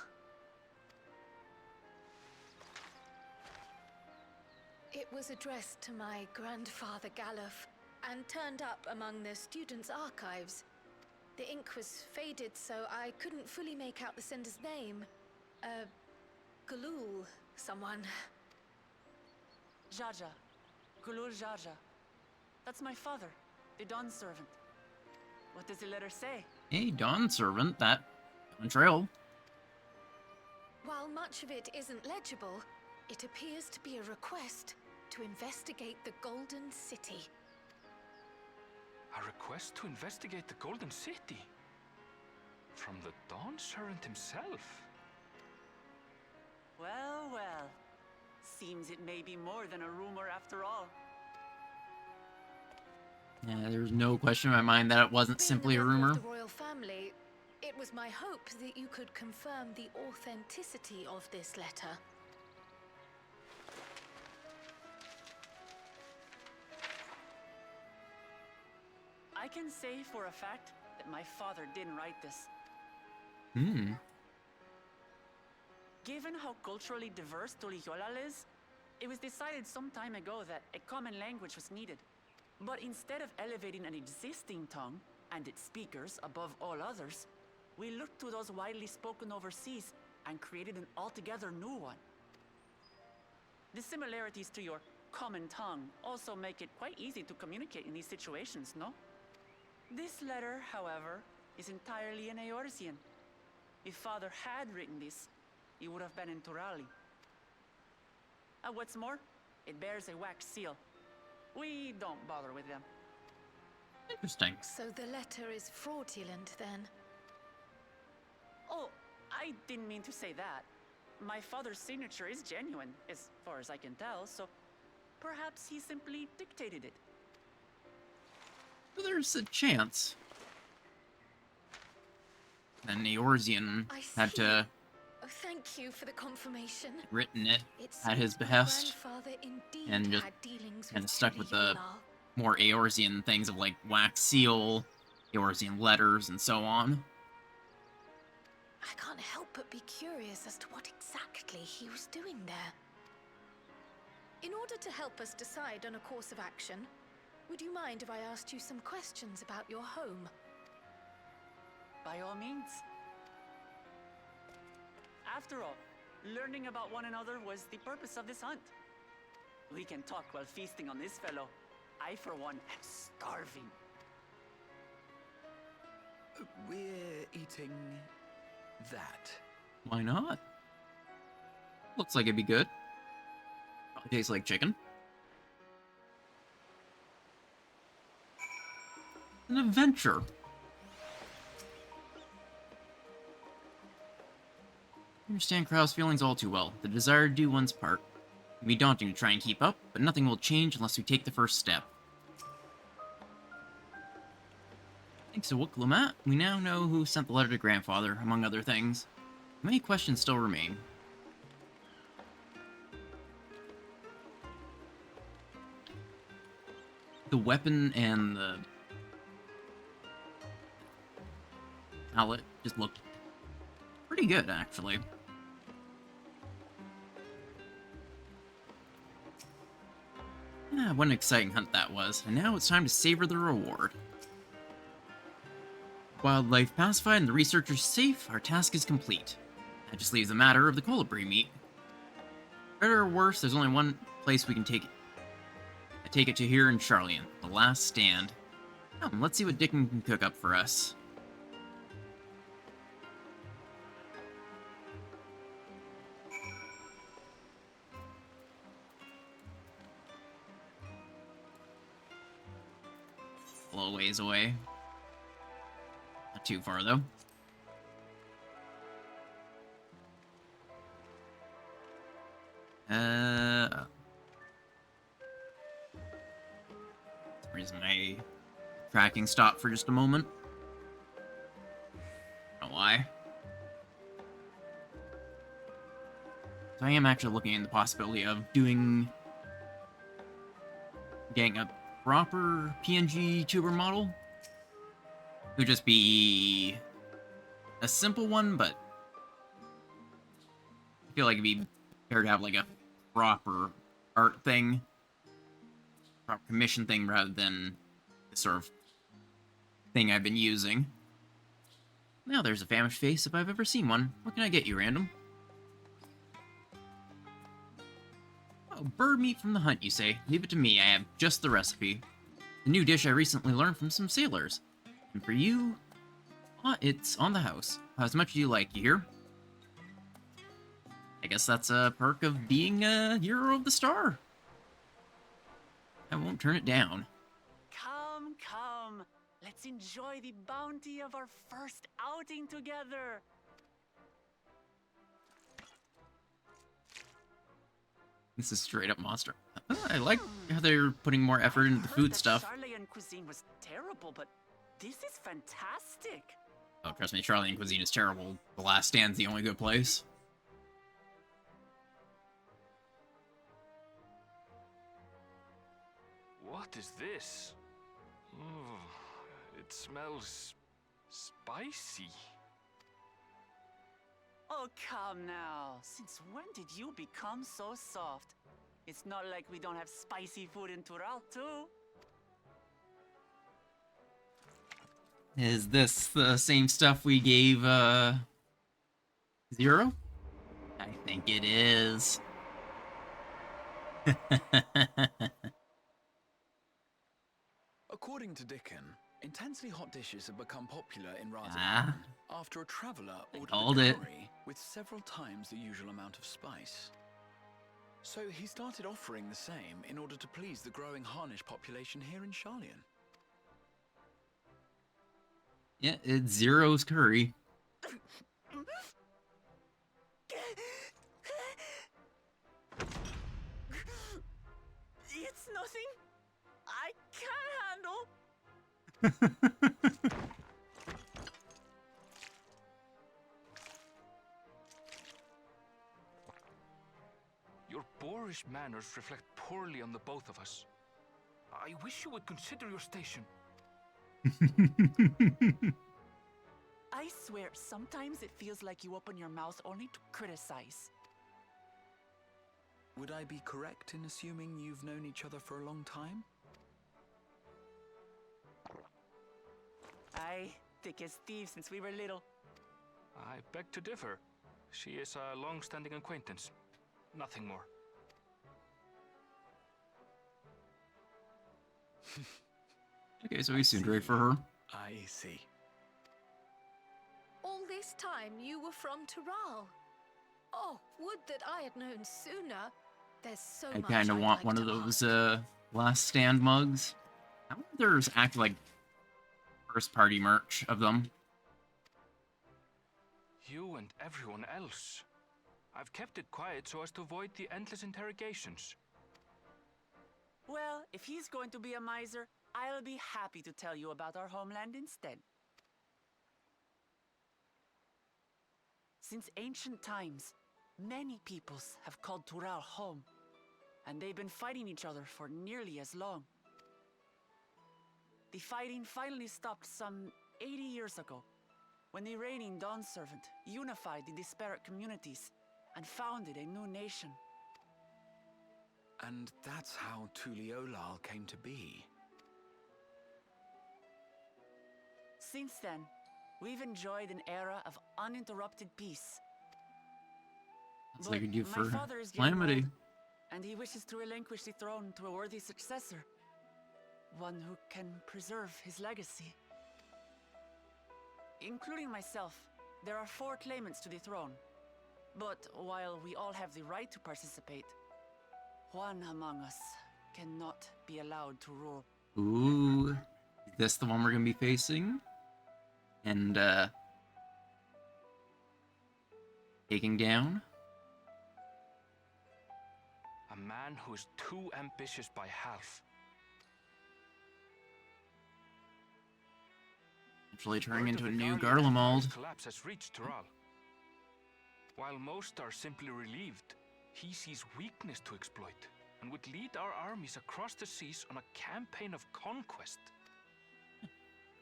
It was addressed to my grandfather Galuf and turned up among the students' archives. The ink was faded, so I couldn't fully make out the sender's name. Galul, someone. Jaja. Gulul Jaja. That's my father, the Dawn servant. What does the letter say? Hey, Dawn servant, that on trail. While much of it isn't legible, it appears to be a request to investigate the Golden City. A request to investigate the Golden City? From the Dawn Servant himself? Well, well. Seems it may be more than a rumor after all. Yeah, there's no question in my mind that it wasn't Being simply a member of rumor. the royal family, it was my hope that you could confirm the authenticity of this letter. I can say for a fact that my father didn't write this. Hmm. Given how culturally diverse Tuliyollal is, it was decided some time ago that a common language was needed. But instead of elevating an existing tongue and its speakers above all others, we looked to those widely spoken overseas and created an altogether new one. The similarities to your common tongue also make it quite easy to communicate in these situations, no? This letter, however, is entirely in Eorzean. If Father had written this, it would have been in Turali. What's more, it bears a wax seal. We don't bother with them. Interesting. So the letter is fraudulent, then? Oh, I didn't mean to say that. My father's signature is genuine, as far as I can tell, so perhaps he simply dictated it. There's a chance. And Eorzean I had see. to Oh, thank you for the confirmation. written it It at his seems my behest, grandfather indeed and just had dealings kinda with stuck with the- Tuli-Yolal. more Eorzean things of like wax seal, Eorzean letters, and so on. I can't help but be curious as to what exactly he was doing there. In order to help us decide on a course of action, would you mind if I asked you some questions about your home? By all means. After all, learning about one another was the purpose of this hunt. We can talk while feasting on this fellow. I, for one, am starving. We're eating that. Why not? Looks like it'd be good. Probably tastes like chicken. An adventure. I understand Krau's feelings all too well. The desire to do one's part. It can be daunting to try and keep up, but nothing will change unless we take the first step. Thanks to Wuklumat, we now know who sent the letter to Grandfather, among other things. Many questions still remain. The weapon and the mallet just looked pretty good, actually. Ah, what an exciting hunt that was, and now it's time to savor the reward. Wildlife pacified and the researchers safe, our task is complete. That just leaves the matter of the colibri meat. Better or worse, there's only one place we can take it. I take it to here in Charlian, the last stand. Come, let's see what Dickon can cook up for us. A little ways away. Not too far, though. For some reason my tracking stopped for just a moment. I don't know why. So I am actually looking into the possibility of getting a proper PNG tuber model. It would just be a simple one, but I feel like it'd be better to have like a proper art thing, proper commission thing, rather than the sort of thing I've been using. Now there's a famished face if I've ever seen one. What can I get you, random? Oh, bird meat from the hunt, you say? Leave it to me, I have just the recipe. The new dish I recently learned from some sailors. And for you, it's on the house. As much as you like, you hear? I guess that's a perk of being a hero of the star. I won't turn it down. Come, come. Let's enjoy the bounty of our first outing together. This is straight up monster. I like how they're putting more effort into the food stuff. Charlian cuisine was terrible, but this is fantastic. Oh, trust me, Charlian cuisine is terrible. The Last Stand's the only good place. What is this? Oh, it smells spicy. Oh, come now. Since when did you become so soft? It's not like we don't have spicy food in Tural, too. Is this the same stuff we gave, Zero? I think it is. According to Dickon, intensely hot dishes have become popular in Raza after a traveler called ordered a it. curry with several times the usual amount of spice. So he started offering the same in order to please the growing Harnish population here in Charlian. Yeah, it's Zero's curry. It's nothing I can't handle. Your boorish manners reflect poorly on the both of us. I wish you would consider your station. I swear, sometimes it feels like you open your mouth only to criticize. Would I be correct in assuming you've known each other for a long time? Aye, thick as thieves since we were little. I beg to differ. She is a long-standing acquaintance. Nothing more. Okay, so we seemed ready for her. I see. All this time you were from Tural. Oh, would that I had known sooner. There's so I much kind of I'd want like one of to those, ask. Last Stand mugs. I wonder if there's actually, like, first-party merch of them. You and everyone else. I've kept it quiet so as to avoid the endless interrogations. Well, if he's going to be a miser, I'll be happy to tell you about our homeland instead. Since ancient times, many peoples have called Tural home, and they've been fighting each other for nearly as long. The fighting finally stopped some 80 years ago, when the reigning Dawn Servant unified the disparate communities and founded a new nation. And that's how Tuliolal came to be. Since then, we've enjoyed an era of uninterrupted peace. That's like I do my for father is getting Calamity. old, and he wishes to relinquish the throne to a worthy successor. One who can preserve his legacy. Including myself, there are 4 claimants to the throne. But while we all have the right to participate, one among us cannot be allowed to rule. Ooh, is this the one we're gonna be facing? And, taking down? A man who is too ambitious by half. Eventually turning Word into of a the new Guardian Empire's Garlemald. collapse has reached Tural. While most are simply relieved, he sees weakness to exploit and would lead our armies across the seas on a campaign of conquest.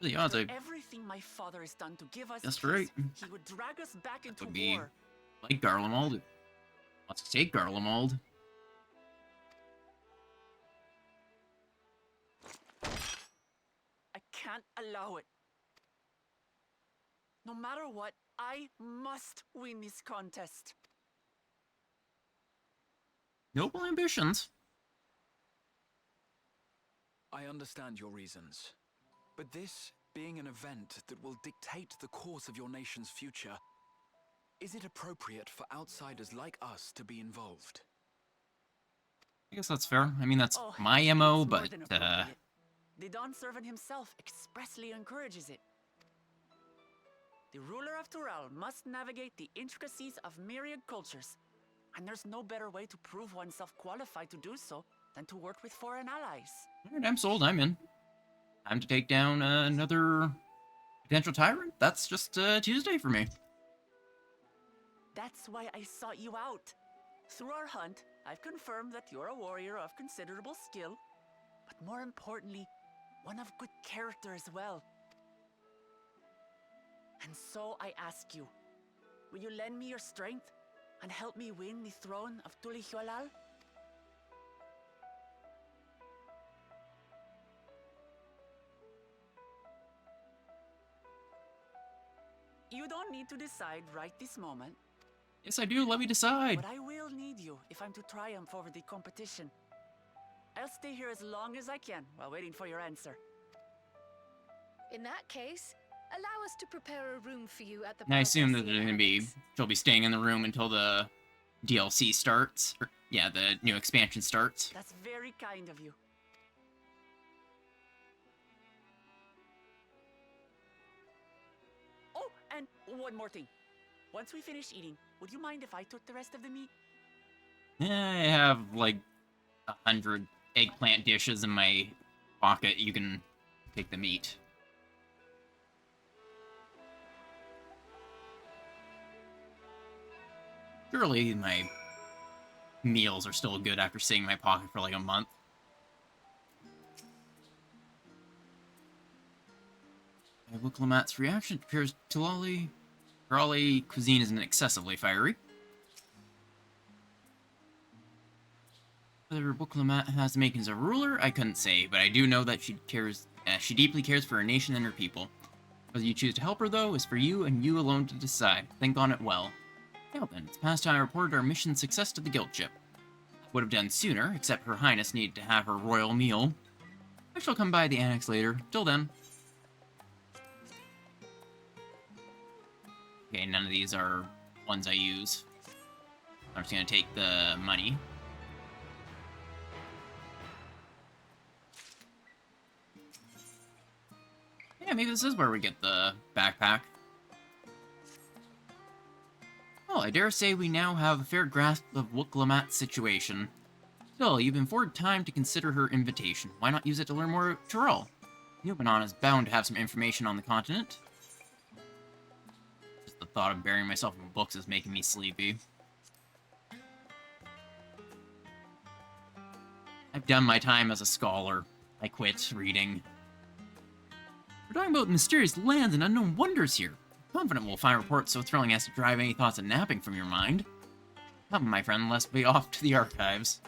The odds For I everything my father has done to give us guessed peace, right. he would drag us back into Would be war. like Garlemald. Let's take Garlemald. I can't allow it. No matter what, I must win this contest. Noble ambitions. I understand your reasons. But this being an event that will dictate the course of your nation's future, is it appropriate for outsiders like us to be involved? I guess that's fair. I mean, that's Oh, my it's MO, more but, than appropriate. The Dawn Servant himself expressly encourages it. The ruler of Tural must navigate the intricacies of myriad cultures, and there's no better way to prove oneself qualified to do so than to work with foreign allies. alright, I'm sold. I'm in. Time to take down another potential tyrant. That's just Tuesday for me. That's why I sought you out. Through our hunt, I've confirmed that you're a warrior of considerable skill, but more importantly, one of good character as well. And so I ask you, will you lend me your strength and help me win the throne of Tulihualal? You don't need to decide right this moment, Yes, I do. Let me decide. but I will need you if I'm to triumph over the competition. I'll stay here as long as I can while waiting for your answer. In that case, allow us to prepare a room for you at the And I assume that Palpatine they're gonna be. Annex. She'll be staying in the room until the DLC starts. Or, yeah, the new expansion starts. That's very kind of you. Oh, and one more thing. Once we finish eating, would you mind if I took the rest of the meat? I have like 100 eggplant dishes in my pocket. You can take the meat. Surely my meals are still good after sitting in my pocket for like a month. Wooklamat's reaction appears Raleigh cuisine isn't excessively fiery. Whether Wooklamat has the makings of a ruler, I couldn't say, but I do know that she deeply cares for her nation and her people. Whether you choose to help her, though, is for you and you alone to decide. Think on it well. Now then, it's past time I reported our mission success to the guild ship. Would have done sooner, except Her Highness needed to have her royal meal. I shall come by the annex later. Till then. Okay, none of these are ones I use. I'm just gonna take the money. Yeah, maybe this is where we get the backpack. Well, I dare say we now have a fair grasp of Wooklamat's situation. Still, you've been afforded time to consider her invitation. Why not use it to learn more about Tyrell? Nubanon is bound to have some information on the continent. Just the thought of burying myself in books is making me sleepy. I've done my time as a scholar. I quit reading. We're talking about mysterious lands and unknown wonders here. I'm confident we'll find reports so thrilling as to drive any thoughts of napping from your mind. Come, my friend, let's be off to the archives.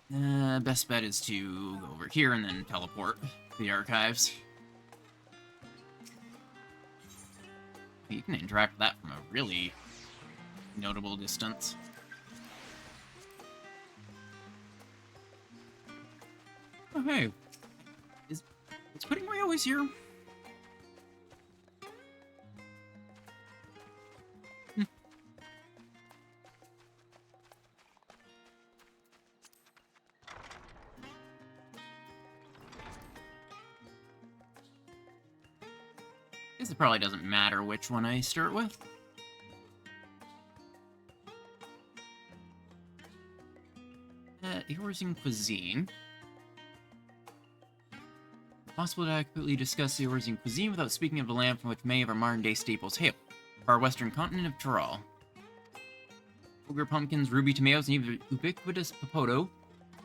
Best bet is to go over here and then teleport to the archives. You can interact with that from a really notable distance. Oh, hey. Is Puddingway always here? Guess it probably doesn't matter which one I start with. Eorzing cuisine. Possible to adequately discuss the Eorzing cuisine without speaking of the land from which many of our modern-day staples hail, our western continent of Tyrol. Ogre pumpkins, ruby tomatoes, and even ubiquitous popoto.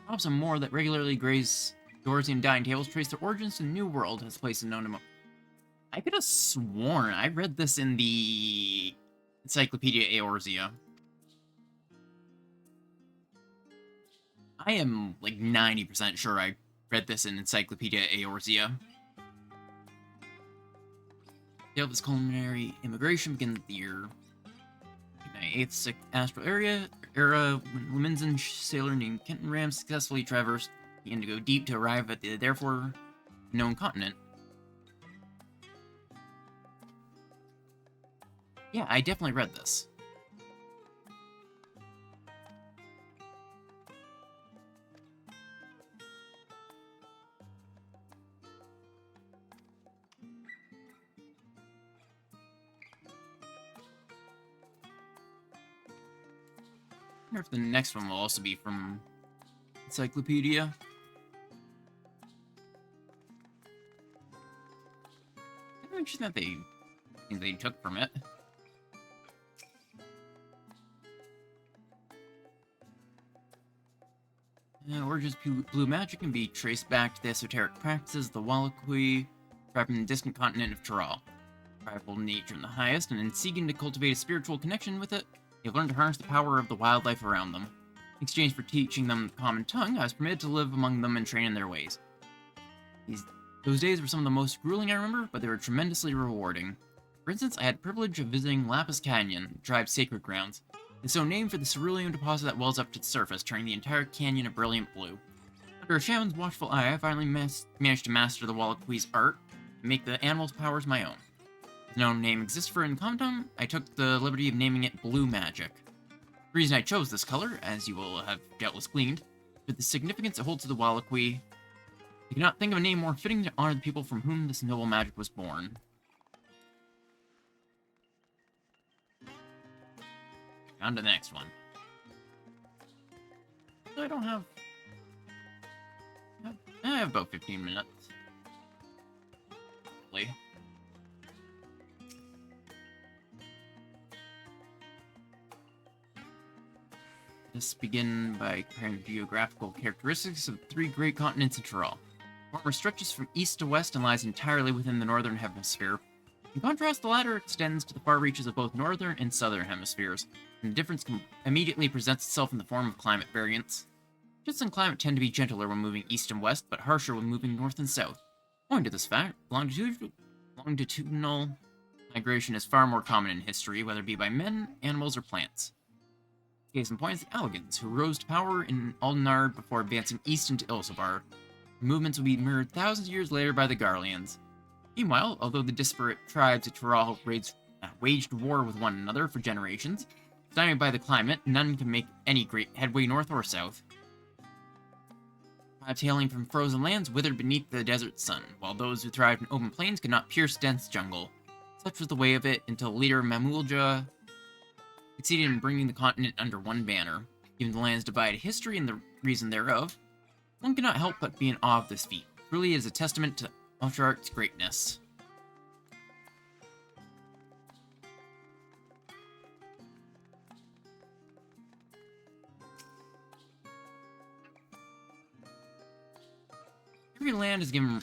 Crops and more that regularly graze Eorzean dining tables trace their origins to the New World as places known to I could have sworn I read this in the Encyclopedia Eorzea. I am like 90% sure I read this in Encyclopedia Eorzea. The tale of this culinary immigration begins the year 8th astral era when Leminson sailor named Kenton Ram successfully traversed the Indigo Deep to arrive at the therefore known continent. Yeah, I definitely read this. I wonder if the next one will also be from Encyclopedia. I'm interested that they took from it. Origins of blue magic can be traced back to the esoteric practices of the Wallachui, described in the distant continent of Tyrol. Tribal nature in the highest, and in seeking to cultivate a spiritual connection with it, they've learned to harness the power of the wildlife around them. In exchange for teaching them the common tongue, I was permitted to live among them and train in their ways. Those days were some of the most grueling I remember, but they were tremendously rewarding. For instance, I had the privilege of visiting Lapis Canyon, the tribe's sacred grounds. It's so named for the cerulean deposit that wells up to the surface, turning the entire canyon a brilliant blue. Under a shaman's watchful eye, I finally managed to master the Wallachui's art and make the animal's powers my own. If no name exists for it in common tongue, I took the liberty of naming it Blue Magic. The reason I chose this color, as you will have doubtless gleaned, is the significance it holds to the Wallachui. I cannot think of a name more fitting to honor the people from whom this noble magic was born. On to the next one. I don't have... I have about 15 minutes. Hopefully. Let's begin by comparing the geographical characteristics of the three great continents in Tyrol. The former stretches from east to west and lies entirely within the northern hemisphere. In contrast, the latter extends to the far reaches of both northern and southern hemispheres, and the difference immediately presents itself in the form of climate variance. Shifts in climate tend to be gentler when moving east and west, but harsher when moving north and south. Owing to this fact, longitudinal migration is far more common in history, whether it be by men, animals, or plants. Case in point is the Alligans, who rose to power in Aldenard before advancing east into Ilsabard. The movements would be mirrored thousands of years later by the Garleans. Meanwhile, although the disparate tribes of Tyrol waged war with one another for generations, stymied by the climate, none can make any great headway north or south. Tribes hailing from frozen lands withered beneath the desert sun, while those who thrived in open plains could not pierce dense jungle. Such was the way of it until leader Mamulja succeeded in bringing the continent under one banner. Given the land's divided history and the reason thereof, one cannot help but be in awe of this feat. Truly, it is a testament to Ultrarch's greatness. Every land has given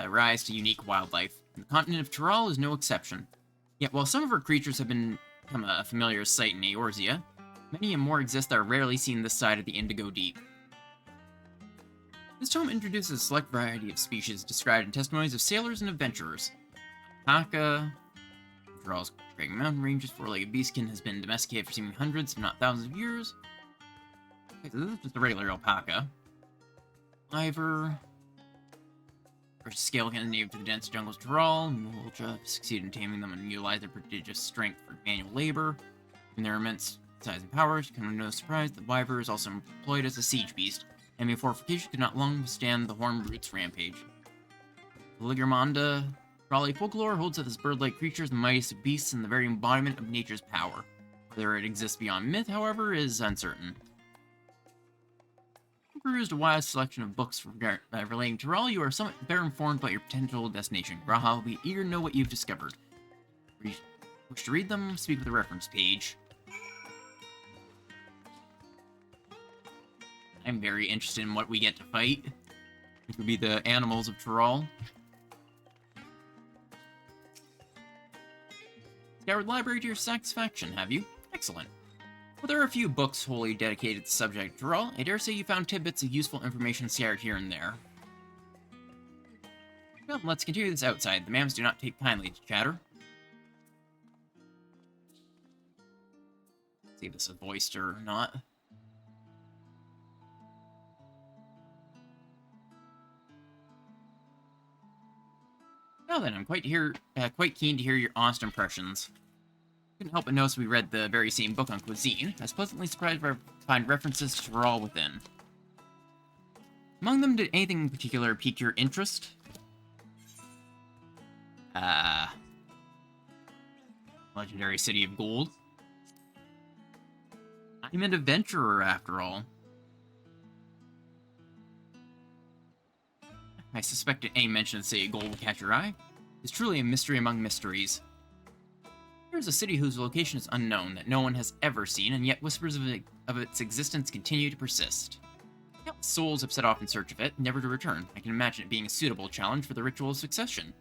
rise to unique wildlife, and the continent of Tyrol is no exception. Yet while some of our creatures have become a familiar sight in Eorzea, many and more exist that are rarely seen this side of the Indigo Deep. This tome introduces a select variety of species described in testimonies of sailors and adventurers. Alpaca, Tyrol's Dragon Mountain Range's four-legged beastkin has been domesticated for seemingly hundreds, if not thousands of years. Okay, so this is just a regular alpaca. Ivor. First scale can native to the dense jungles Tyrol. Mulcha succeeded in taming them and utilize their prodigious strength for manual labor. Given their immense size and powers, it can be no surprise that Wyver is also employed as a siege beast. Enemy fortification could not long withstand the Horn Brute's rampage. The Ligermonda Raleigh folklore holds that this bird-like creature is the mightiest of beasts and the very embodiment of nature's power. Whether it exists beyond myth, however, is uncertain. Perused a wide selection of books relating to Raleigh, you are somewhat better informed about your potential destination. Graha will be eager to know what you've discovered. Wish to read them? Speak with the reference page. I'm very interested in what we get to fight. It could be the animals of Tyrol. Scoured library to your satisfaction, have you? Excellent. Well, there are a few books wholly dedicated to the subject of Tyrol. I dare say you found tidbits of useful information scattered here and there. Well, let's continue this outside. The mams do not take kindly to chatter. Let's see if this is voiced or not. Now then, I'm quite keen to hear your honest impressions. Couldn't help but notice we read the very same book on cuisine. I was pleasantly surprised to find references to Tyrol within. Among them, did anything in particular pique your interest? Legendary City of Gold. I'm an adventurer, after all. I suspected any mention of the City of Gold would catch your eye. It's truly a mystery among mysteries. Here's a city whose location is unknown, that no one has ever seen, and yet whispers of its existence continue to persist. Countless souls have set off in search of it, never to return. I can imagine it being a suitable challenge for the ritual of succession.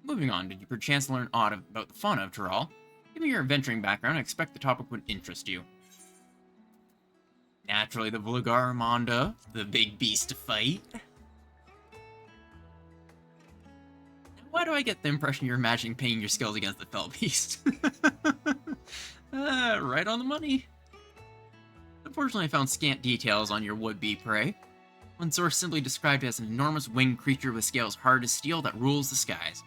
Moving on, did you perchance learn aught about the fauna of Tyrol? Given your adventuring background, I expect the topic would interest you. Naturally, the Vlugarmonda, the big beast to fight. Why do I get the impression you're imagining paying your skills against the fell beast? Right on the money. Unfortunately, I found scant details on your would-be prey. One source simply described it as an enormous winged creature with scales hard as steel that rules the skies.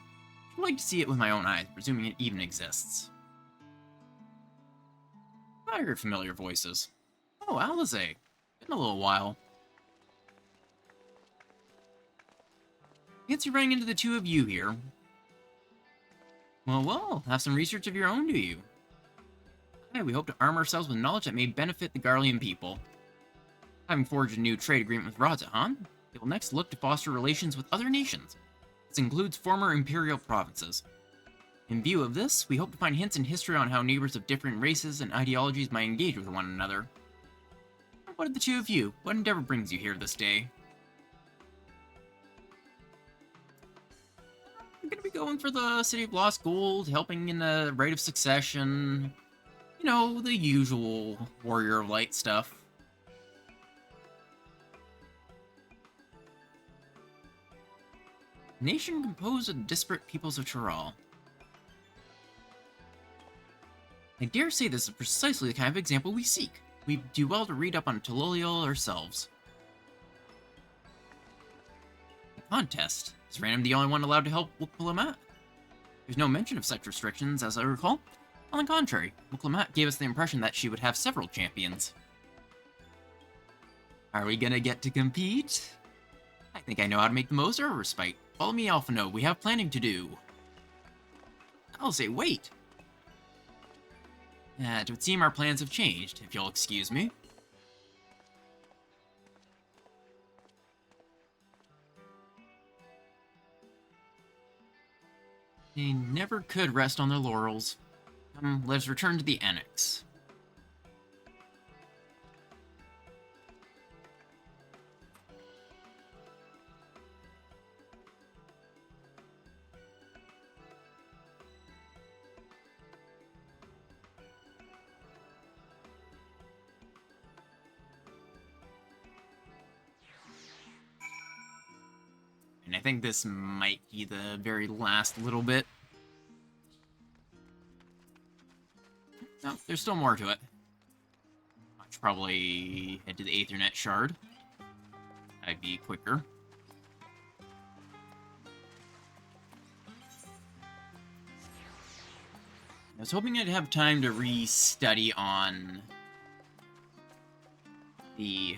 I'd like to see it with my own eyes, presuming it even exists. I heard familiar voices. Oh, Alizé. Been a little while. Fancy running into the two of you here. Well, have some research of your own, do you? Hey, we hope to arm ourselves with knowledge that may benefit the Garlean people. Having forged a new trade agreement with Radzahan, it will next look to foster relations with other nations. This includes former imperial provinces. In view of this, we hope to find hints in history on how neighbors of different races and ideologies might engage with one another. What of the two of you? What endeavor brings you here this day? I'm gonna be going for the City of Lost Gold, helping in the Rite of Succession. You know, the usual Warrior of Light stuff. Nation composed of disparate peoples of Tyrol. I dare say this is precisely the kind of example we seek. We'd do well to read up on Tololial ourselves. The contest? Is Random the only one allowed to help Wukalamat? There's no mention of such restrictions, as I recall. On the contrary, Wukalamat gave us the impression that she would have several champions. Are we gonna get to compete? I think I know how to make the most of our respite. Follow me, Alphano. We have planning to do. I'll say wait. It would seem our plans have changed, if you'll excuse me. They never could rest on their laurels. Let's return to the annex. And I think this might be the very last little bit. No, there's still more to it. I should probably head to the Aethernet shard. That'd be quicker. I was hoping I'd have time to re-study on the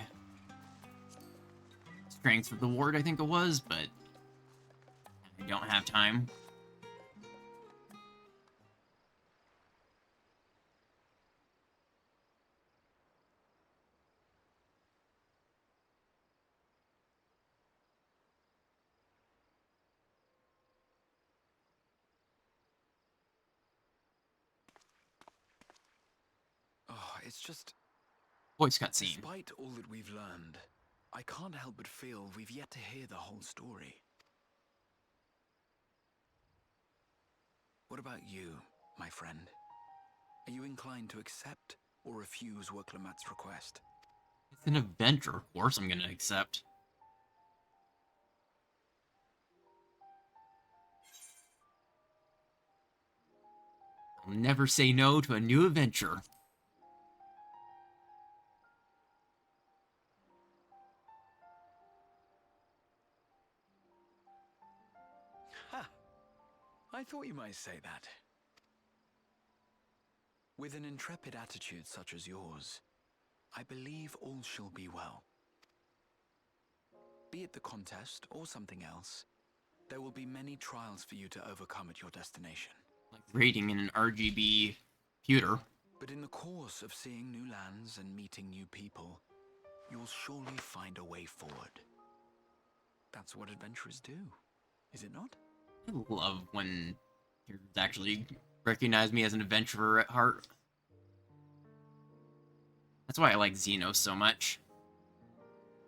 strength of the ward, I think it was, but I don't have time. Oh, it's just... Voice cutscene. Despite all that we've learned, I can't help but feel we've yet to hear the whole story. What about you, my friend? Are you inclined to accept or refuse Worklamat's request? It's an adventure, of course I'm gonna accept. I'll never say no to a new adventure. Ha! I thought you might say that. With an intrepid attitude such as yours, I believe all shall be well. Be it the contest or something else, there will be many trials for you to overcome at your destination. Like raiding in an RGB computer. But in the course of seeing new lands and meeting new people, you'll surely find a way forward. That's what adventurers do, is it not? I love when you actually recognize me as an adventurer at heart. That's why I like Xenos so much.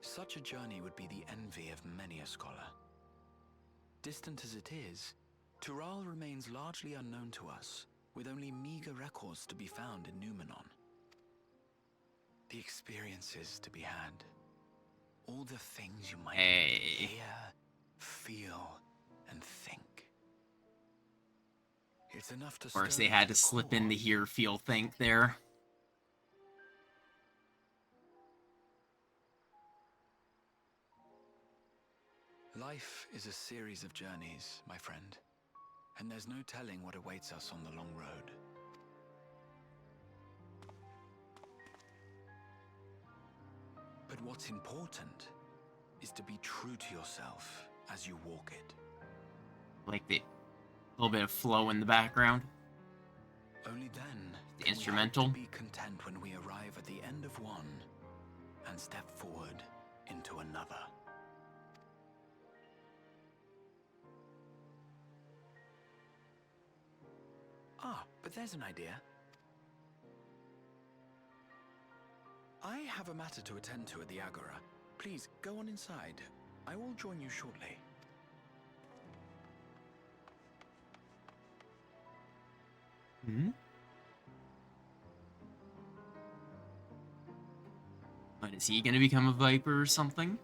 Such a journey would be the envy of many a scholar. Distant as it is, Tural remains largely unknown to us, with only meager records to be found in Numenon. The experiences to be had, all the things you might hear, feel, and think. It's enough to... Of course, they had to slip in the hear, feel, think there. Life is a series of journeys, my friend, and there's no telling what awaits us on the long road. But what's important is to be true to yourself as you walk it. Like the little bit of flow in the background. Only then The can instrumental. we hope to be content when we arrive at the end of one and step forward into another. Ah, but there's an idea. I have a matter to attend to at the Agora. Please, go on inside. I will join you shortly. Hmm? But is he gonna become a Viper or something?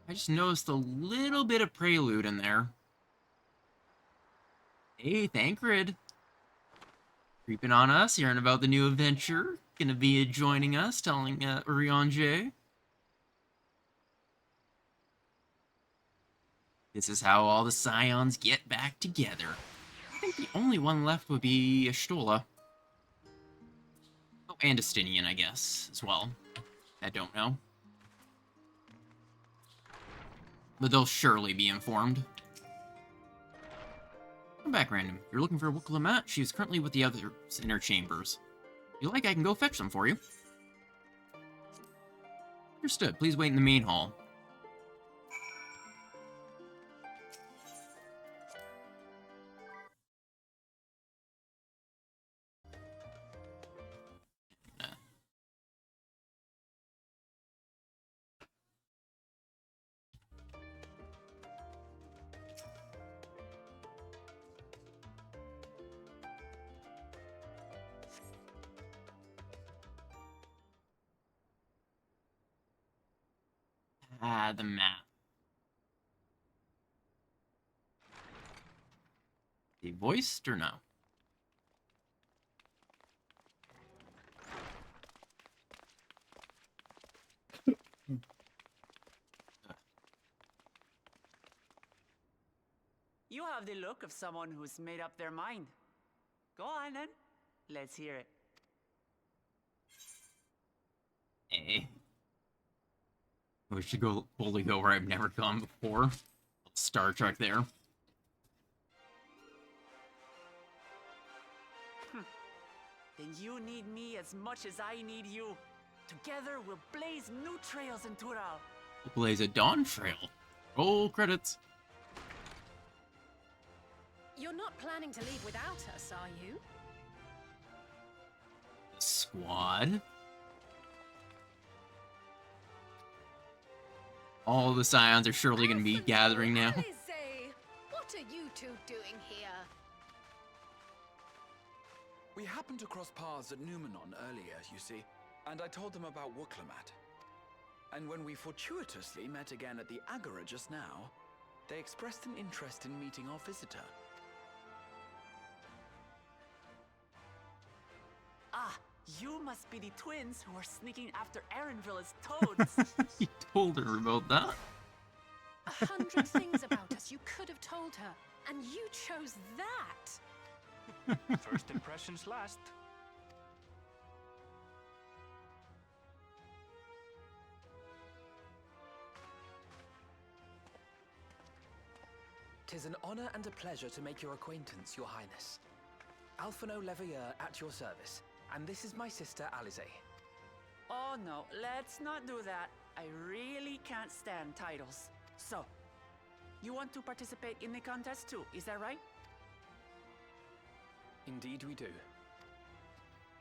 I just noticed a little bit of prelude in there. Hey, Thancred. Creeping on us, hearing about the new adventure. Gonna be joining us, telling Urianger. This is how all the Scions get back together. I think the only one left would be Ashtola. Oh, and Estinian, I guess, as well. I don't know. But they'll surely be informed. Come back, random. You're looking for Wukalamat? She is currently with the others in her chambers. If you like, I can go fetch them for you. Understood. Please wait in the main hall. The map. The voiced or no? You have the look of someone who's made up their mind. Go on then. Let's hear it. Eh. We should go boldly go where I've never gone before. Star Trek there. Then you need me as much as I need you. Together we'll blaze new trails in Tural. Blaze a dawn trail. Roll credits. You're not planning to leave without us, are you? Squad. All the scions are surely going to be gathering now. Alizé, what are you two doing here? We happened to cross paths at Numenon earlier, you see, and I told them about Wuklamat. And when we fortuitously met again at the Agora just now, they expressed an interest in meeting our visitor. Ah, you must be the twins who are sneaking after Erenville as toads. He told her about that. 100 things about us you could have told her, and you chose that. First impressions last. "'Tis an honor and a pleasure to make your acquaintance, Your Highness. Alphino Leveilleur at your service, and this is my sister Alizé." Oh no, let's not do that. I really can't stand titles. So, you want to participate in the contest too, is that right? Indeed we do.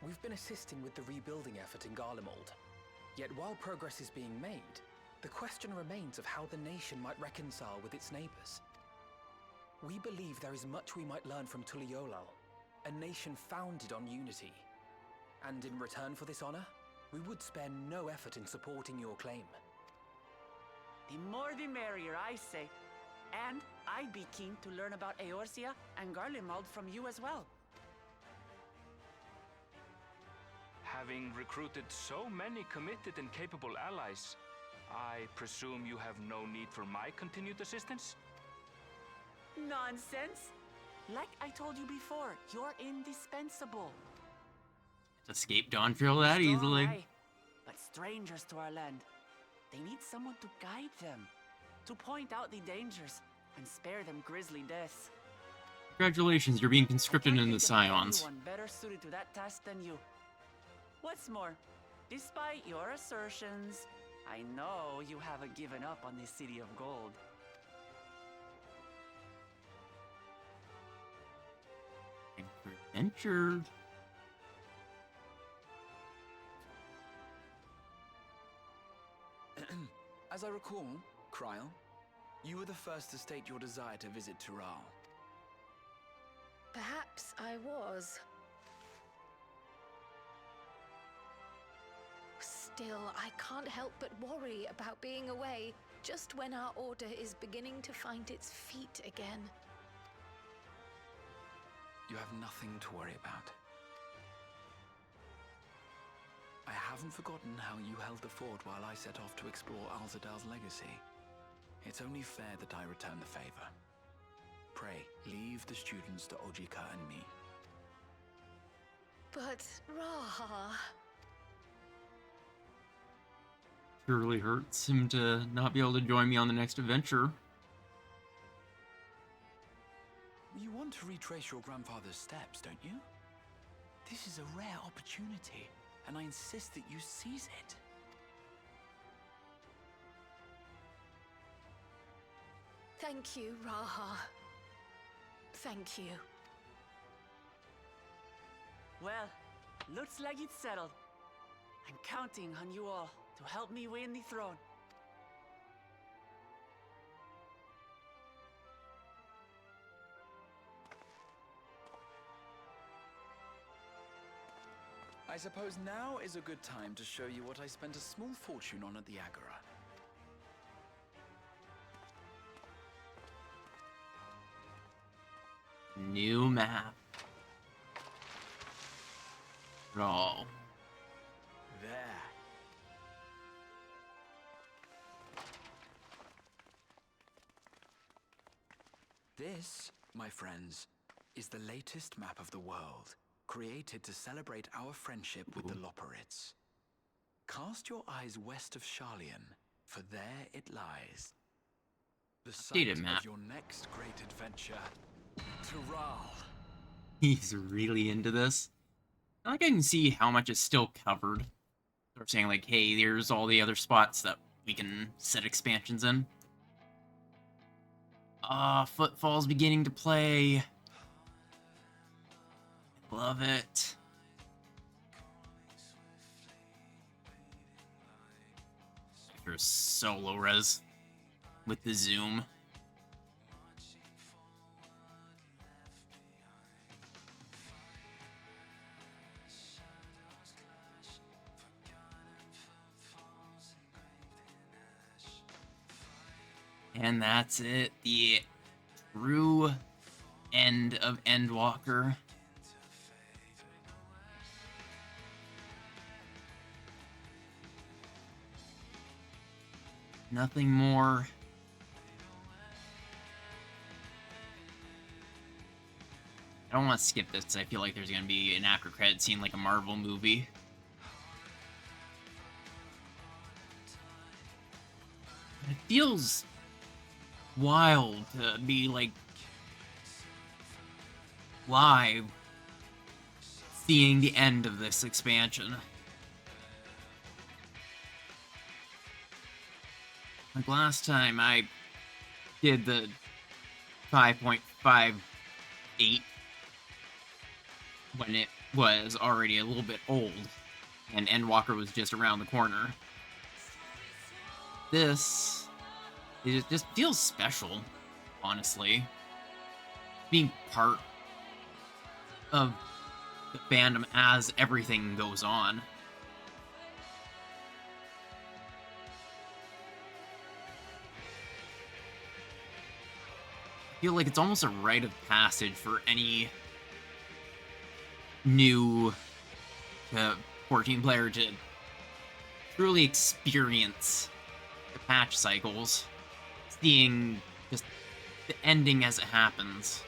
We've been assisting with the rebuilding effort in Garlemald. Yet while progress is being made, the question remains of how the nation might reconcile with its neighbors. We believe there is much we might learn from Tuliolal, a nation founded on unity. And in return for this honor, we would spare no effort in supporting your claim. The more the merrier, I say. And I'd be keen to learn about Eorzea and Garlemald from you as well. Having recruited so many committed and capable allies, I presume you have no need for my continued assistance? Nonsense! Like I told you before, you're indispensable. Escape dawn trail that So easily. am I. But strangers to our land, they need someone to guide them, to point out the dangers, and spare them grisly deaths. Congratulations, you're being conscripted Can't into the think of scions. anyone better suited to that task than you. What's more, despite your assertions, I know you haven't given up on the City of Gold. Adventure. As I recall, Kryl, you were the first to state your desire to visit Tural. Perhaps I was. Still, I can't help but worry about being away just when our order is beginning to find its feet again. You have nothing to worry about. I haven't forgotten how you held the fort while I set off to explore Alzadal's legacy. It's only fair that I return the favor. Pray, leave the students to Ojika and me. But, Raha... Surely hurts him to not be able to join me on the next adventure. You want to retrace your grandfather's steps, don't you? This is a rare opportunity, and I insist that you seize it. Thank you, Raha. Thank you. Well, looks like it's settled. I'm counting on you all to help me win the throne. I suppose now is a good time to show you what I spent a small fortune on at the Agora. New map. Oh. There. This, my friends, is the latest map of the world, created to celebrate our friendship with the Loporrits. Cast your eyes west of Charlian, for there it lies. The site map. of your next great adventure, Tural. He's really into this. I like I can see how much is still covered. They're saying like, hey, there's all the other spots that we can set expansions in. Footfall's beginning to play. Love it. There's solo res with the zoom. And that's it. The true end of Endwalker. Nothing more. I don't want to skip this because I feel like there's going to be an after credit scene like a Marvel movie. It feels wild to be like live seeing the end of this expansion. Like last time I did the 5.58 when it was already a little bit old and Endwalker was just around the corner. This, it just feels special, honestly. Being part of the fandom as everything goes on. I feel like it's almost a rite of passage for any new 14 player to truly experience the patch cycles, seeing just the ending as it happens.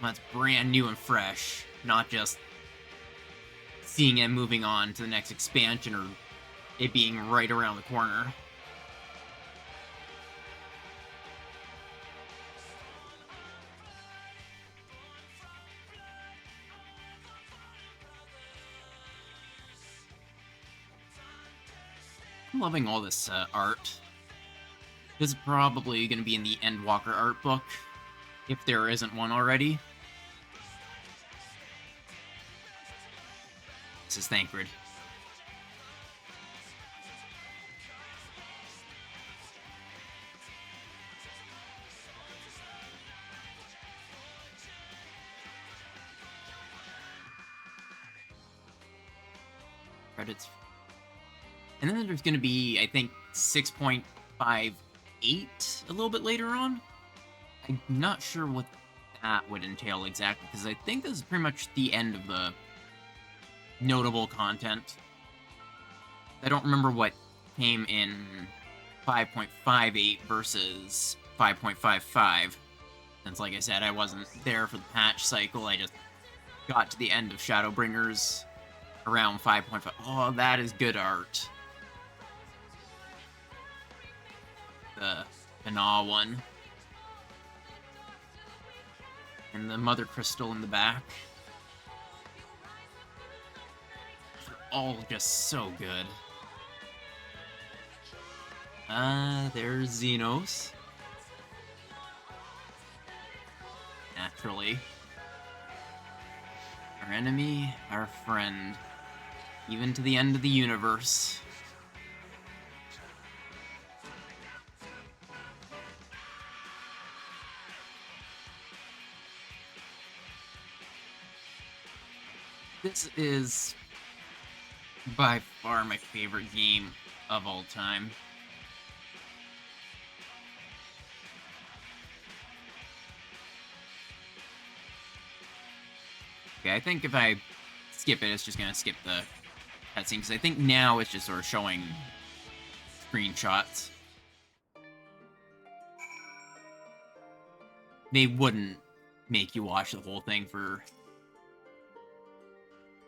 When it's brand new and fresh, not just seeing it moving on to the next expansion or it being right around the corner. I'm loving all this art. This is probably going to be in the Endwalker art book, if there isn't one already. This is Thancred. Credits. And then there's going to be, I think, 6.58 a little bit later on. I'm not sure what that would entail exactly, because I think this is pretty much the end of the notable content. I don't remember what came in 5.58 versus 5.55. Since, like I said, I wasn't there for the patch cycle, I just got to the end of Shadowbringers around 5.5. Oh, that is good art. The Banal one. And the Mother Crystal in the back. They're all just so good. There's Xenos. Naturally. Our enemy, our friend. Even to the end of the universe. This is by far my favorite game of all time. Okay, I think if I skip it, it's just gonna skip the cutscene, because I think now it's just sort of showing screenshots. They wouldn't make you watch the whole thing for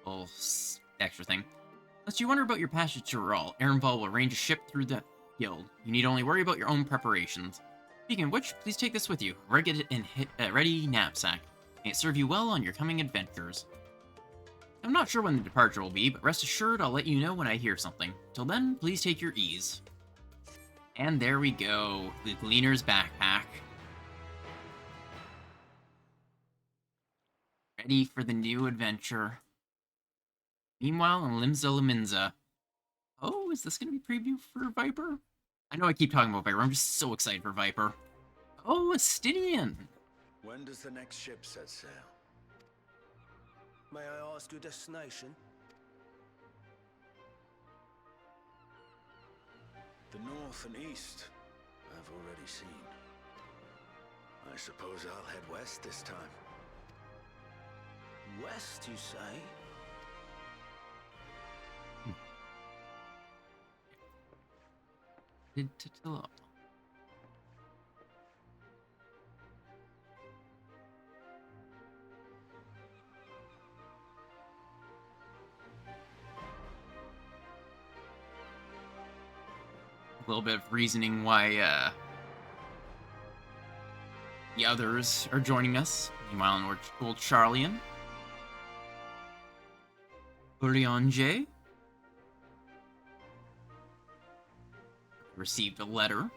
a little extra thing. Unless you wonder about your passage to Ural, Ehrenval will arrange a ship through the guild. You need only worry about your own preparations. Speaking of which, please take this with you. A rugged and ready knapsack. May it serve you well on your coming adventures. I'm not sure when the departure will be, but rest assured I'll let you know when I hear something. Till then, please take your ease. And there we go, the Gleaner's backpack. Ready for the new adventure. Meanwhile, in Limsa Laminza. Oh, is this going to be preview for Viper? I know I keep talking about Viper, I'm just so excited for Viper. Oh, Astidian! When does the next ship set sail? May I ask your destination? The north and east, I've already seen. I suppose I'll head west this time. West, you say? Titilla. A little bit of reasoning why the others are joining us. Meanwhile, in Old Charlian. Urianje received a letter.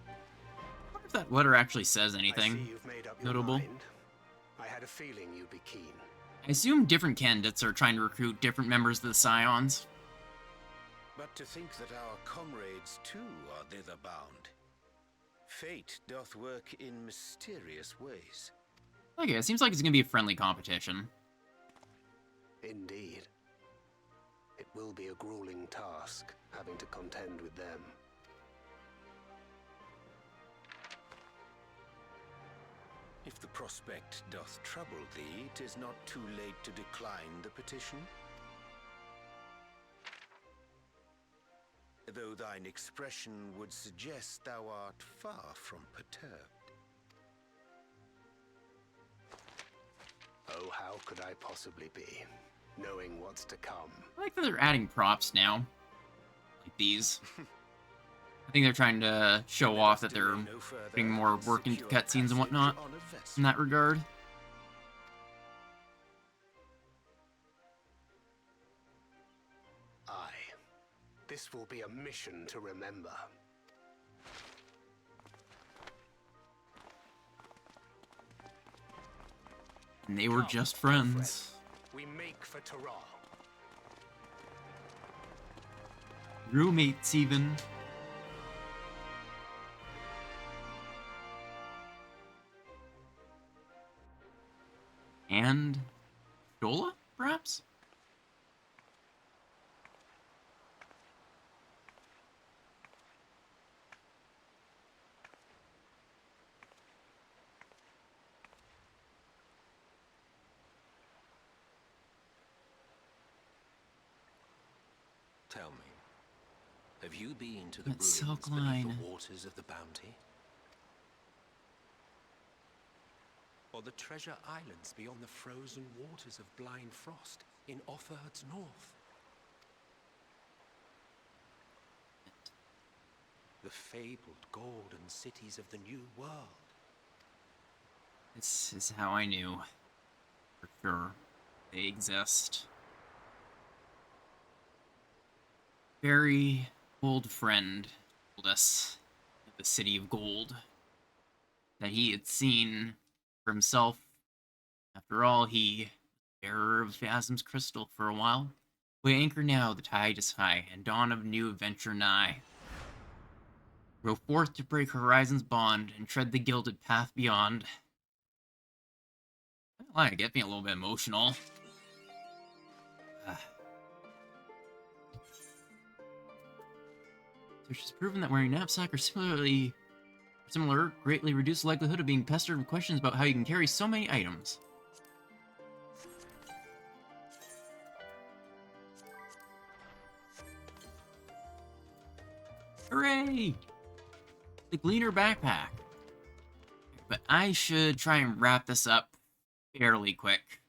I wonder if that letter actually says I anything see you've made up your notable. mind. I had a feeling you'd be keen. I assume different candidates are trying to recruit different members of the Scions. But to think that our comrades too are thither bound. Fate doth work in mysterious ways. Okay, it seems like it's going to be a friendly competition. Indeed. It will be a grueling task, having to contend with them. If the prospect doth trouble thee, 'tis not too late to decline the petition. Though thine expression would suggest thou art far from perturbed. Oh, how could I possibly be, knowing what's to come? I like that they're adding props now. Like these. I think they're trying to show off that they're putting more work into cutscenes and whatnot in that regard. Aye. This will be a mission to remember. And they were just friends. We make for Taral. Roommates, even. And Dola, perhaps? Tell me, have you been to the That ruins silk beneath line. the waters of the Bounty? Or the treasure islands beyond the frozen waters of Blind Frost in Offerd's north? The fabled golden cities of the New World. This is how I knew. For sure. They exist. Very old friend told us at the City of Gold that he had seen for himself. After all, he was the bearer of Phasm's crystal for a while. We anchor now, the tide is high, and dawn of new adventure nigh. Go forth to break horizon's bond, and tread the gilded path beyond. That get me a little bit emotional. Research has proven that wearing knapsack or Similar, greatly reduced the likelihood of being pestered with questions about how you can carry so many items. Hooray! The Gleaner backpack. But I should try and wrap this up fairly quick.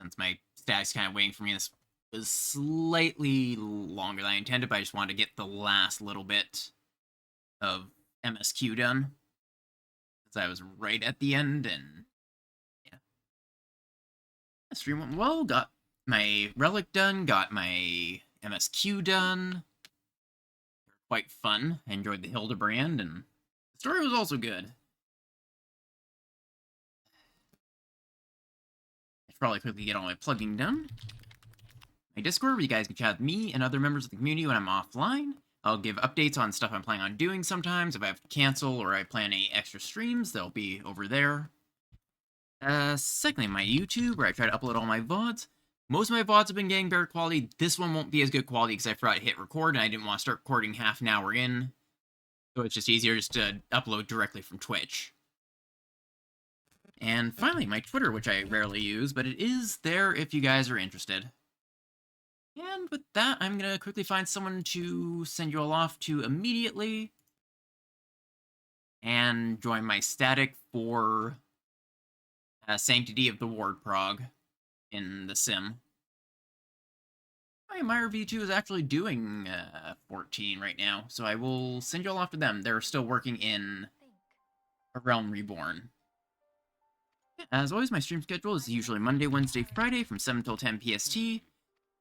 Since my stag's kind of waiting for me, this was slightly longer than I intended, but I just wanted to get the last little bit of MSQ done. Since I was right at the end, and yeah. The stream went well, got my relic done, got my MSQ done. Quite fun. I enjoyed the Hildebrand, and the story was also good. I should probably quickly get all my plugging done. My Discord, where you guys can chat with me and other members of the community when I'm offline. I'll give updates on stuff I'm planning on doing sometimes. If I have to cancel or I plan any extra streams, they'll be over there. Secondly, my YouTube, where I try to upload all my VODs. Most of my VODs have been getting better quality. This one won't be as good quality because I forgot to hit record and I didn't want to start recording half an hour in. So it's just easier just to upload directly from Twitch. And finally, my Twitter, which I rarely use, but it is there if you guys are interested. And with that, I'm going to quickly find someone to send you all off to immediately. And join my static for Sanctity of the Ward Prog in the sim. My Myra V2 is actually doing 14 right now, so I will send you all off to them. They're still working in A Realm Reborn. As always, my stream schedule is usually Monday, Wednesday, Friday from 7 till 10 PST.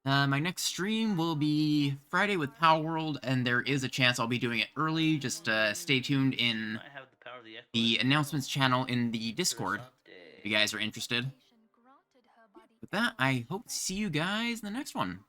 My next stream will be Friday with Power World, and there is a chance I'll be doing it early. Just stay tuned in the announcements channel in the Discord if you guys are interested. With that, I hope to see you guys in the next one.